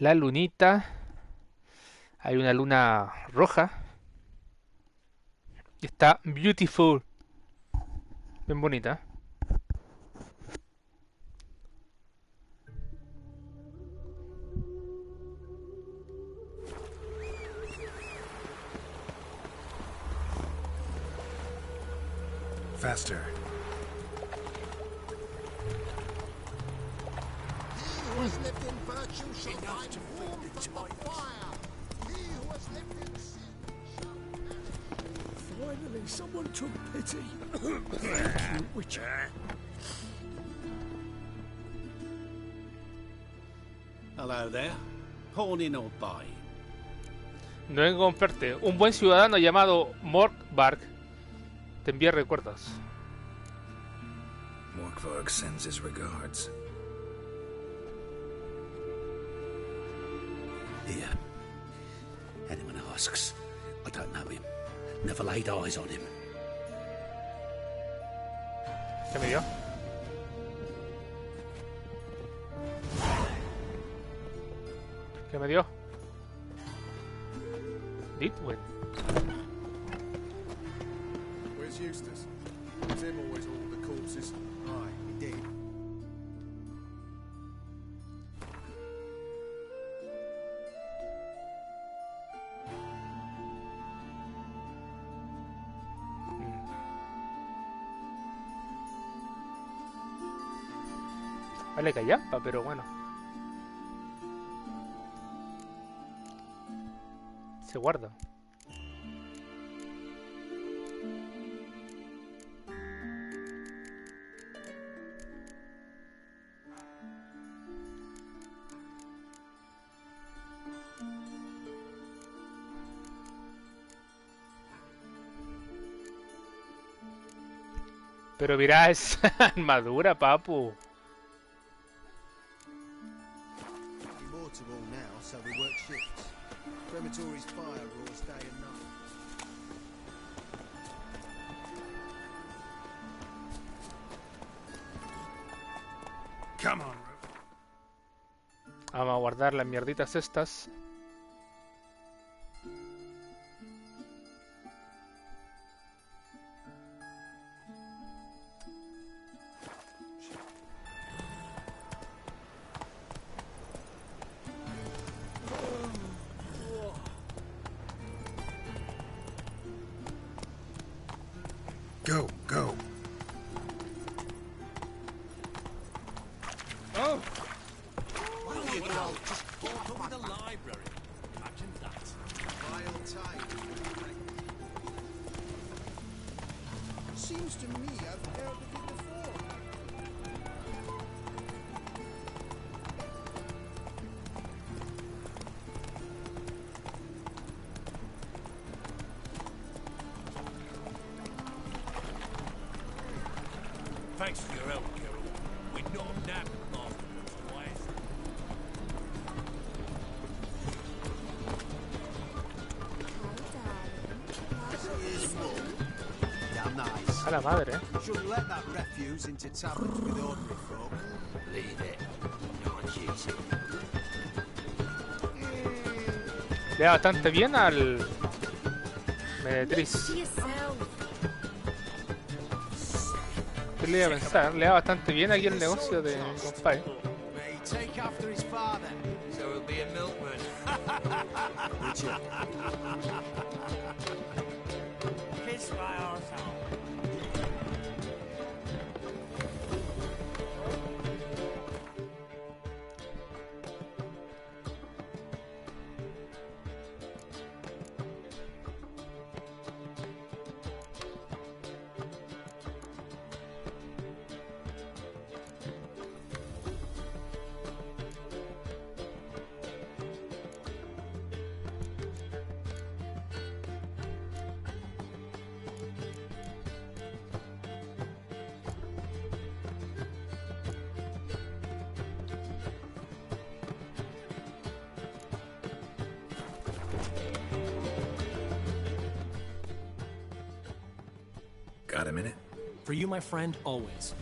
La lunita. Hay una luna roja. Y está beautiful. Bien bonita. Faster. He who has lived in virtue shall find warmth of the fire. He who has lived in sin shall... Finally, someone took pity. Thank you, Witcher. Hello there. Pawning or buying? No vengo a comprarte. Un buen ciudadano llamado Morkvarg te envía recuerdos. Morkvarg sends his regards. Here. Anyone asks, I don't know him. Never laid eyes on him. ¿Qué me dio? ¿Qué me dio? Ditwin. Where's Eustace? It's him always all the corpses. Aye, he did. Vale, callampa, pero bueno. Se guarda. Pero mira esa armadura, papu. Immortal now, so we work shifts. Crematory's fire roars day and night. Come on, Vamos a guardar las mierditas estas. Go, go. Oh! Well, you know, just walk over the library. Imagine that. Vile time. Seems to me I've heard of it before. Thanks for your help, Carol. We're not napping afterwards, twice. Damn nice. A la madre, Shouldn't let that refuse into taverns with ordinary folk. Leave it. Not use it. Le da bastante bien al Meretriz. ¿Qué le iba a pensar? Le da bastante bien aquí el negocio de mi compadre. May he take after his father. So he'll be a milkman. Kiss my arsehole. Got a minute? For you, my friend, always.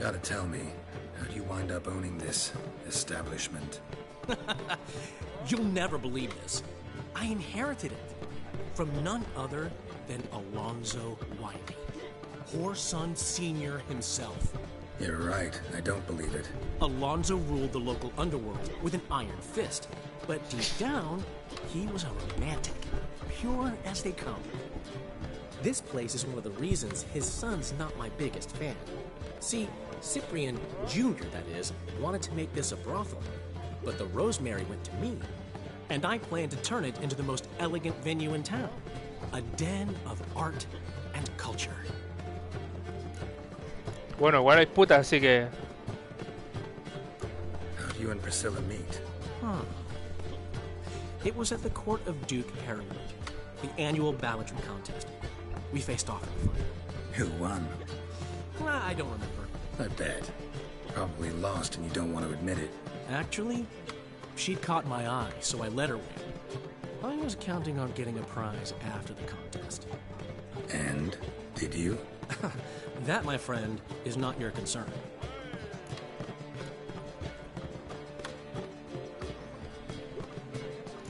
Gotta tell me, how'd you wind up owning this establishment? You'll never believe this. I inherited it from none other than Alonzo Wiley, Whoreson Sr. himself. You're right, I don't believe it. Alonzo ruled the local underworld with an iron fist, but deep down, he was a romantic, pure as they come. This place is one of the reasons his son's not my biggest fan. See, Cyprian Jr., that is, wanted to make this a brothel, but the Rosemary went to me, and I planned to turn it into the most elegant venue in town, a den of art and culture. Bueno, igual hay putas, así que... How'd you and Priscilla meet? It was at the court of Duke Harrowwood, the annual balladry contest. We faced off in a fight. Who won? I don't remember. I bet. Probably lost and you don't want to admit it. Actually, she caught my eye, so I let her win. I was counting on getting a prize after the contest. And? Did you? That, my friend, is not your concern.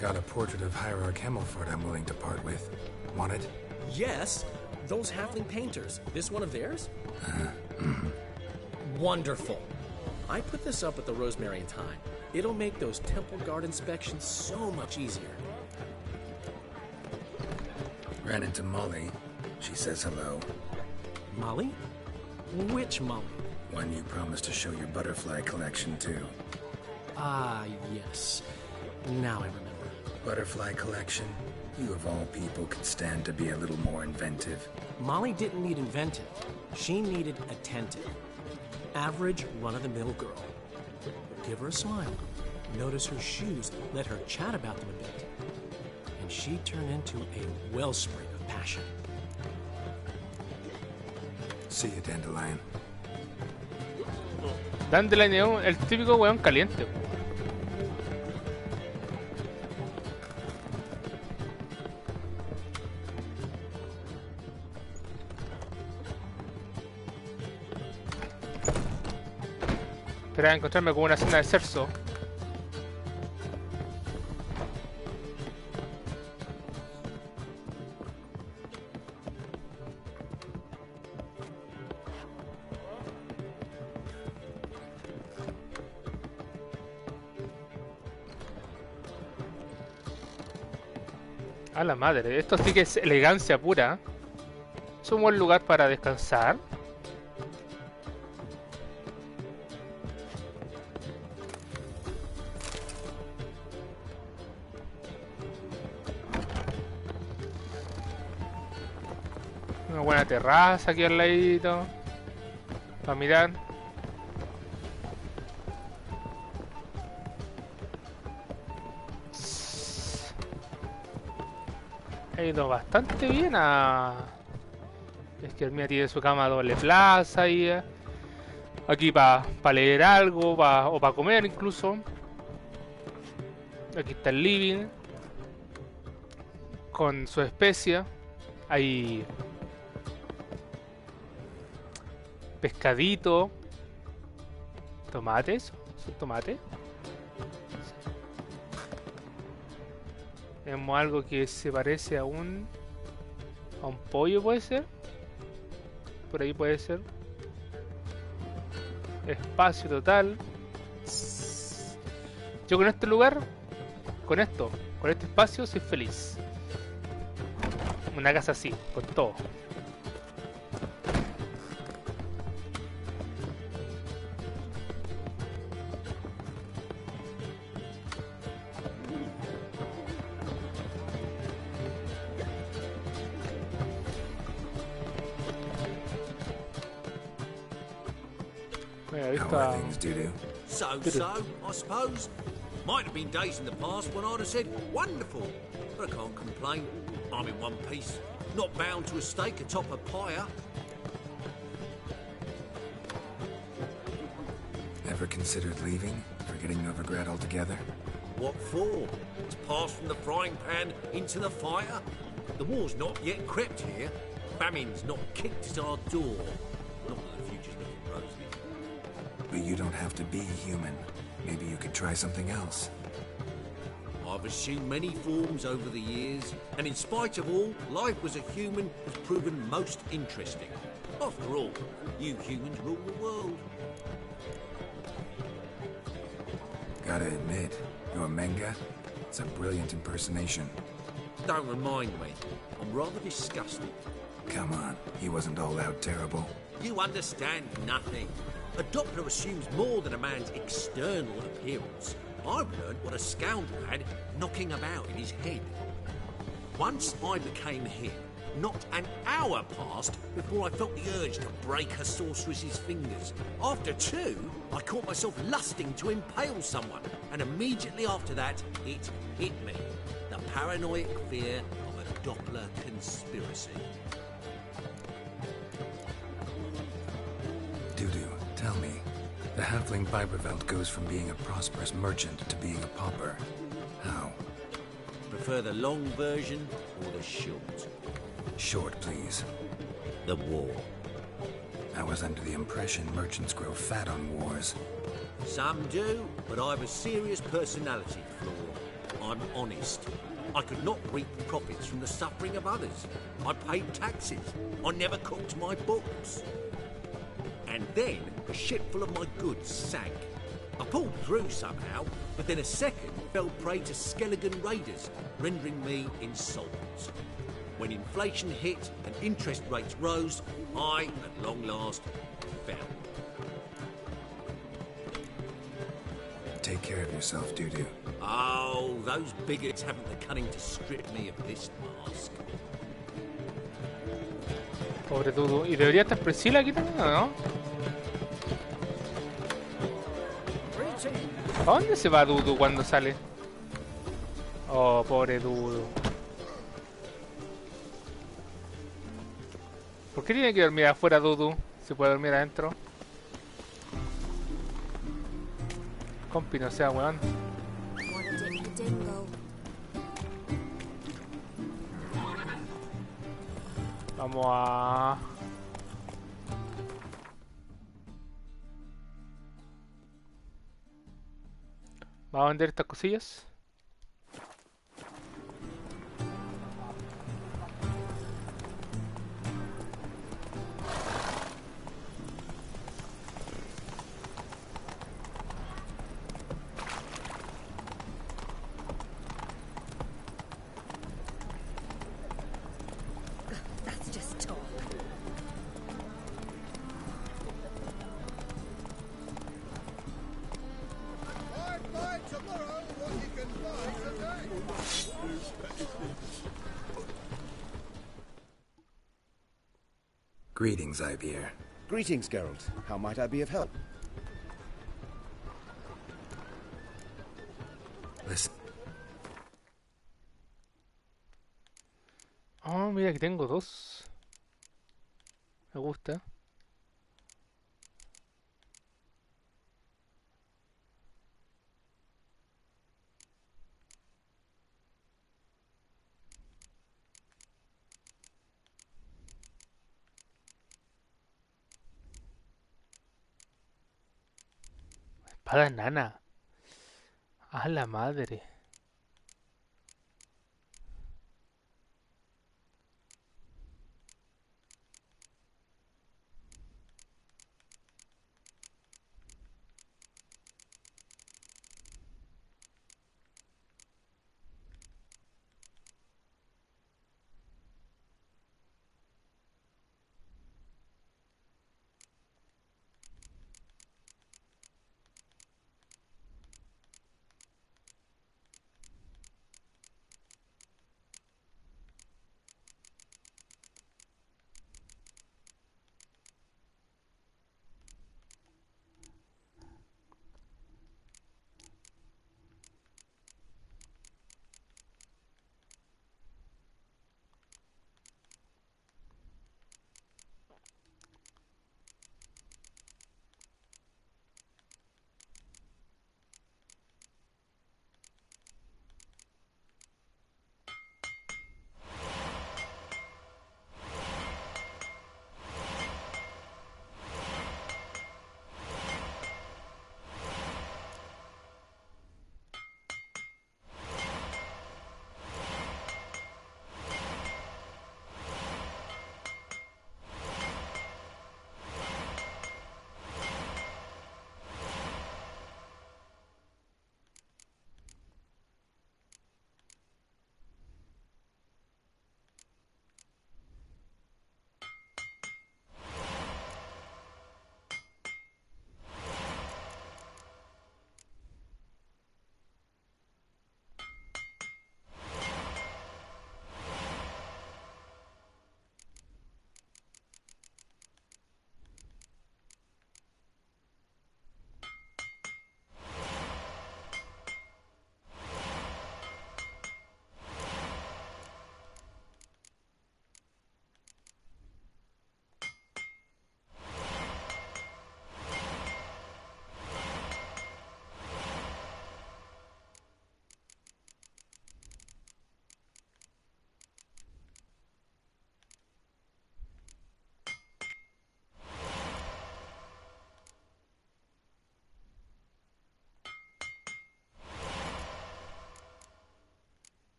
Got a portrait of Hierarch Himmelford I'm willing to part with. Want it? Yes, those halfling painters. This one of theirs? Wonderful. I put this up at the Rosemary in time. It'll make those temple guard inspections so much easier. Ran into Molly. She says hello. Molly? Which Molly? One you promised to show your butterfly collection to. Ah, yes. Now I remember. Butterfly collection? You of all people could stand to be a little more inventive. Molly didn't need inventive. She needed attentive. Average, run-of-the-mill girl. Give her a smile. Notice her shoes. Let her chat about them a bit. And she'd turn into a wellspring of passion. See you, Dandelion. Dandelion es el típico weón caliente. Esperaba encontrarme con una escena de Cerso. A la madre, esto sí que es elegancia pura. Es un buen lugar para descansar. Una buena terraza aquí al ladito para mirar. Ha ido bastante bien a... Es que el mío tiene su cama doble plaza y aquí para leer algo o para comer incluso. Aquí está el living con su especia. Hay pescadito, tomates, ¿son tomates? Tenemos algo que se parece a un pollo, puede ser. Por ahí puede ser. Espacio total. Yo con este lugar, con este espacio, soy feliz. Una casa así, con todo. So, I suppose. Might have been days in the past when I'd have said, wonderful. But I can't complain. I'm in one piece. Not bound to a stake atop a pyre. Ever considered leaving? Forgetting Novigrad altogether? What for? To pass from the frying pan into the fire? The war's not yet crept here. Famine's not kicked at our door. Not that the future's looking rosy. But you don't have to be human. Maybe you could try something else. I've assumed many forms over the years, and in spite of all, life as a human has proven most interesting. After all, you humans rule the world. Gotta admit, your Menga, it's a brilliant impersonation. Don't remind me. I'm rather disgusted. Come on, he wasn't all out terrible. You understand nothing. A Doppler assumes more than a man's external appearance. I've learned what a scoundrel had knocking about in his head. Once I became him, not an hour passed before I felt the urge to break a sorceress's fingers. After two, I caught myself lusting to impale someone, and immediately after that, it hit me. The paranoid fear of a Doppler conspiracy. Dudu, tell me, the halfling Vibervelt goes from being a prosperous merchant to being a pauper. How? Prefer the long version or the short? Short, please. The war. I was under the impression merchants grow fat on wars. Some do, but I have a serious personality flaw. I'm honest. I could not reap profits from the suffering of others. I paid taxes. I never cooked my books. And then a ship full of my goods sank. I pulled through somehow, but then a second fell prey to Skelligan raiders, rendering me insolvent. When inflation hit and interest rates rose, I, at long last, fell. Take care of yourself, Dudu. Oh, those bigots haven't the cunning to strip me of this mask. Pobre Dudu. ¿Y debería estar Priscila aquí también o no? ¿A dónde se va Dudu cuando sale? Oh, pobre Dudu. ¿Por qué tiene que dormir afuera Dudu? ¿Se puede dormir adentro? Compi, no sea weón. Vamos a... Vamos a vender estas cosillas. That's just talk. Buy tomorrow what you can buy today. Greetings, Ibeer. Greetings, Geralt. How might I be of help? Listen. Oh, mira que tengo dos. Me gusta. Espada nana. A la madre.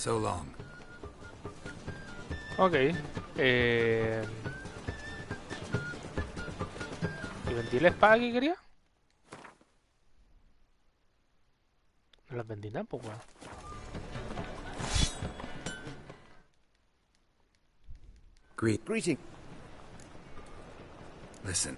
So long. Ok. ¿Y vendí la espada que quería? No las vendí tampoco, weón. Greeting. Listen.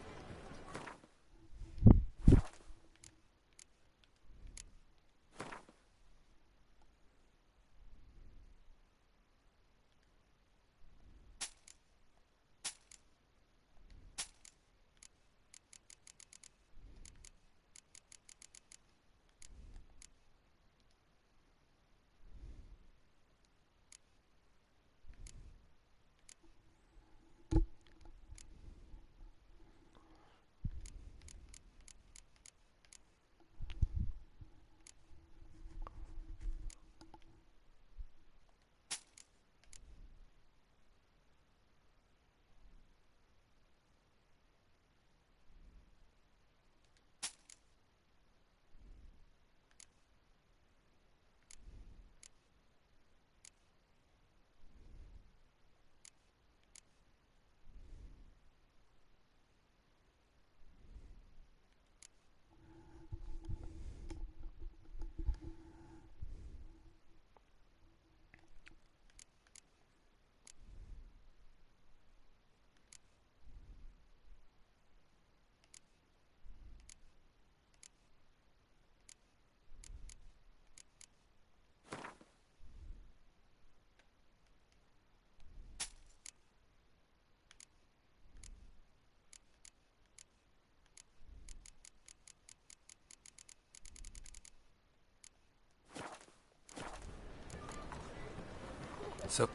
So,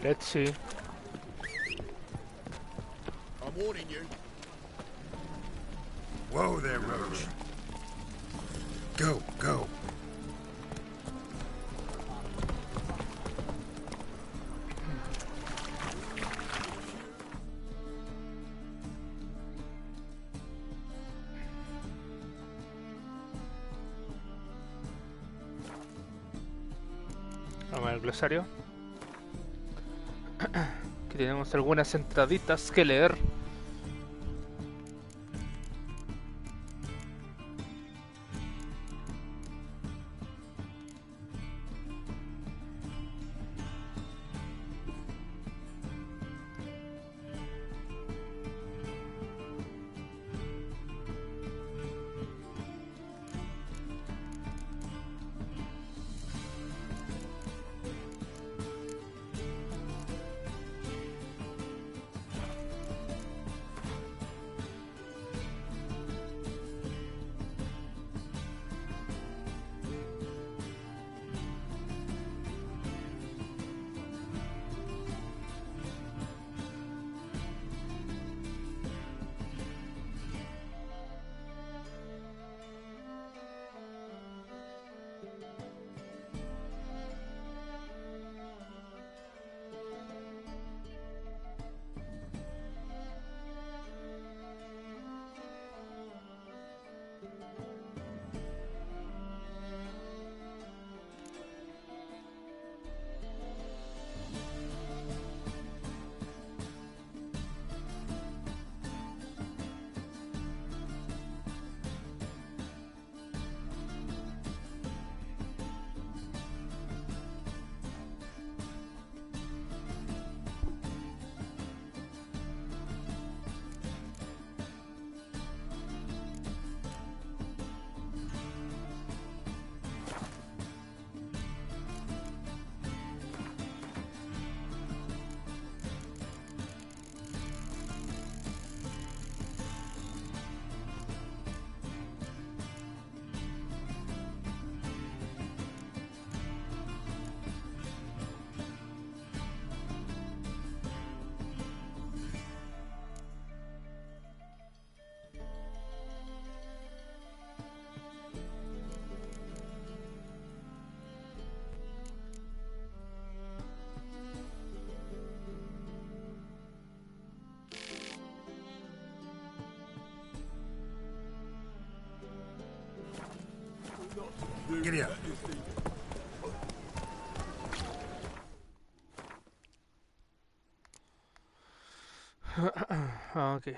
let's see. I'm warning you. whoa there, Roach. Go, go. Vamos al glosario. Aquí tenemos algunas entraditas que leer. Giddy up. Ok.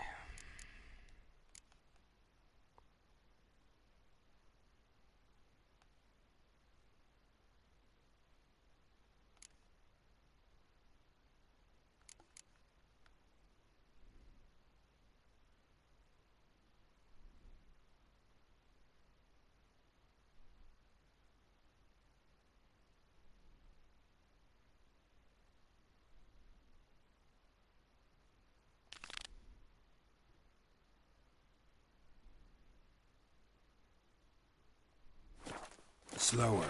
Slower.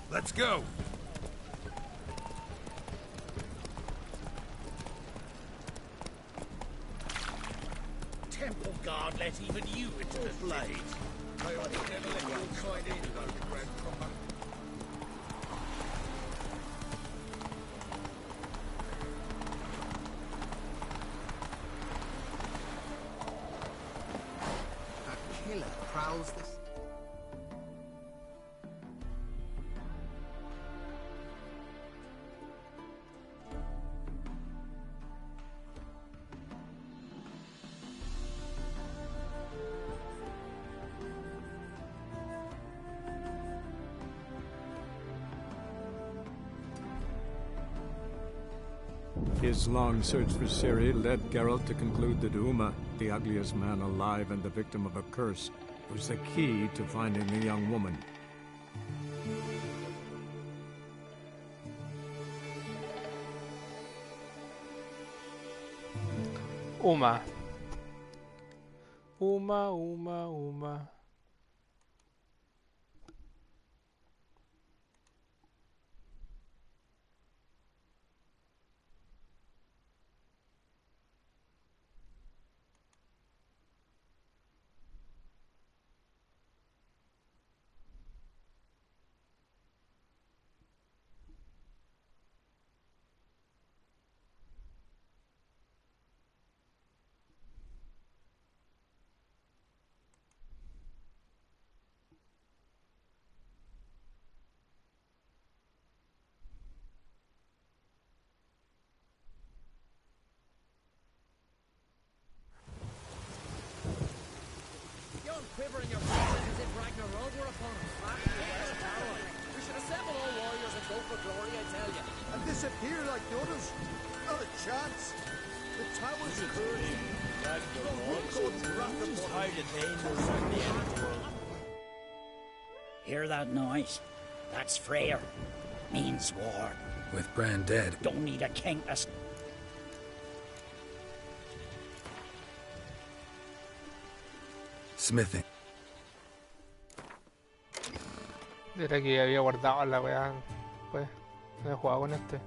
Let's go! Temple guard let even you into the blade. I ought to never let your kind in about the Grand Combat. A killer prowls this. His long search for Ciri led Geralt to conclude that Uma, the ugliest man alive and the victim of a curse, was the key to finding the young woman. Uma. Uma. Yon quivering your breath as if Ragnarok were upon us. We should assemble all warriors and go for glory, I tell you. And disappear like the others. Not a chance. The tower's cursed. Hear that noise? That's Freyr. Means war. With Bran dead. Don't need a king to... Smithing. Era que había guardado la weá. Pues, no he jugado con este.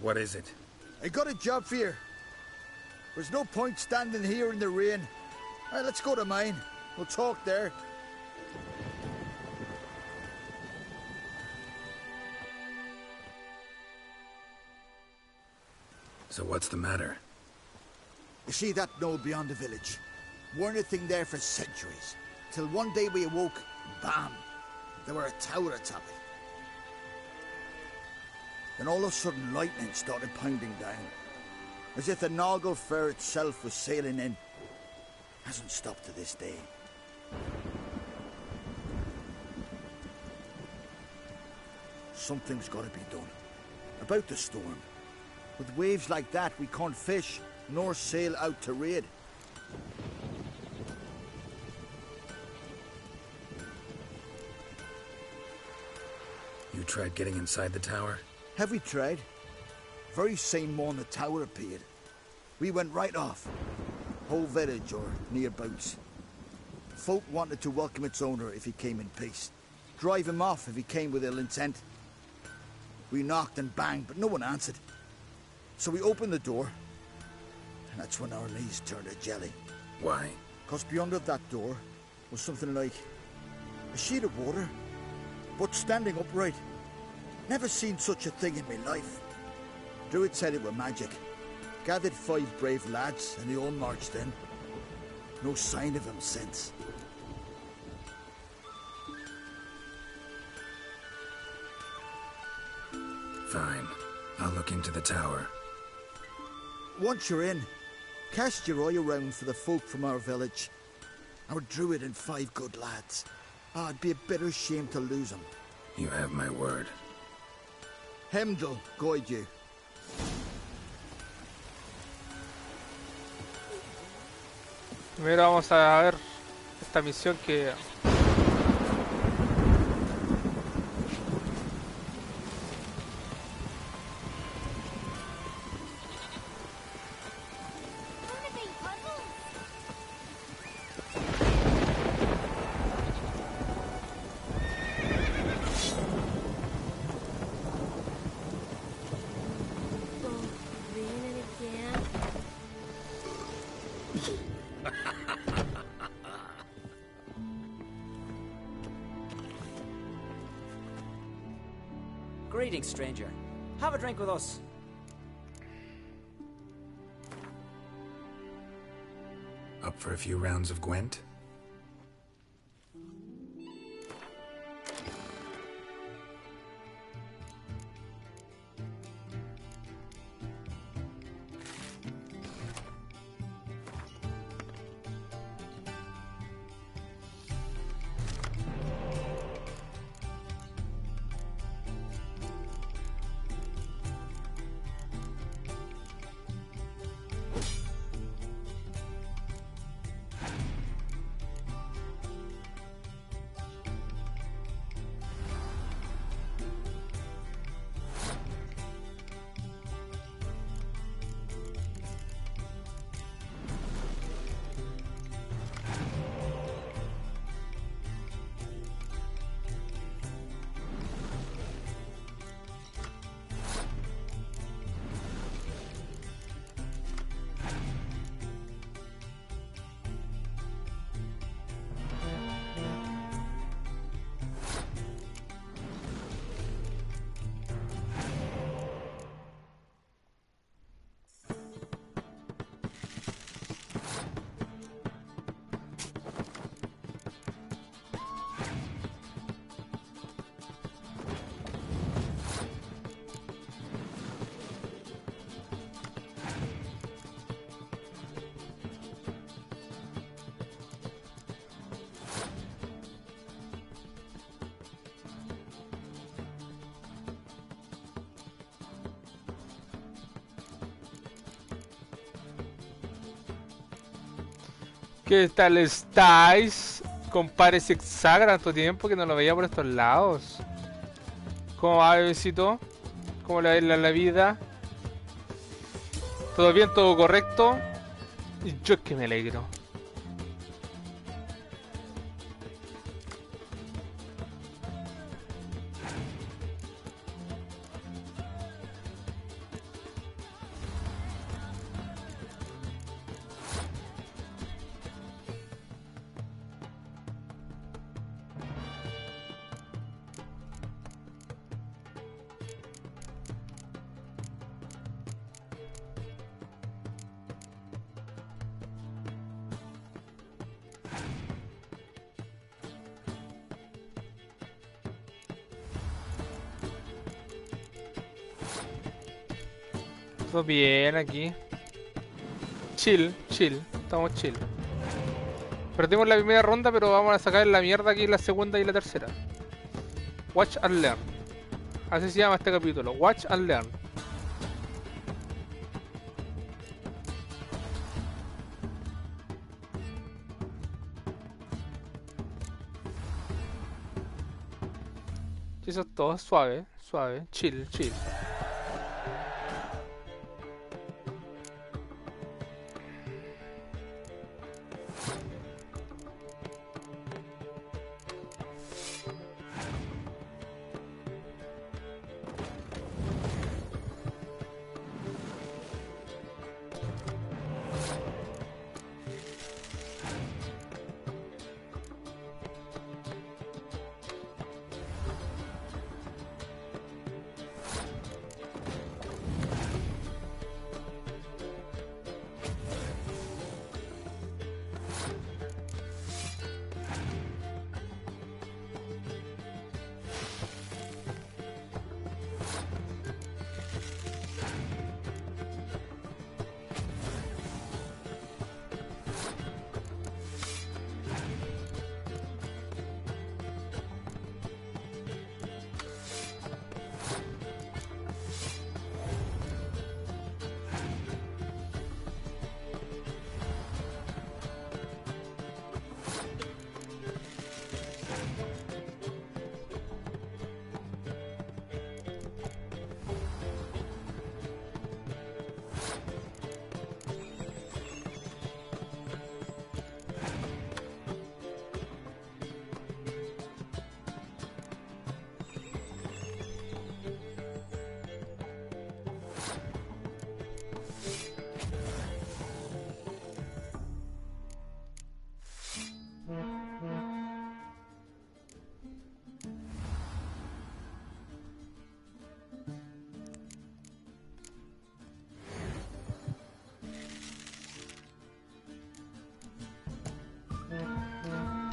What is it? I got a job for you. There's no point standing here in the rain. All right, let's go to mine. We'll talk there. So what's the matter? You see that knoll beyond the village? Weren't a thing there for centuries. Till one day we awoke, bam! There were a tower atop it. Then all of a sudden lightning started pounding down. As if the Noggle Fair itself was sailing in. Hasn't stopped to this day. Something's got to be done. About the storm. With waves like that, we can't fish, nor sail out to raid. You tried getting inside the tower? Have we tried? Very same morning the tower appeared. We went right off. Whole village or nearabouts. Folk wanted to welcome its owner if he came in peace. Drive him off if he came with ill intent. We knocked and banged, but no one answered. So we opened the door, and that's when our knees turned to jelly. Why? Because beyond of that door was something like a sheet of water, but standing upright. Never seen such a thing in my life. Druid said it were magic. Gathered 5 brave lads, and they all marched in. No sign of him since. Fine. I'll look into the tower. Once you're in, cast your eye around for the folk from our village. Our druid and 5 good lads. It'd be a bitter shame to lose them. You have my word. Hemdall, guide you. Primero vamos a ver esta misión que... Greetings, stranger. Have a drink with us. Up for a few rounds of Gwent? ¿Qué tal estáis? Compadre Zigzag, tanto tiempo que no lo veía por estos lados. ¿Cómo va, bebecito? ¿Cómo le va la vida? ¿Todo bien? ¿Todo correcto? Y yo es que me alegro. Todo bien aquí. Chill, chill. Estamos chill. Perdimos la primera ronda, pero vamos a sacar la mierda aquí la segunda y la tercera. Watch and Learn. Así se llama este capítulo. Watch and Learn. Y eso es todo. Suave, suave. Chill, chill.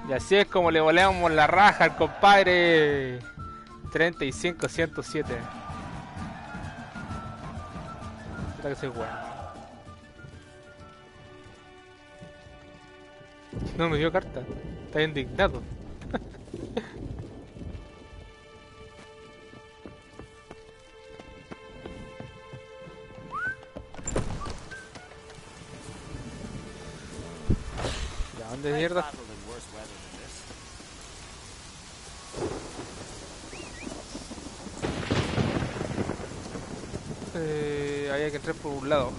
Y así es como le voleamos la raja al compadre. 35-107. Espera que soy bueno. No me dio carta. Está indignado. ¿Ya dónde mierda? Había que entrar por un lado.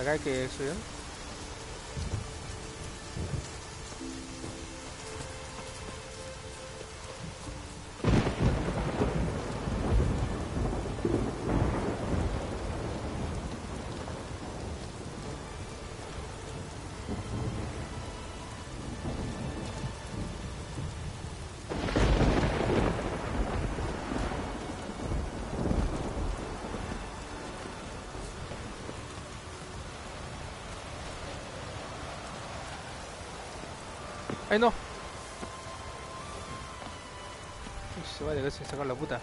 Acá que soy yo. Ay no. Uy, se va a llegar sin sacar la puta.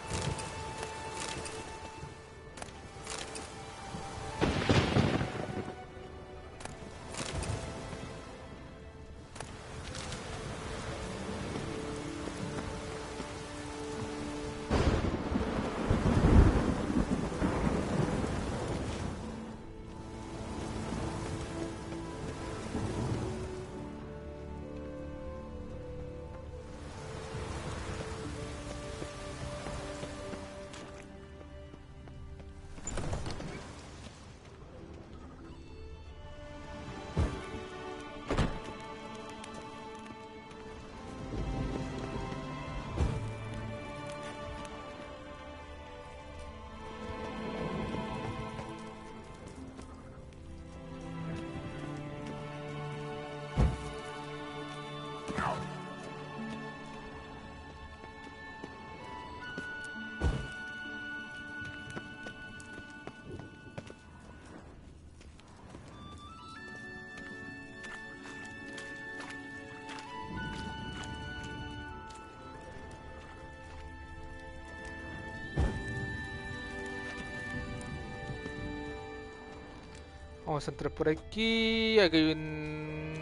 Vamos a entrar por aquí. Aquí hay un...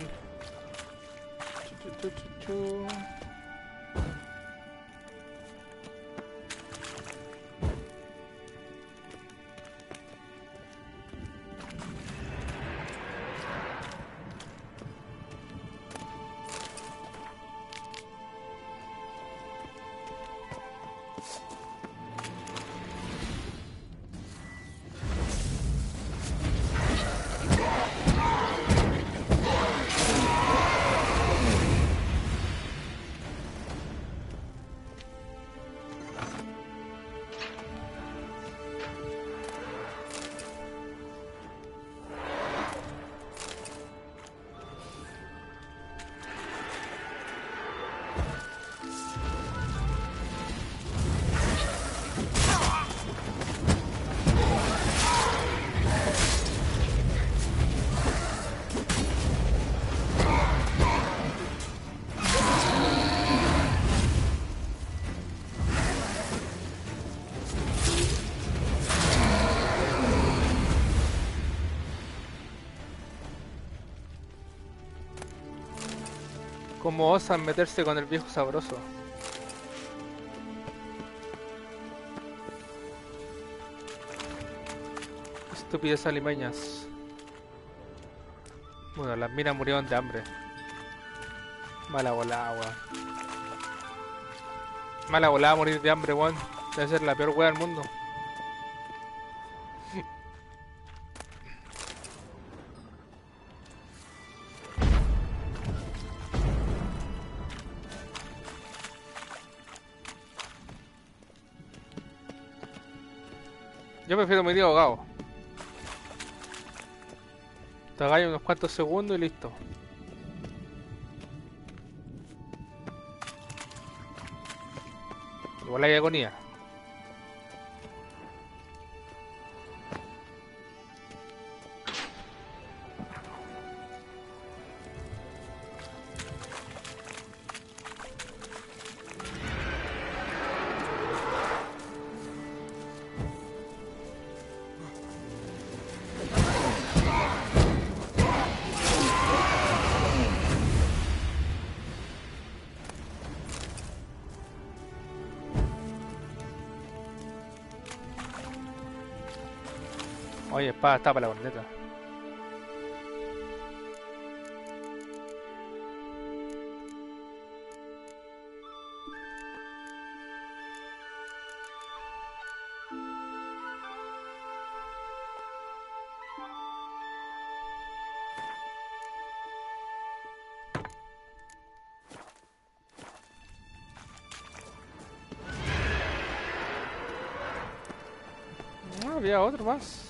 Chu. ¿Cómo osan meterse con el viejo sabroso? Estúpidas alimañas. Bueno, las minas murieron de hambre. Mala volada, weón. Mala volada morir de hambre, weón. Debe ser la peor weá del mundo. Yo prefiero morir ahogado. Te hagáis unos cuantos segundos y listo. Igual hay agonía. Oye, espada está para la corneta. No, había otro más.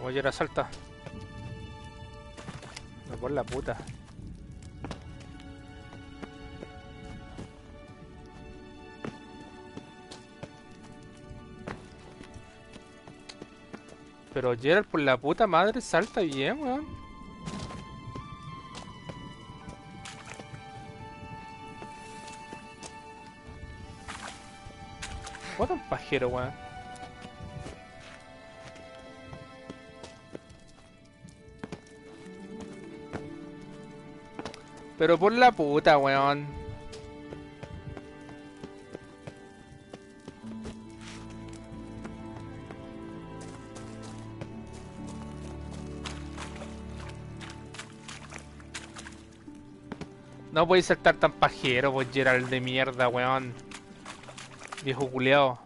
Vamos, Gerald, salta. No, por la puta. Pero Gerald, por la puta madre, salta bien, weón. ¿Cómo tan pajero, weón? Pero por la puta, weón. No podéis saltar tan pajero, pues Gerald de mierda, weón. Viejo culeado.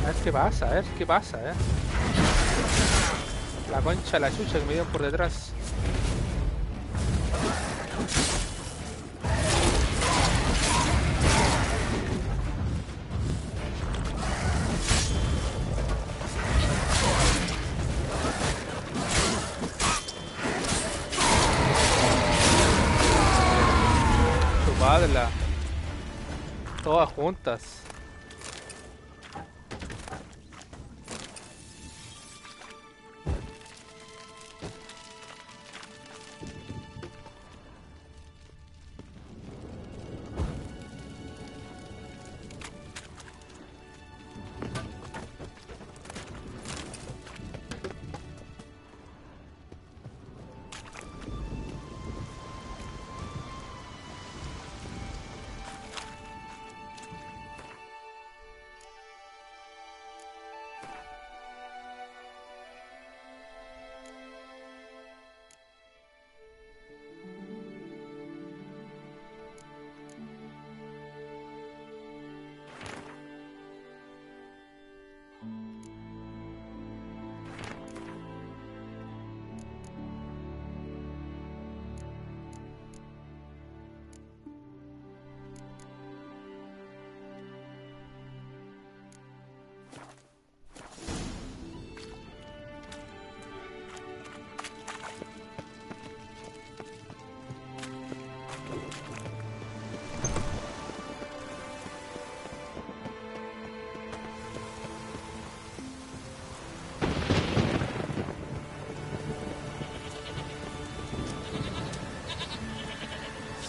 A ver qué pasa, a ver qué pasa, La concha, la chucha que me dio por detrás. Chupadla. Todas juntas.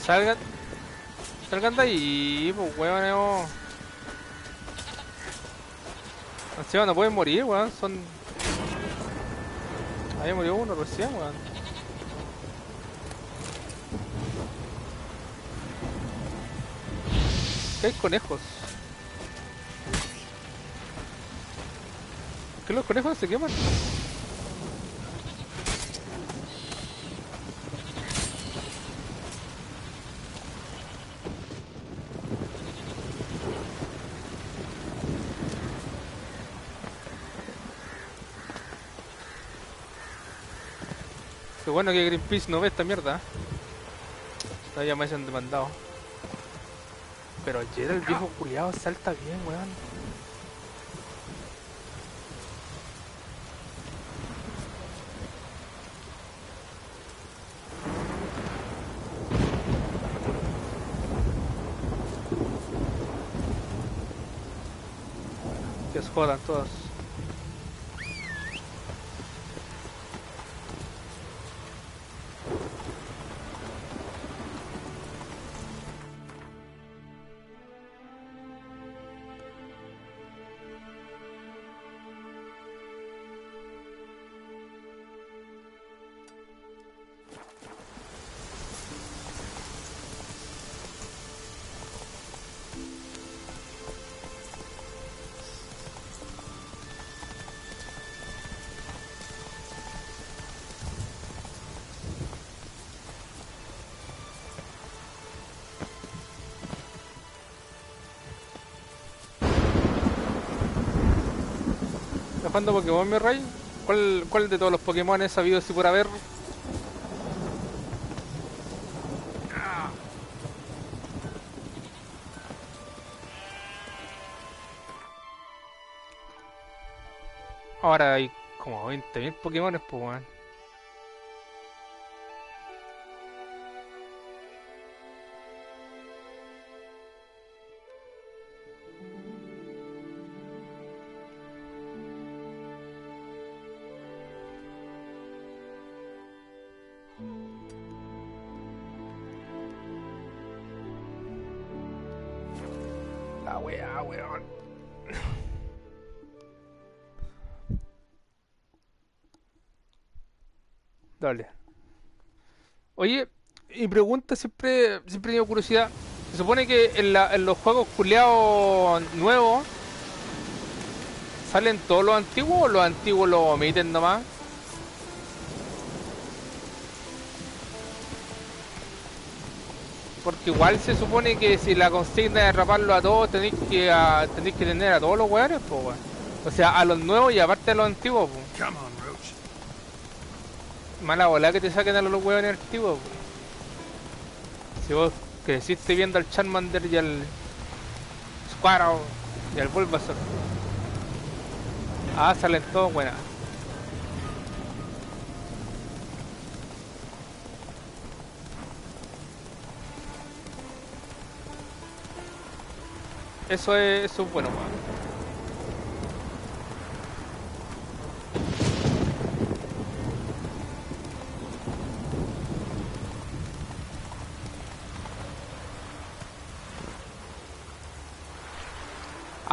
Salgan. Salgan de ahí, pues weón. Encima no pueden morir, weón. Son. Ahí murió uno recién, weón. ¿Qué hay conejos? ¿Por qué los conejos se queman? Qué bueno que Greenpeace no ve esta mierda. Todavía me han demandado. Pero ayer el viejo culiado salta bien, weón. Que se jodan todos. jugando Pokémon, mi rey? ¿Cuál de todos los Pokémon es sabido si por haber? Ahora hay como 20.000 Pokémones, pues, weón. La weá, weón. Dale. Oye, y pregunta siempre he tenido curiosidad. Se supone que en los juegos culeados nuevos ¿salen todos los antiguos o los antiguos los omiten nomás? Porque igual se supone que si la consigna es atraparlo a todos tenéis que tener a todos los weones, pues weón. O sea, a los nuevos y aparte a los antiguos, pues. Mala bola que te saquen a los weones antiguos, pues. Si vos creciste viendo al Charmander y al Squirtle y al Bulbasaur. Ah, salen todos buenas. Eso es bueno, man.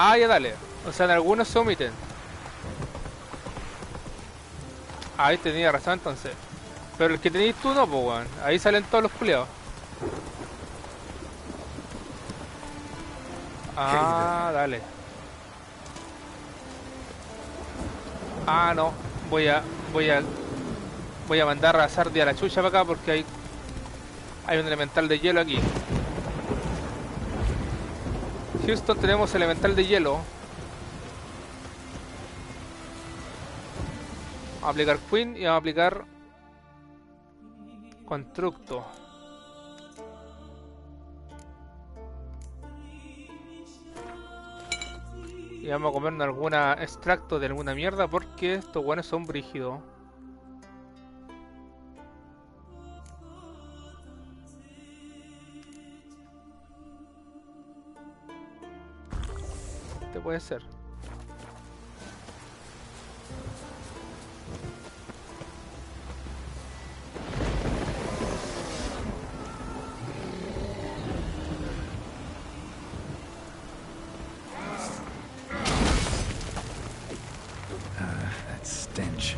Ah, ya dale. O sea, en algunos se omiten. Ahí tenía razón entonces. Pero el que tenéis tú no, pues, weón. Ahí salen todos los culiados. Ah, dale. Ah, no. Voy a mandar a Sardi a la chucha para acá porque hay un elemental de hielo aquí. Houston, tenemos elemental de hielo. Vamos a aplicar Queen y vamos a aplicar Constructo. Y vamos a comernos alguna extracto de alguna mierda porque estos buenos son brígidos. Este puede ser. That stench.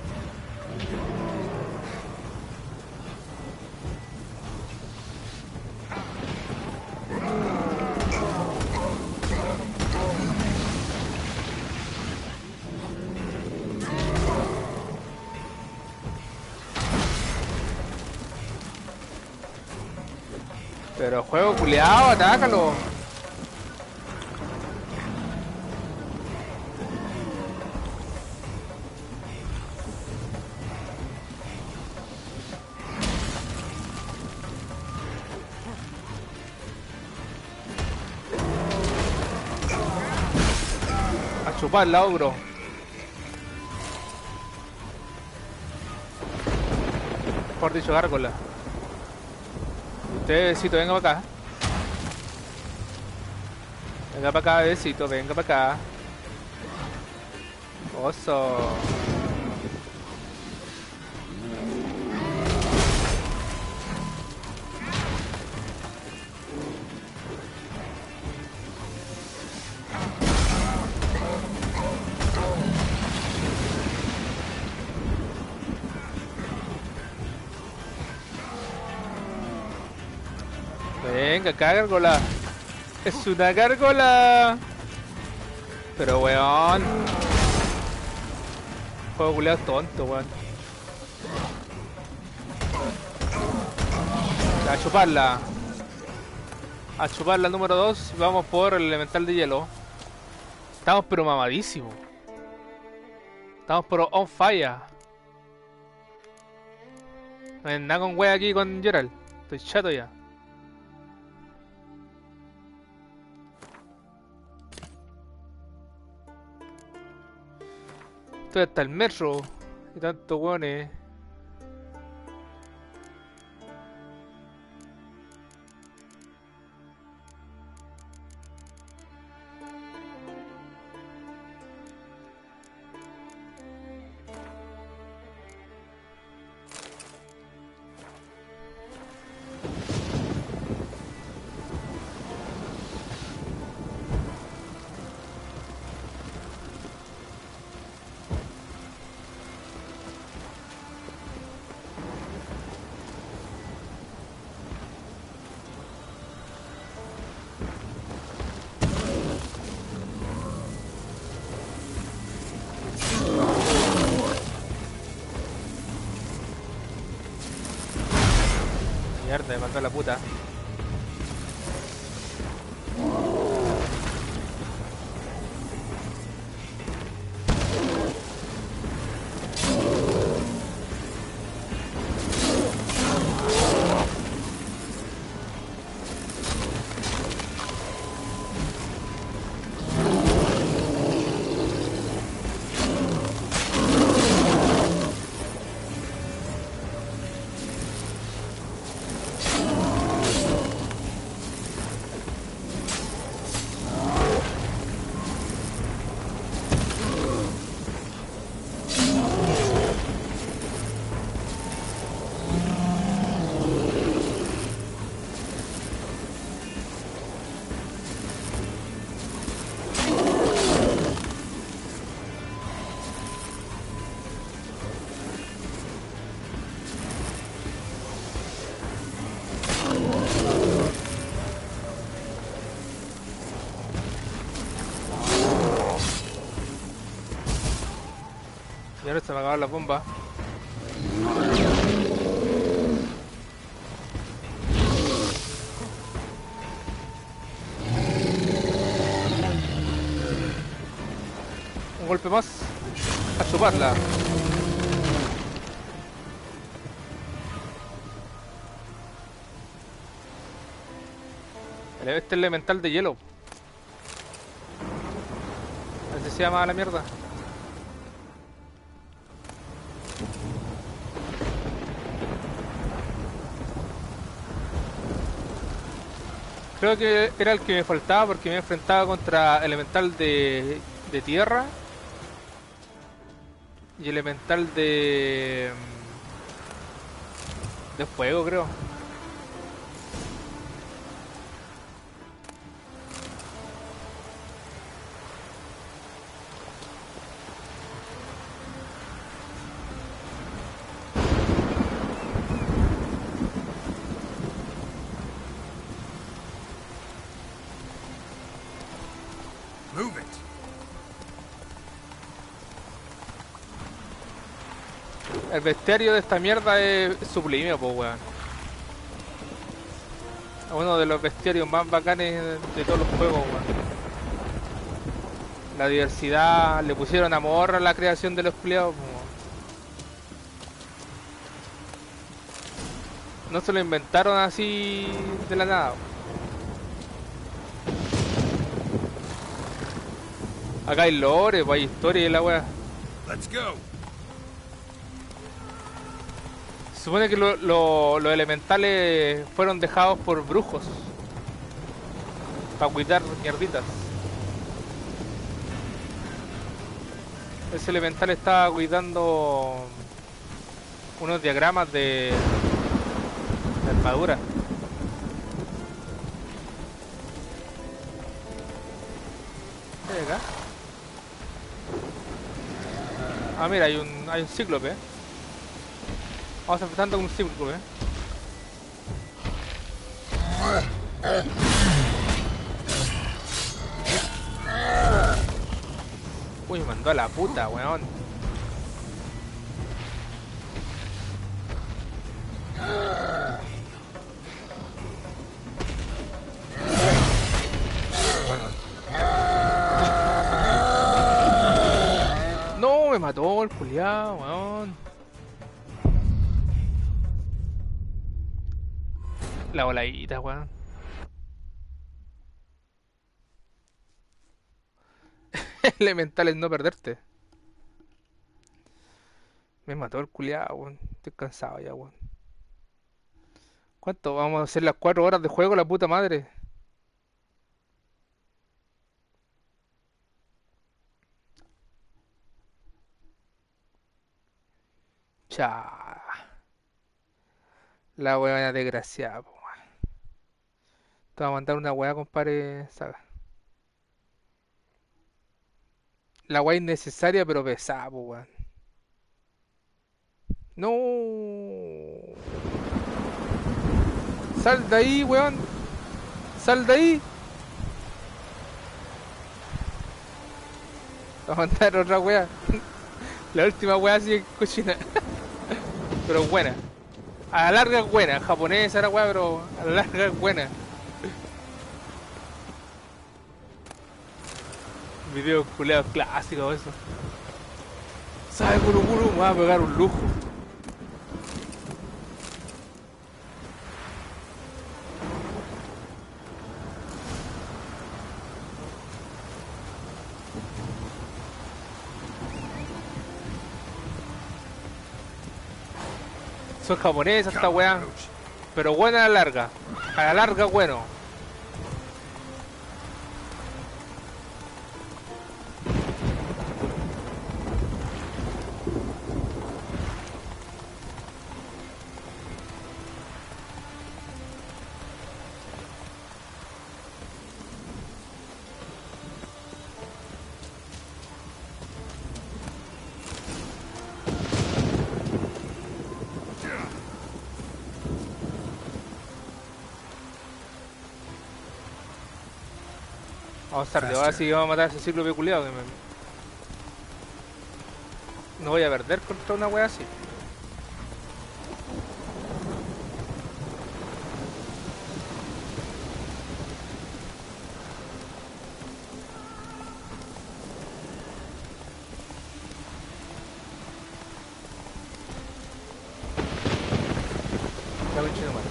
Pero juego culiao, atácalo. A chuparla, ogro. Por dicho, gárgola. Usted, besito, venga para acá. Venga para acá, besito, venga para acá. Oso. Venga, gárgola. Es una gárgola. Pero weón. Juego culiao tonto, weón. A chuparla. A chuparla número 2. Vamos por el elemental de hielo. Estamos pero mamadísimos. Estamos por on fire. No hay nada con wea aquí con Geralt. Estoy chato ya. Esto está el metro. Y tanto weones. Mierda, me mandó a la puta. Y ahora se me acabaron las bombas. Un golpe más. A chuparla. Este elemental de hielo. A ver si se llama la mierda. Creo que era el que me faltaba porque me enfrentaba contra elemental de tierra y elemental de fuego, creo. El bestiario de esta mierda es sublime, pues weón. Es uno de los bestiarios más bacanes de todos los juegos, weón. La diversidad, le pusieron amor a la creación de los empleados, pues, weón. No se lo inventaron así de la nada. Acá hay lore, pues hay historia y la weá. Let's go. Se supone que los elementales fueron dejados por brujos para cuidar mierditas. Ese elemental estaba cuidando unos diagramas de armadura. ¿Qué hay acá? Ah, mira, hay un cíclope. Vamos enfrentando con un cíclope. Uy, me mandó a la puta, weón. No, me mató el culiao, weón. La voladita, weón. Elemental es no perderte. Me mató el culiao, weón. Estoy cansado ya, weón. ¿Cuánto? Vamos a hacer las 4 horas de juego, la puta madre. Cha. La weá desgraciada, po, weón. Te voy a mandar una weá, compadre, Saga. La weá innecesaria pero pesada, po, weón. No. Sal de ahí, weón. Sal de ahí. Te voy a mandar otra weá. La última weá así es cochina. Pero buena. A la larga es buena. Japonesa era weá, pero a la larga es buena. Video culeados clásicos eso. ¿Sabe, Guru Guru? Me va a pegar un lujo. Son japonesas esta weá. Pero buena a la larga. A la larga bueno. Vamos tarde, ahora sí que vamos a matar a ese ciclo peculiar. No voy a perder contra una wea así. Ya, pinche nomás.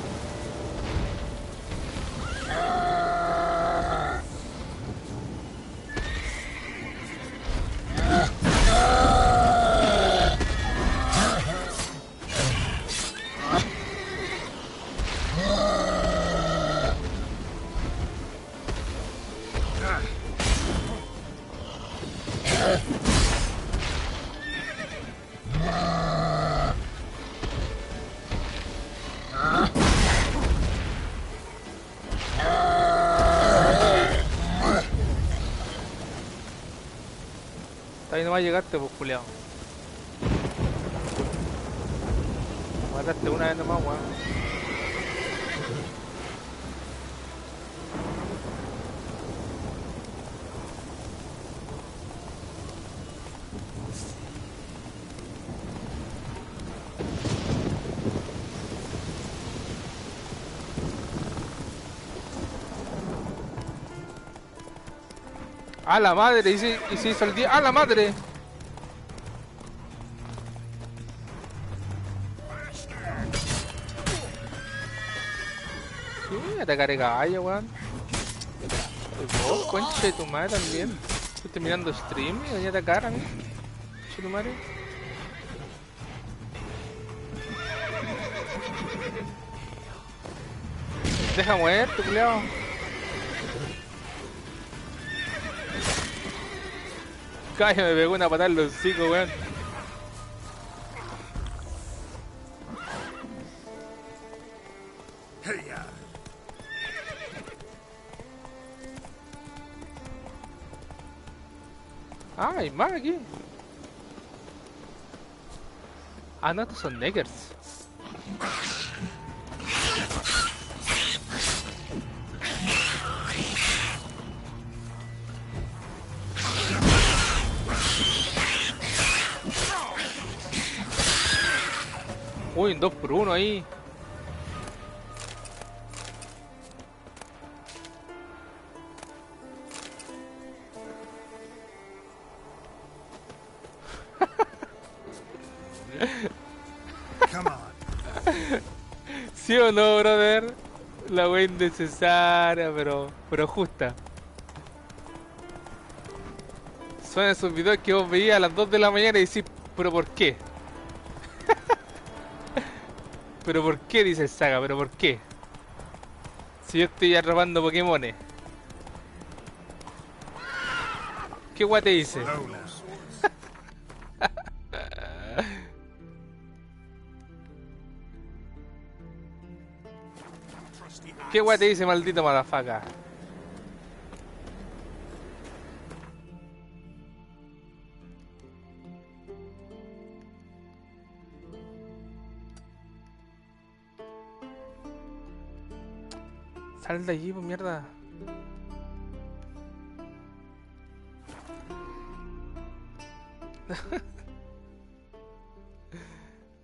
Ahí no va a llegarte, pues, culiao. Mataste una vez nomás, weón. ¡A la madre! Y se hizo el día. ¡A la madre! ¿Qué? Atacar caballo, weón. Y vos, concha de tu madre también. Estoy mirando stream y venía a atacar a mí. Concha de tu madre. Deja muerto, culiao. Calla, me pegó una patada en los hocicos, weón. Ah, hay más aquí. Ah, no, estos son neggers. Uy, un 2x1 ahí. Come on. ¿Sí o no, brother? La wea innecesaria, pero justa. Son esos videos que vos veías a las 2 de la mañana y decís, ¿pero por qué? ¿Pero por qué? Dice el Saga, ¿pero por qué? Si yo estoy atrapando Pokémones. ¿Qué guay te dice? ¿Qué guay te dice, maldito madafaca? Sal de allí, pues mierda.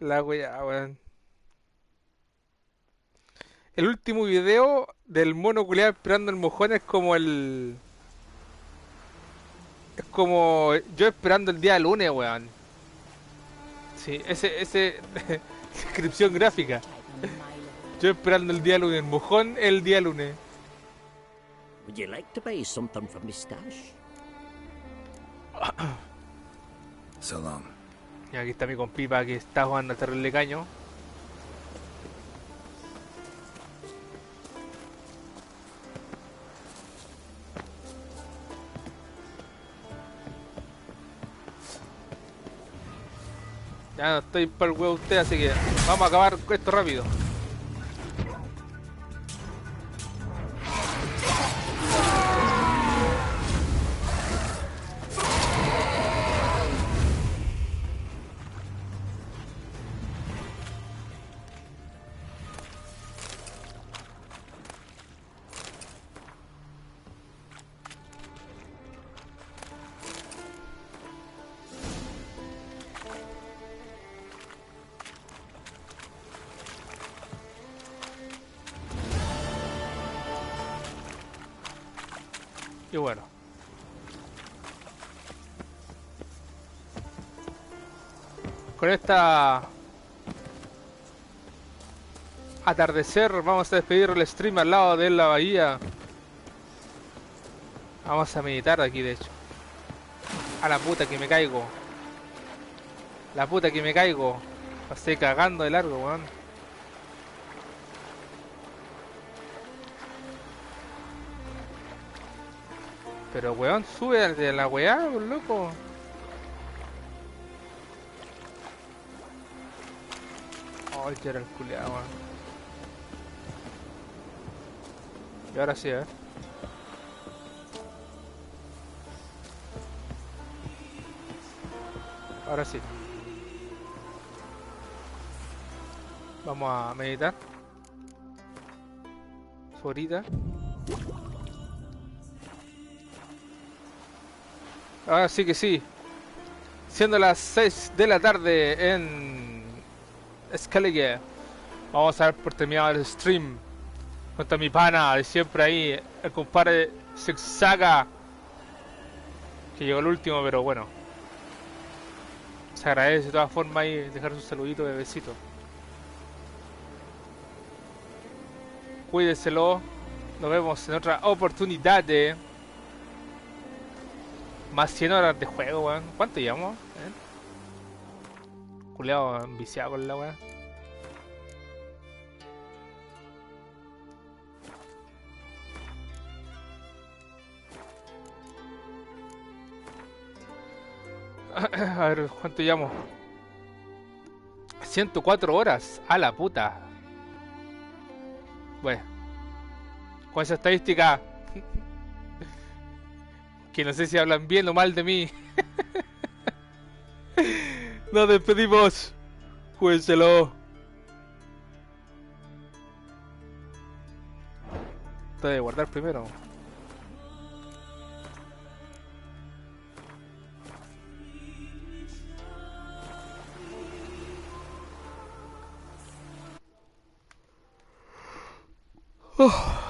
La wea, weón. El último video del mono culiado esperando el mojón es como el... Es como yo esperando el día lunes, weón. Sí, ese... descripción gráfica. Yo esperando el día lunes, el mojón el día lunes. Would you like to buy something from my stash? So long. Y aquí está mi compipa que está jugando al terrible caño. Ya no estoy para el huevo usted, así que vamos a acabar con esto rápido. Y bueno. Con esta atardecer vamos a despedir el stream al lado de la bahía. Vamos a meditar aquí, de hecho. A la puta que me caigo. La puta que me caigo. Pasé cagando de largo, weón. Pero weón, sube de la weá, loco. Ay, que era el culiado, weón. Y ahora sí, ahora sí. Vamos a meditar. Ahorita. Ahora sí que sí. Siendo las 6 de la tarde en Skellige. Vamos a dar por terminado el stream. Contra mi pana de siempre ahí. El compadre Saga. Que llegó el último, pero bueno. Se agradece de todas formas ahí dejar su saludito de besito. Cuídeselo. Nos vemos en otra oportunidad de... Más 100 horas de juego, weón. ¿Cuánto llevamos? Culeado enviciado con la weón. A ver, ¿cuánto llevamos? 104 horas. A la puta. Bueno. Con esa estadística... que no sé si hablan bien o mal de mí. Nos despedimos. Juéselo. Esto de guardar primero. Oh.